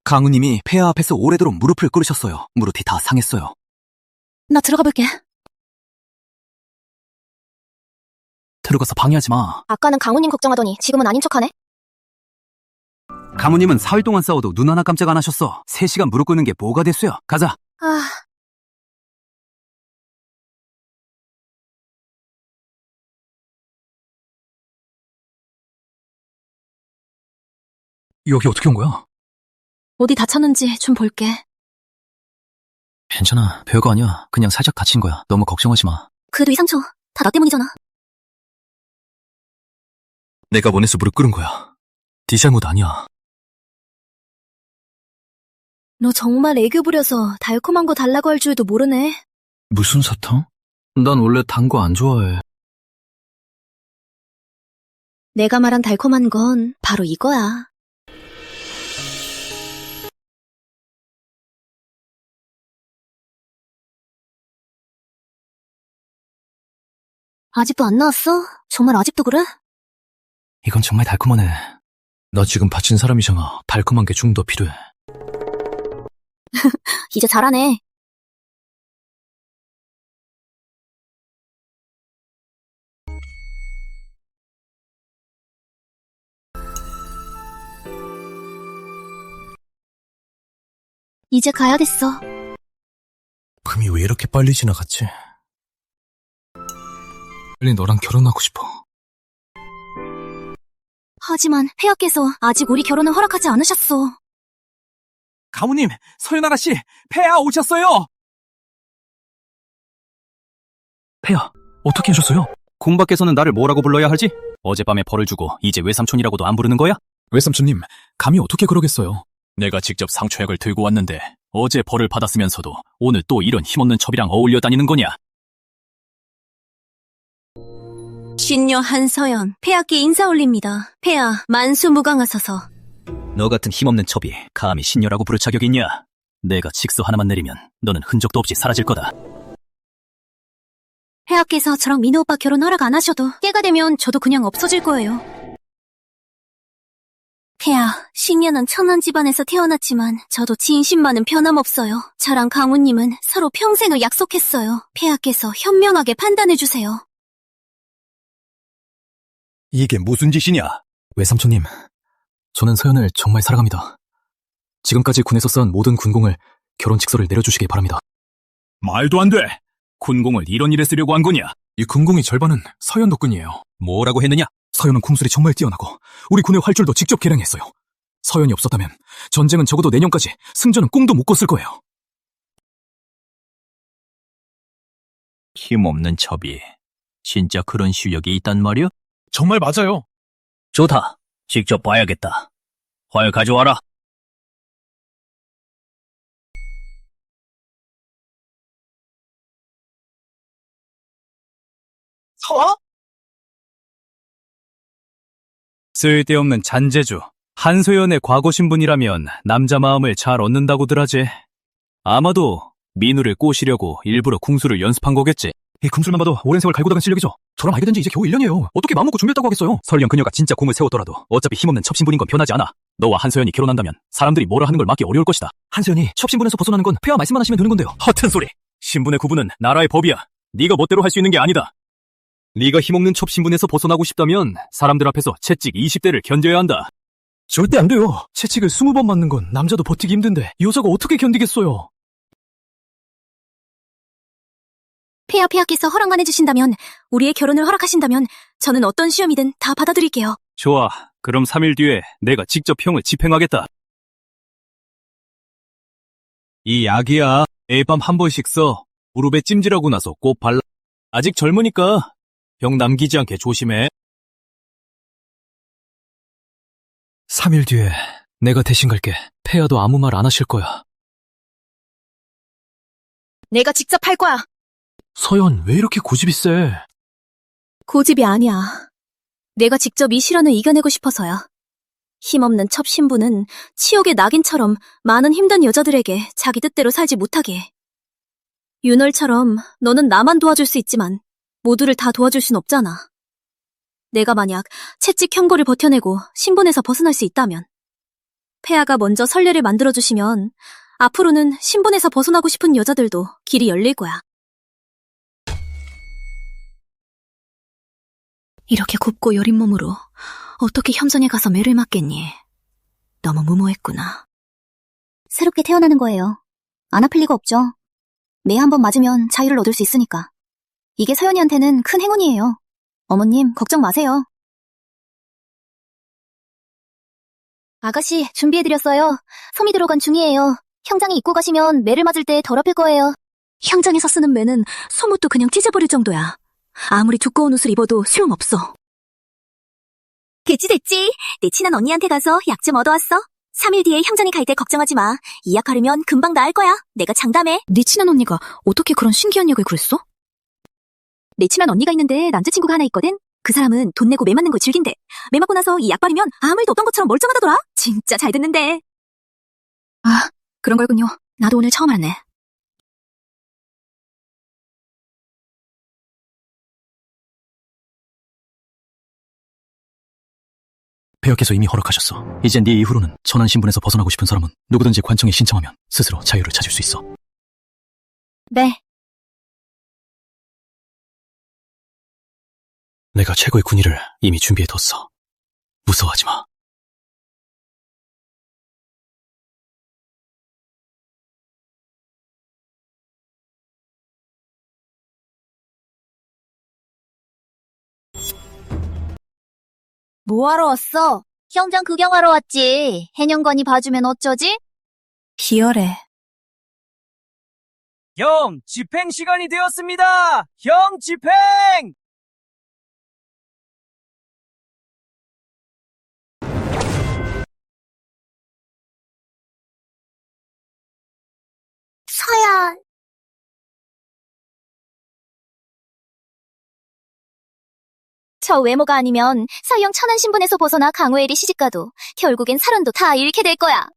강우님이 폐하 앞에서 오래도록 무릎을 꿇으셨어요. 무릎이 다 상했어요. 나 들어가 볼게. 들어가서 방해하지 마. 아까는 강우님 걱정하더니 지금은 아닌 척하네. 강우님은 4일 동안 싸워도 눈 하나 깜짝 안 하셨어. 3시간 무릎 꿇는 게 뭐가 됐어요. 가자. 여기 어떻게 온 거야? 어디 다쳤는지 좀 볼게. 괜찮아. 별거 아니야. 그냥 살짝 다친 거야. 너무 걱정하지 마. 그래도 이 상처 다 나 때문이잖아. 내가 원해서 무릎 꿇은 거야. 네 잘못 아니야. 너 정말 애교 부려서 달콤한 거 달라고 할 줄도 모르네. 무슨 사탕? 난 원래 단 거 안 좋아해. 내가 말한 달콤한 건 바로 이거야. 아직도 안 나왔어? 정말 아직도 그래? 이건 정말 달콤하네. 나 지금 바친 사람이잖아. 달콤한 게 좀 더 필요해. 이제 잘하네. 이제 가야겠어. 금이 왜 이렇게 빨리 지나갔지? 빨리 너랑 결혼하고 싶어. 하지만 폐하께서 아직 우리 결혼을 허락하지 않으셨어. 가무님, 서연 아가씨, 폐하 오셨어요. 폐하, 어떻게 하셨어요? 궁 밖에서는 나를 뭐라고 불러야 하지? 어젯밤에 벌을 주고 이제 외삼촌이라고도 안 부르는 거야? 외삼촌님, 감히 어떻게 그러겠어요? 내가 직접 상처약을 들고 왔는데 어제 벌을 받았으면서도 오늘 또 이런 힘없는 첩이랑 어울려 다니는 거냐? 신녀 한서연, 폐하께 인사 올립니다. 폐하, 만수무강하소서. 너 같은 힘없는 첩이 감히 신녀라고 부를 자격이 있냐? 내가 직서 하나만 내리면 너는 흔적도 없이 사라질 거다. 폐하께서 저랑 민호 오빠 결혼 허락 안 하셔도 때가 되면 저도 그냥 없어질 거예요. 폐하, 신녀는 천한 집안에서 태어났지만 저도 진심만은 변함없어요. 저랑 강우님은 서로 평생을 약속했어요. 폐하께서 현명하게 판단해주세요. 이게 무슨 짓이냐? 외삼촌님, 저는 서연을 정말 사랑합니다. 지금까지 군에서 쌓은 모든 군공을 결혼 직서를 내려주시기 바랍니다. 말도 안 돼. 군공을 이런 일에 쓰려고 한 거냐? 이 군공의 절반은 서연 덕분이에요. 뭐라고 했느냐? 서연은 궁술이 정말 뛰어나고 우리 군의 활줄도 직접 개량했어요. 서연이 없었다면 전쟁은 적어도 내년까지 승전은 꿈도 못 꿨을 거예요. 힘없는 첩이 진짜 그런 실력이 있단 말이야? 정말 맞아요. 좋다. 직접 봐야겠다. 활 가져와라. 쓸데없는 잔재주. 한소연의 과거 신분이라면 남자 마음을 잘 얻는다고들 하지. 아마도 민우를 꼬시려고 일부러 궁수를 연습한 거겠지. 이 금술만 봐도 오랜 세월 갈고 닦은 실력이죠. 저랑 알게 된 지 이제 겨우 1년이에요. 어떻게 마음 먹고 준비했다고 하겠어요? 설령 그녀가 진짜 공을 세웠더라도 어차피 힘없는 첩신분인 건 변하지 않아. 너와 한서연이 결혼한다면 사람들이 뭐라 하는 걸 막기 어려울 것이다. 한서연이 첩신분에서 벗어나는 건 폐하 말씀만 하시면 되는 건데요. 허튼 소리. 신분의 구분은 나라의 법이야. 네가 멋대로 할 수 있는 게 아니다. 네가 힘없는 첩신분에서 벗어나고 싶다면 사람들 앞에서 채찍 20대를 견뎌야 한다. 절대 안 돼요. 채찍을 20번 맞는 건 남자도 버티기 힘든데 여자가 어떻게 견디겠어요? 폐하께서 허락만 해주신다면, 우리의 결혼을 허락하신다면 저는 어떤 시험이든 다 받아들일게요. 좋아. 그럼 3일 뒤에 내가 직접 형을 집행하겠다. 이 약이야. 매일 밤 한 번씩 써. 무릎에 찜질하고 나서 꼭 발라. 아직 젊으니까 병 남기지 않게 조심해. 3일 뒤에 내가 대신 갈게. 폐하도 아무 말 안 하실 거야. 내가 직접 할 거야. 서연, 왜 이렇게 고집이 세? 고집이 아니야. 내가 직접 이 시련을 이겨내고 싶어서야. 힘없는 첩신부는 치욕의 낙인처럼 많은 힘든 여자들에게 자기 뜻대로 살지 못하게 해. 윤월처럼 너는 나만 도와줄 수 있지만 모두를 다 도와줄 순 없잖아. 내가 만약 채찍 형고를 버텨내고 신분에서 벗어날 수 있다면, 폐하가 먼저 선례를 만들어주시면 앞으로는 신분에서 벗어나고 싶은 여자들도 길이 열릴 거야. 이렇게 곱고 여린 몸으로 어떻게 현장에 가서 매를 맞겠니? 너무 무모했구나. 새롭게 태어나는 거예요. 안 아플 리가 없죠. 매 한 번 맞으면 자유를 얻을 수 있으니까. 이게 서연이한테는 큰 행운이에요. 어머님, 걱정 마세요. 아가씨, 준비해드렸어요. 솜이 들어간 중이에요. 형장에 입고 가시면 매를 맞을 때 덜 아플 거예요. 형장에서 쓰는 매는 소못도 그냥 찢어버릴 정도야. 아무리 두꺼운 옷을 입어도 소용없어. 됐지. 내 친한 언니한테 가서 약 좀 얻어왔어. 3일 뒤에 형장에 갈 때 걱정하지 마. 이 약 바르면 금방 나을 거야. 내가 장담해. 네 친한 언니가 어떻게 그런 신기한 약을 그랬어? 내 친한 언니가 있는데 남자친구가 하나 있거든. 그 사람은 돈 내고 매 맞는 걸 즐긴대. 매 맞고 나서 이 약 바르면 아무 일도 없던 것처럼 멀쩡하다더라. 진짜 잘 듣는데. 아, 그런 거군요. 나도 오늘 처음 알았네. 폐하께서 이미 허락하셨어. 이제 네 이후로는 천한 신분에서 벗어나고 싶은 사람은 누구든지 관청에 신청하면 스스로 자유를 찾을 수 있어. 네. 내가 최고의 군의를 이미 준비해뒀어. 무서워하지 마. 뭐하러 왔어? 형장 구경하러 왔지. 해년관이 봐주면 어쩌지? 비열해. 형, 집행 시간이 되었습니다! 형, 집행! 서연. 저 외모가 아니면 서영 천한 신분에서 벗어나 강호엘이 시집가도 결국엔 사런도 다 잃게 될 거야.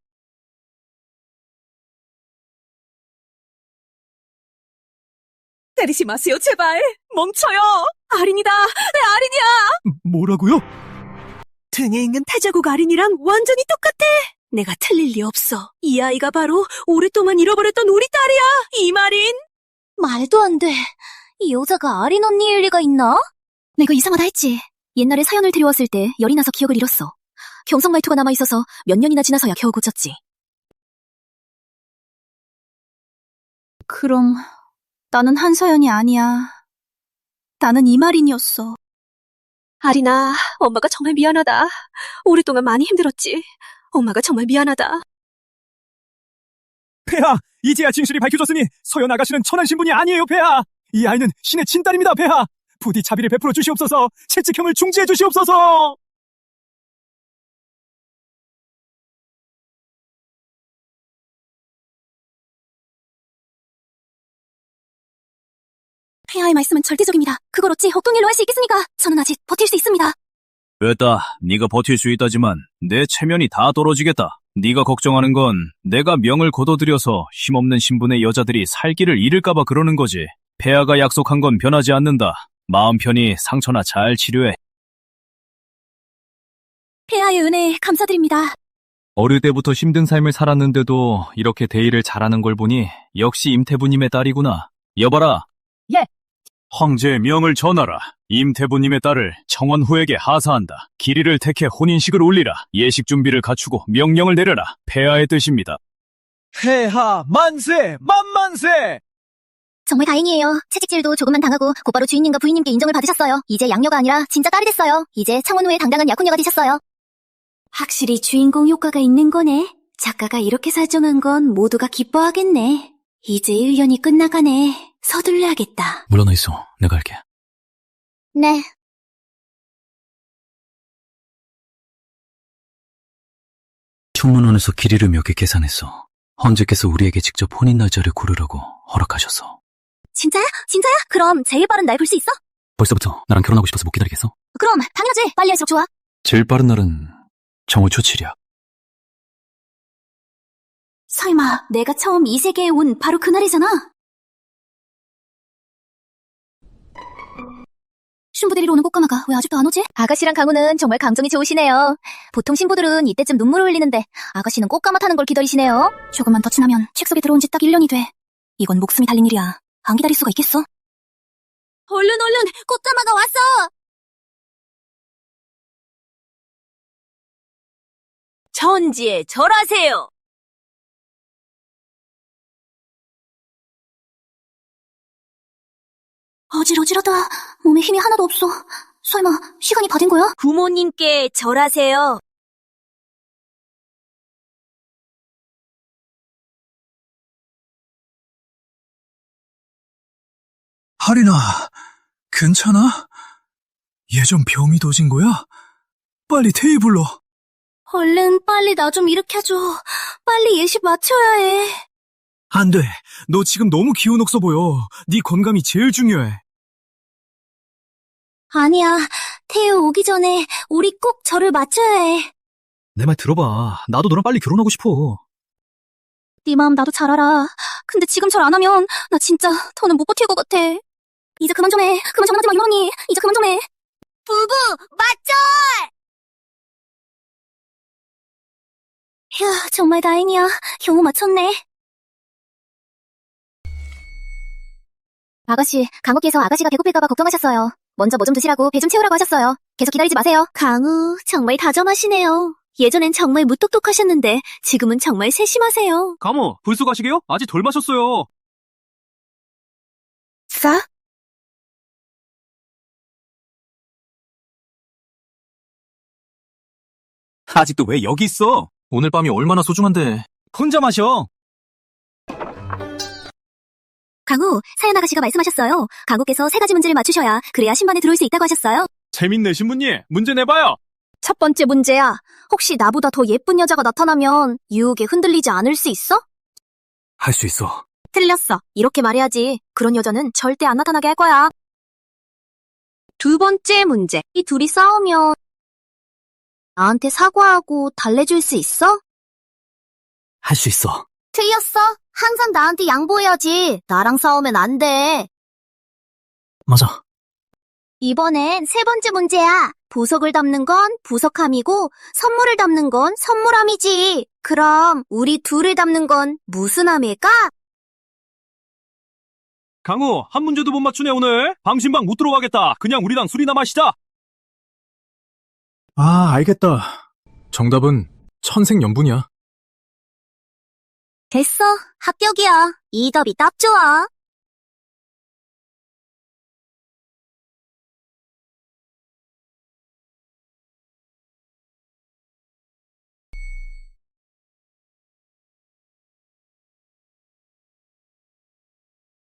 때리지 마세요, 제발. 멈춰요. 아린이다. 내 아린이야. 뭐라고요? 등에 있는 타자국 아린이랑 완전히 똑같아. 내가 틀릴 리 없어. 이 아이가 바로 오랫동안 잃어버렸던 우리 딸이야. 이마린. 말도 안 돼. 이 여자가 아린 언니일 리가 있나? 내가 이상하다 했지. 옛날에 사연을 데려왔을 때 열이 나서 기억을 잃었어. 경성 말투가 남아있어서 몇 년이나 지나서야 겨우 고쳤지. 그럼 나는 한서연이 아니야. 나는 이마린이었어. 아린아, 엄마가 정말 미안하다. 오랫동안 많이 힘들었지. 엄마가 정말 미안하다. 폐하, 이제야 진실이 밝혀졌으니 서연 아가씨는 천한 신분이 아니에요, 폐하. 이 아이는 신의 친딸입니다, 폐하. 부디 자비를 베풀어 주시옵소서. 채찍형을 중지해 주시옵소서. 폐하의 말씀은 절대적입니다. 그걸 어찌 어떤 일로 할 수 있겠습니까? 저는 아직 버틸 수 있습니다. 됐다. 네가 버틸 수 있다지만 내 체면이 다 떨어지겠다. 네가 걱정하는 건 내가 명을 거둬들여서 힘없는 신분의 여자들이 살기를 잃을까봐 그러는 거지. 폐하가 약속한 건 변하지 않는다. 마음 편히 상처나 잘 치료해. 폐하의 은혜 감사드립니다. 어릴 때부터 힘든 삶을 살았는데도 이렇게 대의를 잘하는 걸 보니 역시 임태부님의 딸이구나. 여봐라. 예. 황제의 명을 전하라. 임태부님의 딸을 청원후에게 하사한다. 길이를 택해 혼인식을 올리라. 예식 준비를 갖추고 명령을 내려라. 폐하의 뜻입니다. 폐하 만세! 만만세! 정말 다행이에요. 채찍질도 조금만 당하고 곧바로 주인님과 부인님께 인정을 받으셨어요. 이제 양녀가 아니라 진짜 딸이 됐어요. 이제 창원후의 당당한 약혼녀가 되셨어요. 확실히 주인공 효과가 있는 거네. 작가가 이렇게 설정한 건 모두가 기뻐하겠네. 이제 1년이 끝나가네. 서둘러야겠다. 물러나 있어. 내가 할게. 네. 충문원에서 길이를 몇 개 계산했어. 헌제께서 우리에게 직접 혼인 날짜를 고르라고 허락하셨어. 진짜야? 진짜야? 그럼 제일 빠른 날 볼 수 있어? 벌써부터 나랑 결혼하고 싶어서 못 기다리겠어? 그럼 당연하지. 빨리 할수록 좋아. 제일 빠른 날은 정월 초 7이야. 설마 내가 처음 이 세계에 온 바로 그날이잖아? 신부 데리러 오는 꽃가마가 왜 아직도 안 오지? 아가씨랑 강우는 정말 감정이 좋으시네요. 보통 신부들은 이때쯤 눈물을 흘리는데 아가씨는 꽃가마 타는 걸 기다리시네요. 조금만 더 지나면 책 속에 들어온 지 딱 1년이 돼. 이건 목숨이 달린 일이야. 안 기다릴 수가 있겠어? 얼른 꽃가마가 왔어. 천지에 절하세요. 어질어질하다. 몸에 힘이 하나도 없어. 설마 시간이 다 된 거야? 부모님께 절하세요. 하리나, 괜찮아? 예전 병이 도진 거야? 빨리 태희 불러. 얼른 빨리 나 좀 일으켜줘. 빨리 예식 맞춰야 해. 안 돼. 너 지금 너무 기운 없어 보여. 네 건강이 제일 중요해. 아니야. 태우 오기 전에 우리 꼭 절을 맞춰야 해. 내 말 들어봐. 나도 너랑 빨리 결혼하고 싶어. 네 마음 나도 잘 알아. 근데 지금 절 안 하면 나 진짜 더는 못 버틸 것 같아. 이제 그만 좀 해. 그만 장난하지 마, 이모 언니. 이제 그만 좀 해. 부부 맞죠? 휴, 정말 다행이야. 겨우 맞췄네. 아가씨, 강호께서 아가씨가 배고플까봐 걱정하셨어요. 먼저 뭐 좀 드시라고 배 좀 채우라고 하셨어요. 계속 기다리지 마세요. 강우, 정말 다정하시네요. 예전엔 정말 무뚝뚝하셨는데 지금은 정말 세심하세요. 가모, 불쑥 가시게요? 아직 덜 마셨어요. 싸? 아직도 왜 여기 있어? 오늘 밤이 얼마나 소중한데. 혼자 마셔. 강우, 사연 아가씨가 말씀하셨어요. 강우께서 3가지 문제를 맞추셔야 그래야 신반에 들어올 수 있다고 하셨어요. 재밌네, 신부님. 문제 내봐요. 첫 번째 문제야. 혹시 나보다 더 예쁜 여자가 나타나면 유혹에 흔들리지 않을 수 있어? 할 수 있어. 틀렸어. 이렇게 말해야지. 그런 여자는 절대 안 나타나게 할 거야. 두 번째 문제. 이 둘이 싸우면 나한테 사과하고 달래줄 수 있어? 할 수 있어. 틀렸어. 항상 나한테 양보해야지. 나랑 싸우면 안 돼. 맞아. 이번엔 3번째 문제야. 보석을 담는 건 보석함이고 선물을 담는 건 선물함이지. 그럼 우리 둘을 담는 건 무슨 함일까? 강우, 한 문제도 못 맞추네, 오늘. 방신방 못 들어가겠다. 그냥 우리랑 술이나 마시자. 아, 알겠다. 정답은 천생연분이야. 됐어. 합격이야. 이 답이 딱 좋아.